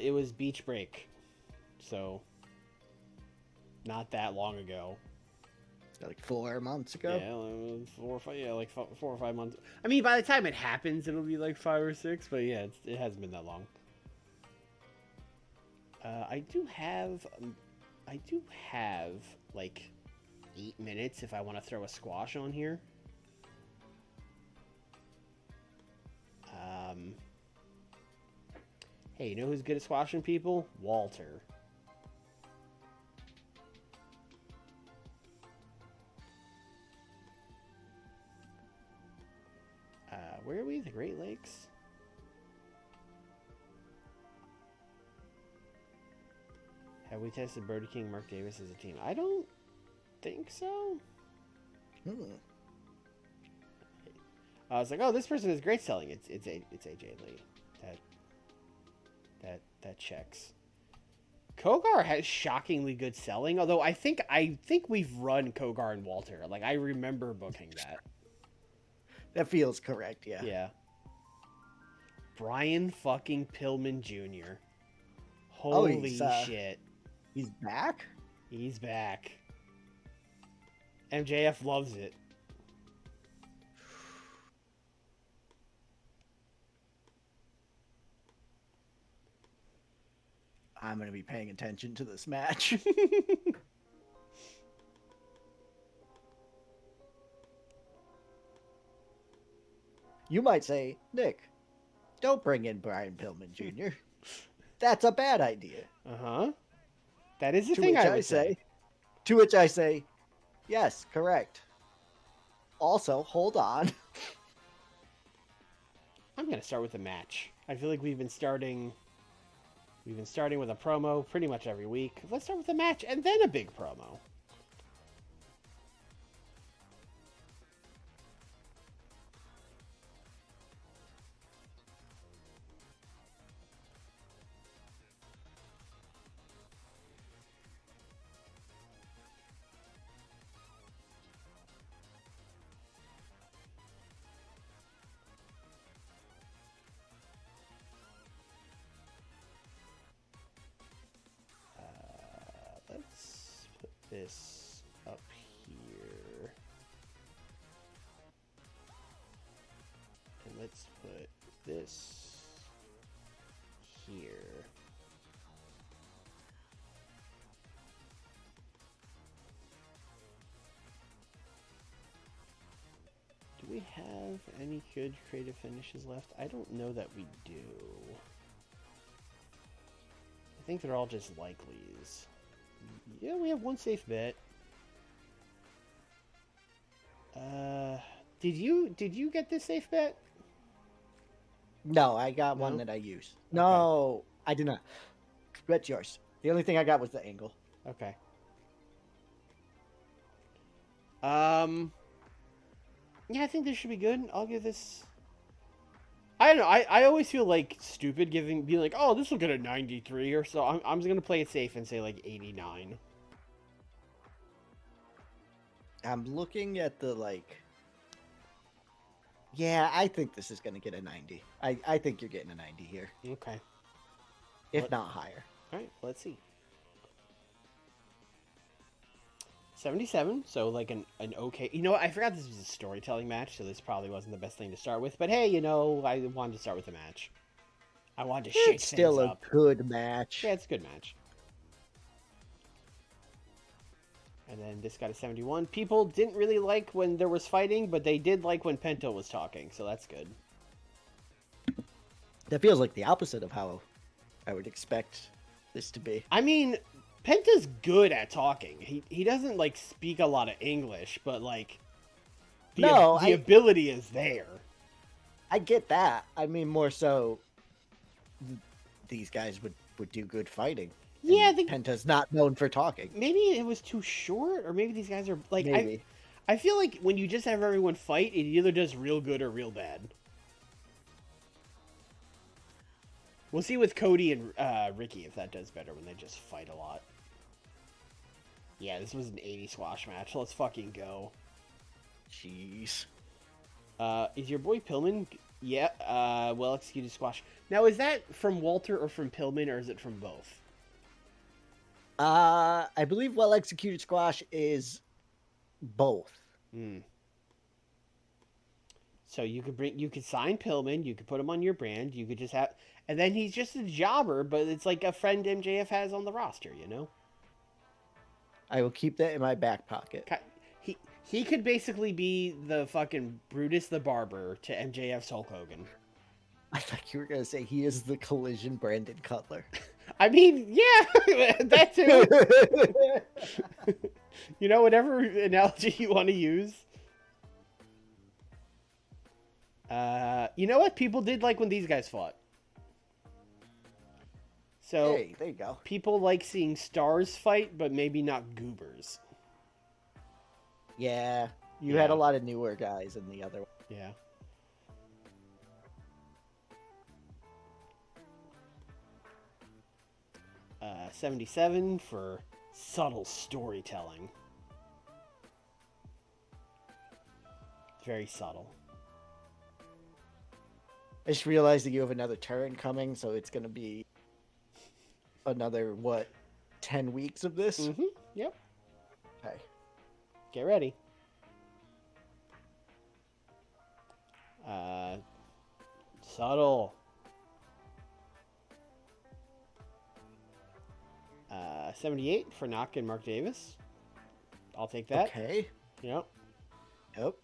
It was Beach Break. So, not that long ago. Like 4 months ago? Yeah, 4 or 5 months. I mean, by the time it happens, it'll be like 5 or 6, but yeah, it hasn't been that long. I do have like 8 minutes if I want to throw a squash on here. Hey, you know who's good at squashing people? Walter. the Great Lakes? Have we tested Brody King, Mark Davis as a team? I don't think so. I was like, oh, this person is great selling. It's AJ Lee. That checks. Kogar has shockingly good selling, although I think we've run Kogar and Walter. Like, I remember booking that. That feels correct, yeah. Yeah. Brian fucking Pillman Jr. Holy shit. He's back? He's back. MJF loves it. I'm going to be paying attention to this match. You might say, Nick, don't bring in Brian Pillman Jr. That's a bad idea. Uh-huh. That is the thing I would say. To which I say, yes, correct. Also, hold on. I'm going to start with the match. I feel like we've been starting with a promo pretty much every week. Let's start with the match and then a big promo. Let's put this up here. And let's put this here. Do we have any good creative finishes left? I don't know that we do. I think they're all just likelies. Yeah, we have one safe bet. Did you get this safe bet? No, I got one that I used. No, I did not. That's yours. The only thing I got was the angle. Okay. Yeah, I think this should be good. I'll give this. I don't know. I always feel like stupid being like, oh, this will get a 93 or so. I'm just gonna play it safe and say like 89. I'm looking at the Yeah, I think this is gonna get a 90. I think you're getting a 90 here. Okay. If not higher. All right, let's see. 77, so like an okay. You know what? I forgot this was a storytelling match, so this probably wasn't the best thing to start with. But hey, I wanted to start with a match. I wanted to shake It's still things a up. good match. Yeah, it's a good match. And then this got a 71. People didn't really like when there was fighting, but they did like when Penta was talking, so that's good. That feels like the opposite of how I would expect this to be. I mean, Penta's good at talking. He doesn't like speak a lot of English, but like the ability is there. I get that. I mean, more so these guys would do good fighting. Yeah, Penta's not known for talking. Maybe it was too short, or maybe these guys are like. Maybe. I feel like when you just have everyone fight, it either does real good or real bad. We'll see with Cody and Ricky if that does better when they just fight a lot. Yeah, this was an 80 squash match. Let's fucking go. Jeez. Is your boy Pillman? Yeah, well executed squash. Now, is that from Walter or from Pillman, or is it from both? I believe well executed squash is both. So you could sign Pillman, you could put him on your brand, you could just have, and then he's just a jobber, but it's like a friend MJF has on the roster, you know? I will keep that in my back pocket. He could basically be the fucking Brutus the Barber to MJF's Hulk Hogan. I thought you were going to say he is the Collision Brandon Cutler. I mean, yeah, that too. You know, whatever analogy you want to use. You know what? People did like when these guys fought. So Hey, there you go. people like seeing stars fight, but maybe not goobers. Yeah, you Yeah. had a lot of newer guys in the other one. Yeah. 77 for subtle storytelling. Very subtle. I just realized that you have another turn coming, so it's going to be another, 10 weeks of this? Mm-hmm. Yep. Okay. Get ready. Subtle. 78 for Knock and Mark Davis. I'll take that. Okay. Yep. Yep.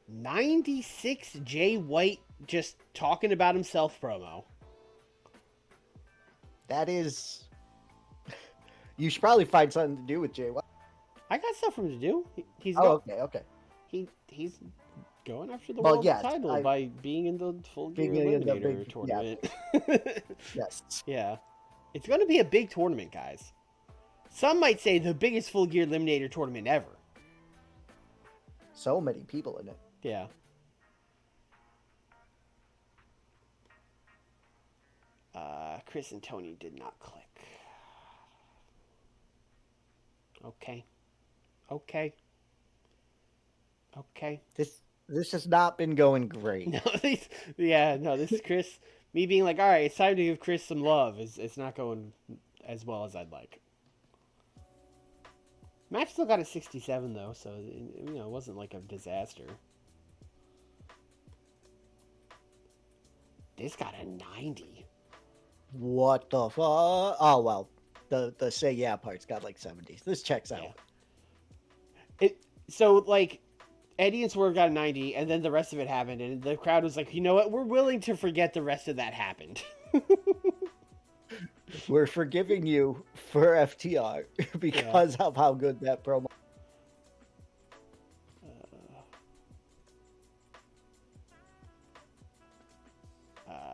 96 Jay White just talking about himself promo. That is... You should probably find something to do with Jay White. I got stuff for him to do. He's okay. he's going after the Well, world yes, title by being in the Full Gear Being in the Eliminator big- tournament. Yes. Yeah. It's going to be a big tournament, guys. Some might say the biggest Full Gear Eliminator tournament ever. So many people in it. Yeah. Chris and Tony did not click. Okay. This has not been going great. No, this is Chris. Me being like, all right, it's time to give Chris some love. It's not going as well as I'd like. Match still got a 67 though, so it wasn't like a disaster. This got a 90. What the fuck? Oh, well. The say yeah part's got like 70s. This checks out. Yeah. So like Eddie and Swerve got a 90, and then the rest of it happened, and the crowd was like, you know what? We're willing to forget the rest of that happened. We're forgiving you for FTR because of how good that promo.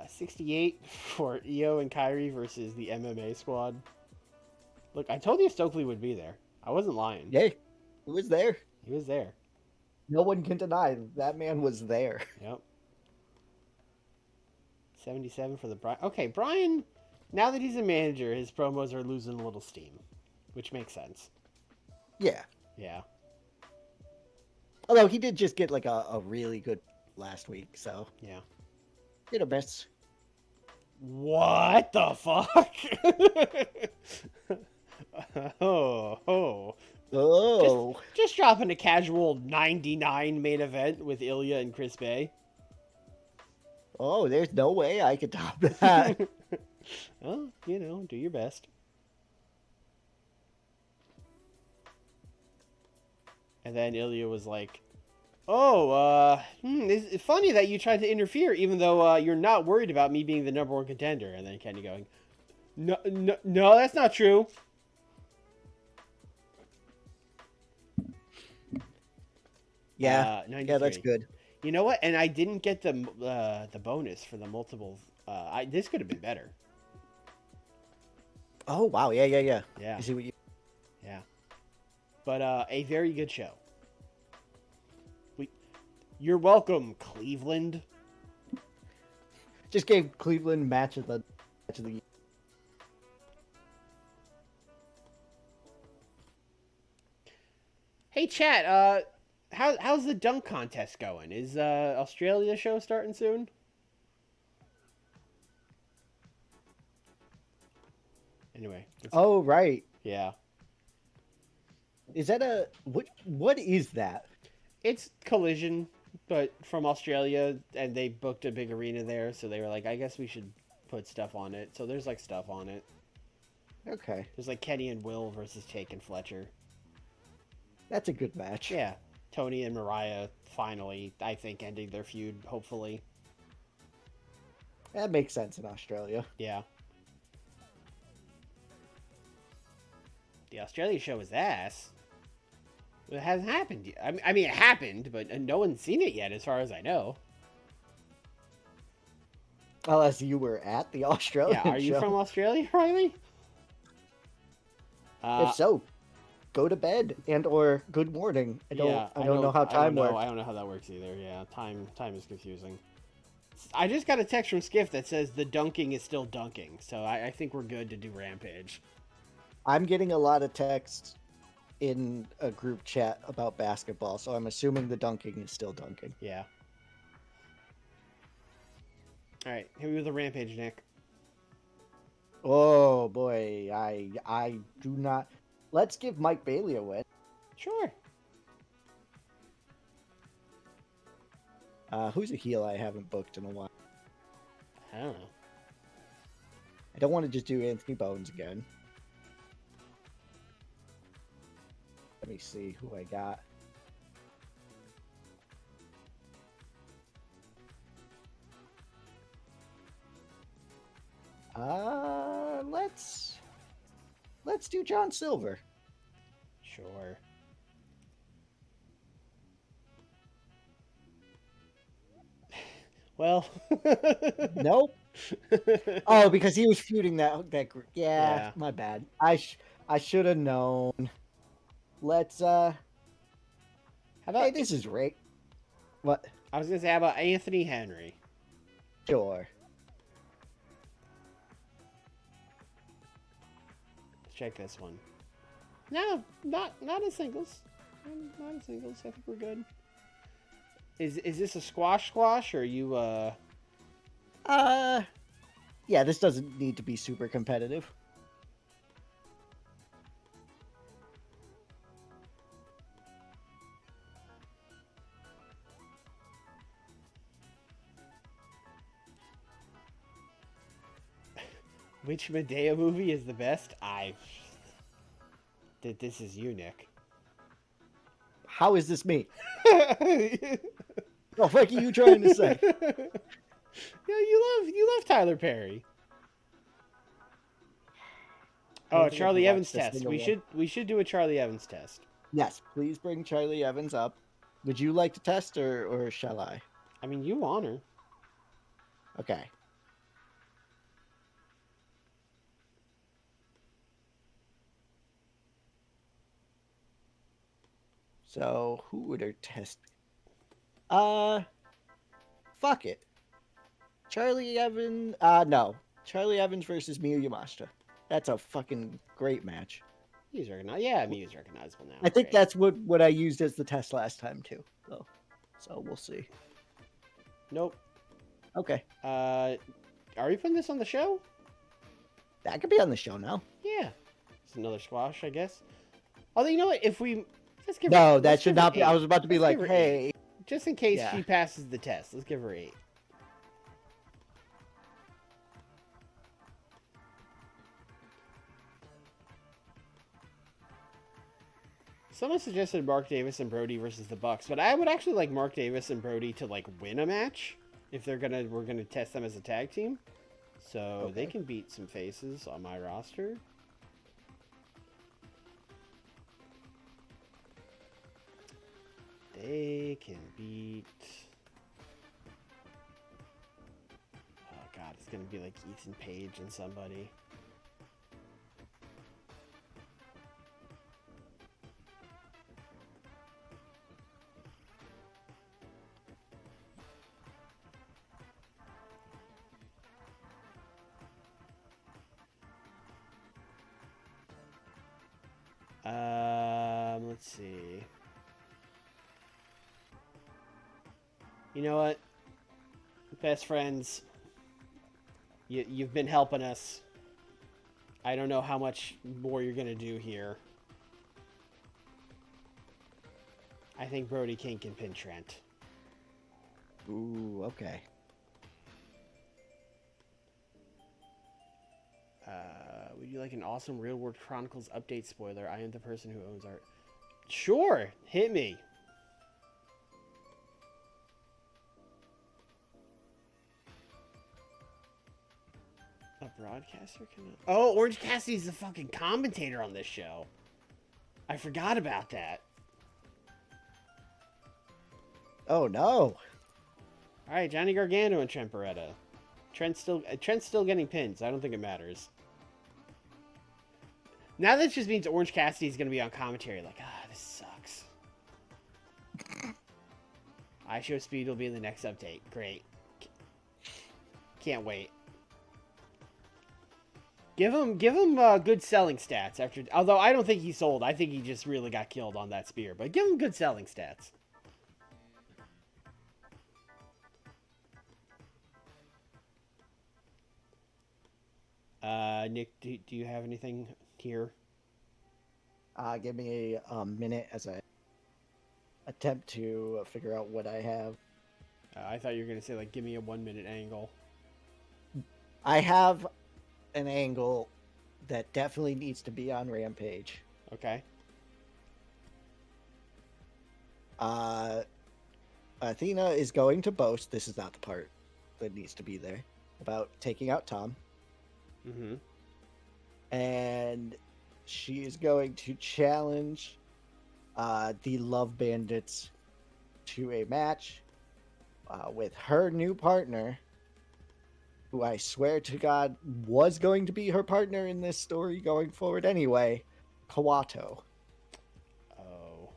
68 for Io and Kyrie versus the MMA squad. Look, I told you Stokely would be there. I wasn't lying. Yeah, he was there. He was there. No one can deny that man was there. Yep. 77 for the Brian. Okay, Brian, now that he's a manager, his promos are losing a little steam, which makes sense. Yeah. Yeah. Although he did just get like a really good last week, so. Yeah. Hit or miss. What the fuck? Oh. Just dropping a casual 99 main event with Ilya and Chris Bay. Oh, there's no way I could top that. Well, do your best. And then Ilya was like, it's funny that you tried to interfere even though you're not worried about me being the number one contender. And then Kenny going, no, that's not true. Yeah, that's good. You know what? And I didn't get the bonus for the multiple. This could have been better. Oh wow, yeah. Yeah. I see what you. Yeah. But a very good show. You're welcome, Cleveland. Just gave Cleveland match of the year. Hey, chat. How's the dunk contest going? Is Australia show starting soon? Anyway. Oh right. Yeah. Is that what is that? It's Collision, but from Australia, and they booked a big arena there, so they were like, I guess we should put stuff on it. So there's like stuff on it. Okay. There's like Kenny and Will versus Take and Fletcher. That's a good match. Yeah. Tony and Mariah finally, I think, ending their feud, hopefully. That makes sense in Australia. Yeah. The Australia show is ass. It hasn't happened yet. I mean, it happened, but no one's seen it yet, as far as I know. Unless you were at the Australian Yeah, are you show. from Australia, Riley? If so, go to bed or good morning. I don't know how time works. I don't know how that works either. Yeah, time is confusing. I just got a text from Skiff that says the dunking is still dunking, so I think we're good to do Rampage. I'm getting a lot of texts in a group chat about basketball, so I'm assuming the dunking is still dunking. Yeah. All right, here we go with the Rampage, Nick. Oh boy, I do not. Let's give Mike Bailey a win. Sure. Who's a heel I haven't booked in a while? I don't know. I don't want to just do Anthony Bones again. Let me see who I got. Let's do John Silver. Sure. Well. Nope. Oh, because he was feuding that group. Yeah. My bad. I should have known. Let's How about? Hey, this is Rick. What? I was gonna say, how about Anthony Henry? Sure. Let's check this one. No, not in singles. Not in singles. I think we're good. Is this a squash or are you Yeah, this doesn't need to be super competitive. Which Medea movie is the best? This is you, Nick. How is this me? What are you trying to say? Yeah, you love Tyler Perry. Oh, Charlie Evans test. We should do a Charlie Evans test. Yes, please bring Charlie Evans up. Would you like to test or shall I? I mean, you honor. Okay. So who would her test? Fuck it. Charlie Evans. No. Charlie Evans versus Miyu Yamashita. That's a fucking great match. He's recognized. Yeah, Miyu's recognizable now. I think that's what I used as the test last time too. So we'll see. Nope. Okay. Are we putting this on the show? That could be on the show now. Yeah. It's another squash, I guess. Although, you know what? If we... Let's give No, her, that should not be... 8. I was about to be Let's like, hey... 8. Just in case Yeah. she passes the test. Let's give her 8. Someone suggested Mark Davis and Brody versus the Bucks, but I would actually like Mark Davis and Brody to like win a match if we're gonna test them as a tag team. So they can beat some faces on my roster. They can beat... Oh god, it's gonna be like Ethan Page and somebody. Let's see. You know what? Best friends, you've been helping us. I don't know how much more you're gonna do here. I think Brody King can pin Trent. Ooh, okay. Would you like an awesome Real World Chronicles update spoiler? I am the person who owns art. Sure, hit me. A broadcaster cannot... Oh, Orange Cassidy's the fucking commentator on this show. I forgot about that. Oh no! All right, Johnny Gargano and Trent Beretta. Trent's still getting pins. I don't think it matters. Now this just means Orange Cassidy's going to be on commentary. Like, this sucks. iShow Speed will be in the next update. Great. Can't wait. Give him good selling stats after. Although I don't think he sold. I think he just really got killed on that spear. But give him good selling stats. Nick, do you have anything here? Give me a minute as I attempt to figure out what I have. I thought you were gonna say like, give me a 1 minute angle. I have an angle that definitely needs to be on Rampage. Okay. Athena is going to boast. This is not the part that needs to be there about taking out Tom. Mm-hmm. And she is going to challenge the Love Bandits to a match with her new partner, who I swear to God was going to be her partner in this story going forward anyway, Kawato. Oh.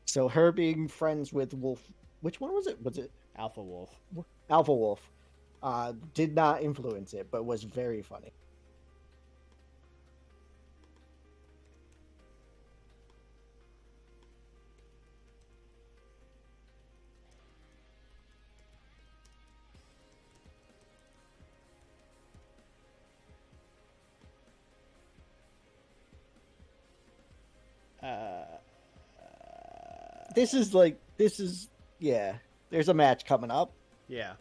So her being friends with Wolf, which one was it? Was it Alpha Wolf? Alpha Wolf? Did not influence it, but was very funny. This is yeah. There's a match coming up. Yeah.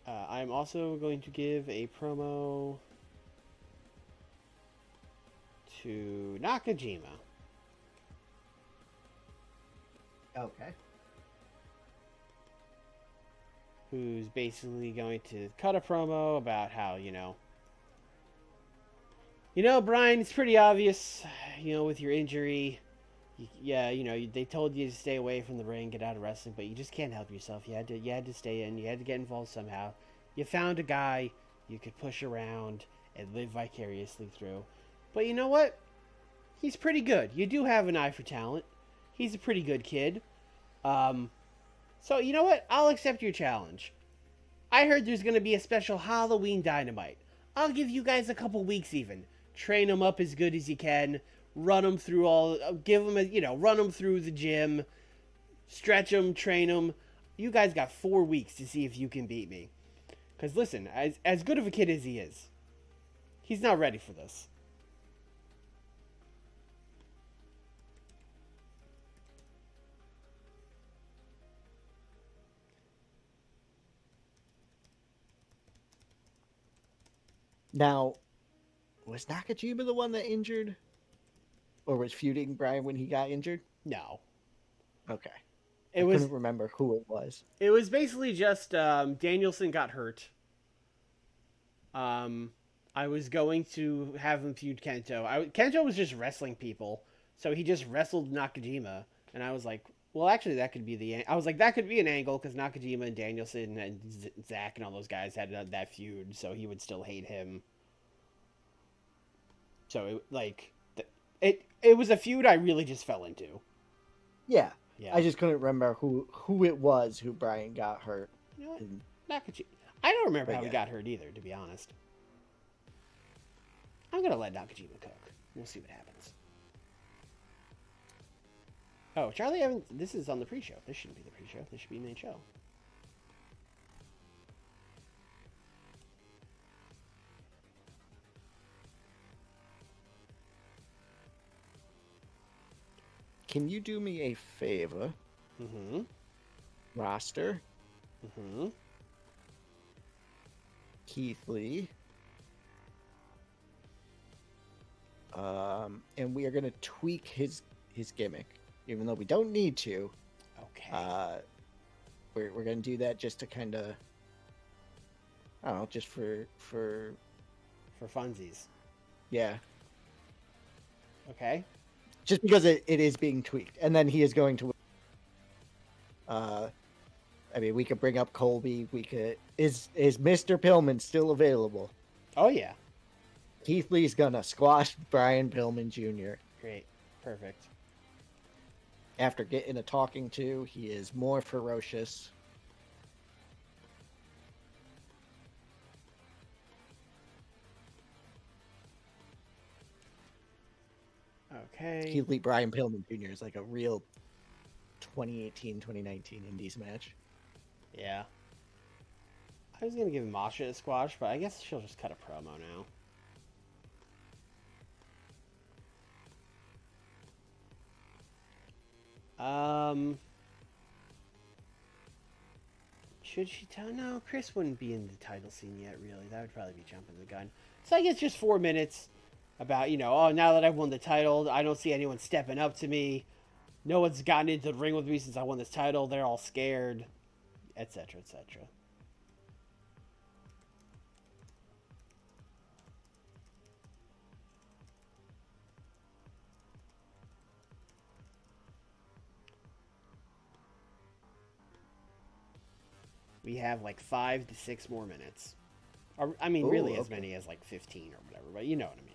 I'm also going to give a promo to Nakajima. Okay. Who's basically going to cut a promo about how, Brian, it's pretty obvious, with your injury. They told you to stay away from the ring, get out of wrestling, but you just can't help yourself. You had to stay in. You had to get involved somehow. You found a guy you could push around and live vicariously through. But you know what? He's pretty good. You do have an eye for talent. He's a pretty good kid. So you know what? I'll accept your challenge. I heard there's going to be a special Halloween Dynamite. I'll give you guys a couple weeks even. Train him up as good as you can. Run him through run him through the gym. Stretch him, train him. You guys got 4 weeks to see if you can beat me. Because listen, as good of a kid as he is, he's not ready for this. Now, was Nakajima the one that injured? Or was feuding Brian when he got injured? No. Okay. I couldn't remember who it was. It was basically just Danielson got hurt. I was going to have him feud Kento. Kento was just wrestling people, so he just wrestled Nakajima, and I was like, well, actually, that could be that could be an angle because Nakajima and Danielson and Zach and all those guys had that feud, so he would still hate him. So it was a feud I really just fell into. Yeah. Yeah. I just couldn't remember who it was who Brian got hurt. You know what? Nakajima. I don't remember how he yeah. got hurt either, to be honest. I'm going to let Nakajima cook. We'll see what happens. Oh, Charlie Evans. This is on the pre-show. This shouldn't be the pre-show. This should be main show. Can you do me a favor? Mm-hmm. Roster. Mm-hmm. Keith Lee. And we are going to tweak his gimmick, even though we don't need to. Okay. We're going to do that just to kind of, I don't know, just for funsies. Yeah. Okay. just because it is being tweaked, and then he is going to. I mean, we could bring up Colby. We could is Mr. Pillman still available? Oh yeah. Keith Lee's gonna squash Brian Pillman Jr. Great. Perfect. After getting a talking to, he is more ferocious. Okay. Keith Lee, Brian Pillman Jr. is like a real 2018, 2019 Indies match. Yeah. I was gonna give Masha a squash, but I guess she'll just cut a promo now. Should she tell? No, Chris wouldn't be in the title scene yet, really. That would probably be jumping the gun. So I guess just 4 minutes about, oh, now that I've won the title, I don't see anyone stepping up to me. No one's gotten into the ring with me since I won this title. They're all scared, etc., etc. We have like 5 to 6 more minutes. Or, I mean, really as many as like 15 or whatever, but you know what I mean.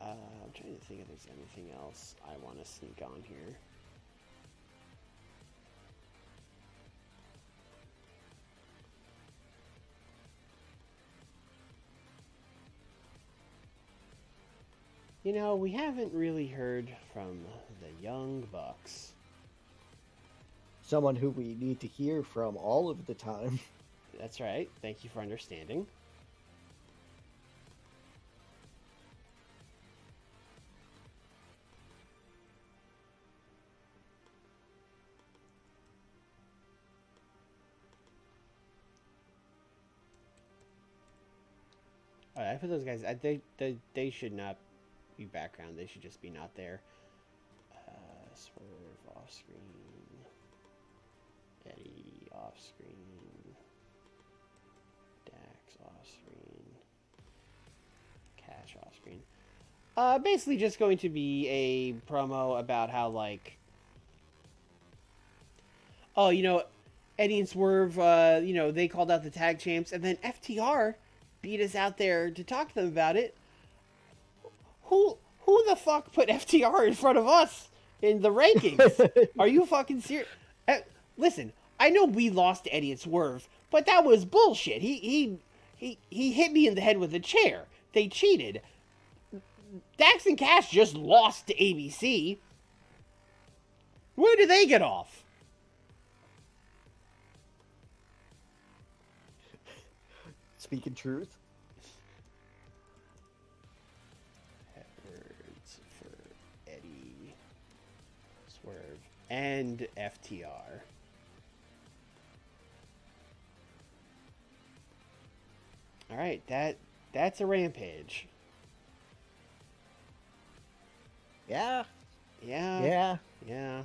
I'm trying to think if there's anything else I want to sneak on here. We haven't really heard from the Young Bucks. Someone who we need to hear from all of the time. That's right. Thank you for understanding. I put those guys. They should not be background. They should just be not there. Swerve off screen. Eddie off screen. Dax off screen. Cash off screen. Basically just going to be a promo about how, like, oh, Eddie and Swerve, they called out the tag champs, and then FTR beat us out there to talk to them about it. Who the fuck put FTR in front of us in the rankings? Are you fucking serious? Listen, I know we lost to Eddie and Swerve, but that was bullshit. He hit me in the head with a chair. They cheated. Dax and Cash just lost to ABC. Where did they get off? Speaking truth. Words for Eddie, Swerve, and FTR. All right, that's a Rampage. Yeah. Yeah. Yeah. Yeah.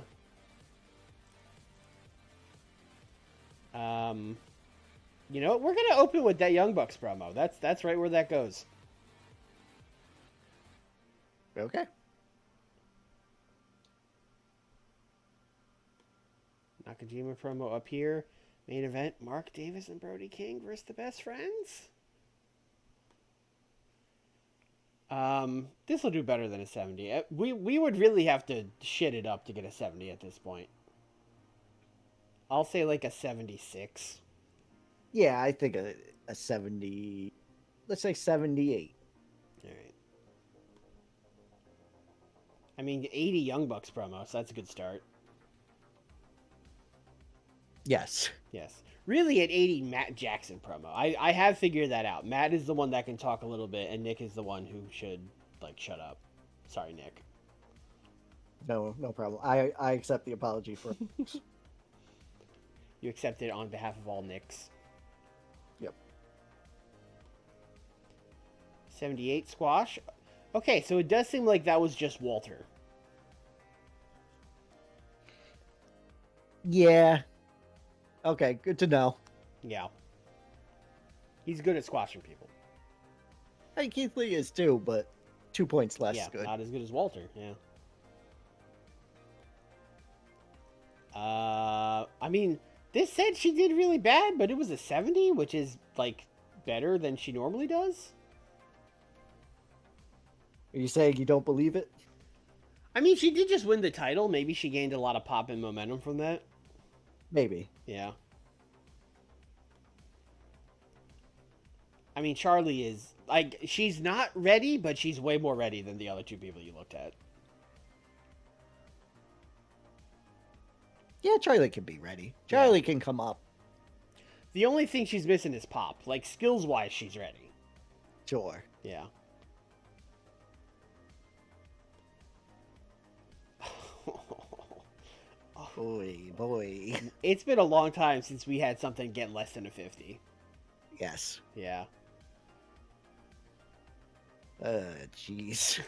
We're gonna open with that Young Bucks promo. That's right where that goes. Okay. Nakajima promo up here. Main event: Mark Davis and Brody King versus the Best Friends. This will do better than a 70. We would really have to shit it up to get a 70 at this point. I'll say like a 76. Yeah, I think a 70. Let's say 78. All right. I mean, 80 Young Bucks promo, so that's a good start. Yes. Yes. Really, at 80, Matt Jackson promo. I have figured that out. Matt is the one that can talk a little bit, and Nick is the one who should, shut up. Sorry, Nick. No problem. I accept the apology for. You accept it on behalf of all Nicks. Yep. 78 squash. Okay, so it does seem like that was just Walter. Yeah. Okay, good to know. Yeah. He's good at squashing people. Hey, Keith Lee is too, but 2 points less Yeah, good. not as good as Walter. Yeah. I mean, this said she did really bad, but it was a 70, which is like better than she normally does. Are you saying you don't believe it? I mean, she did just win the title. Maybe she gained a lot of pop and momentum from that. Maybe. Yeah. I mean, Charlie is like, she's not ready, but she's way more ready than the other two people you looked at. Yeah, Charlie can be ready. Charlie can come up. The only thing she's missing is pop. Like, skills wise, she's ready. Sure. Yeah. Boy. It's been a long time since we had something get less than a 50. Yes. Yeah. Jeez.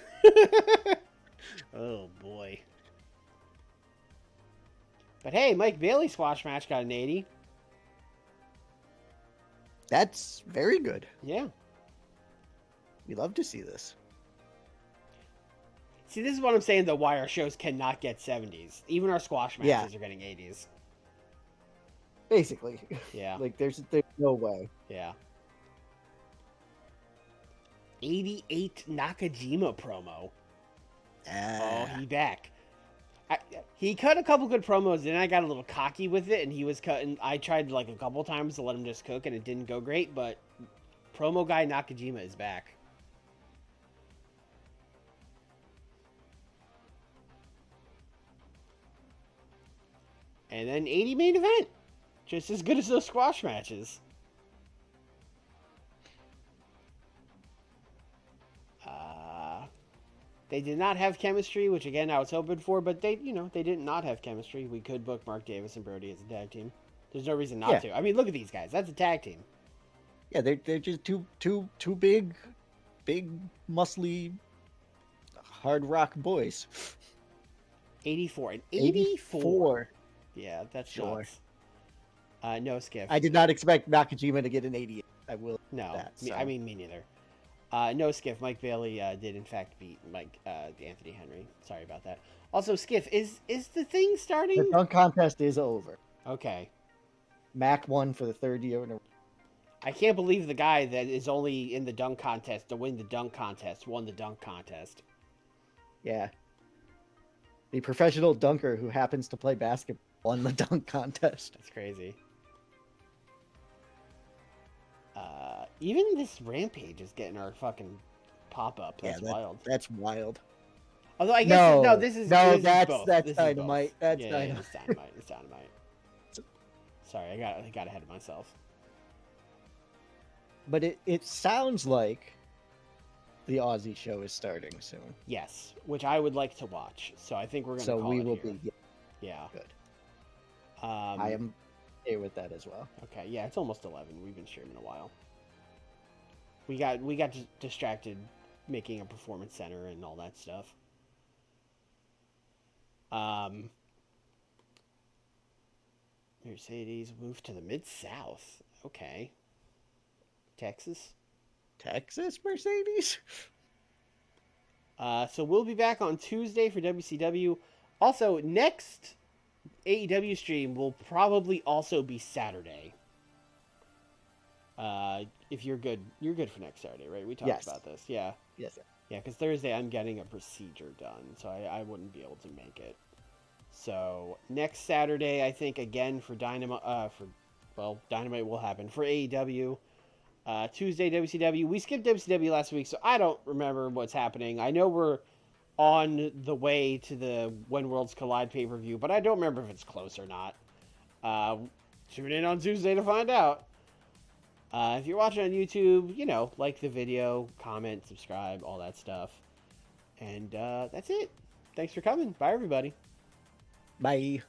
Oh, boy. But hey, Mike Bailey squash match got an 80. That's very good. Yeah. We love to see this. See, this is what I'm saying, though, why our shows cannot get 70s. Even our squash matches are getting 80s. Basically. Yeah. Like, there's no way. Yeah. 88 Nakajima promo. Oh, he back. He cut a couple good promos, and I got a little cocky with it, and he was cutting. I tried like a couple times to let him just cook, and it didn't go great, but promo guy Nakajima is back. And then 80 main event. Just as good as those squash matches. They did not have chemistry, which again I was hoping for, but they did not have chemistry. We could book Mark Davis and Brody as a tag team. There's no reason not to. I mean, look at these guys. That's a tag team. Yeah, they're just two big, muscly, hard rock boys. 84 and 84. Yeah, that's sure. Nuts. No skiff. I did not expect Nakajima to get an 88. I will. No, that, so. I mean me neither. No skiff. Mike Bailey did in fact beat Anthony Henry. Sorry about that. Also, skiff is the thing starting? The dunk contest is over. Okay. Mac won for the third year in a row. I can't believe the guy that is only in the dunk contest to win the dunk contest won the dunk contest. Yeah. The professional dunker who happens to play basketball won the dunk contest. That's crazy. Even this Rampage is getting our fucking pop-up. That's wild. That's wild. Although I guess this is both. That's Dynamite. That's Dynamite. Dynamite. It's Dynamite. It's Dynamite. Sorry, I got ahead of myself. But it sounds like the Aussie show is starting soon. Yes, which I would like to watch. So I think we're going to call it. So we will be. Yeah. Good. I am okay with that as well. Okay, yeah, it's almost 11. We've been streaming a while. We got distracted making a performance center and all that stuff. Mercedes moved to the Mid-South. Okay. Texas Mercedes. So we'll be back on Tuesday for WCW. Also, next AEW stream will probably also be Saturday. If you're good for next Saturday, right? We talked about this. Yeah. Yes, sir. Yeah, because Thursday I'm getting a procedure done, so I wouldn't be able to make it. So next Saturday, I think again for Dynamite. Dynamite will happen for AEW. Tuesday WCW. We skipped WCW last week, so I don't remember what's happening. I know we're on the way to the When Worlds Collide pay-per-view, but I don't remember if it's close or not. Tune in on Tuesday to find out. If you're watching on YouTube, like the video, comment, subscribe, all that stuff. And that's it. Thanks for coming. Bye, everybody. Bye.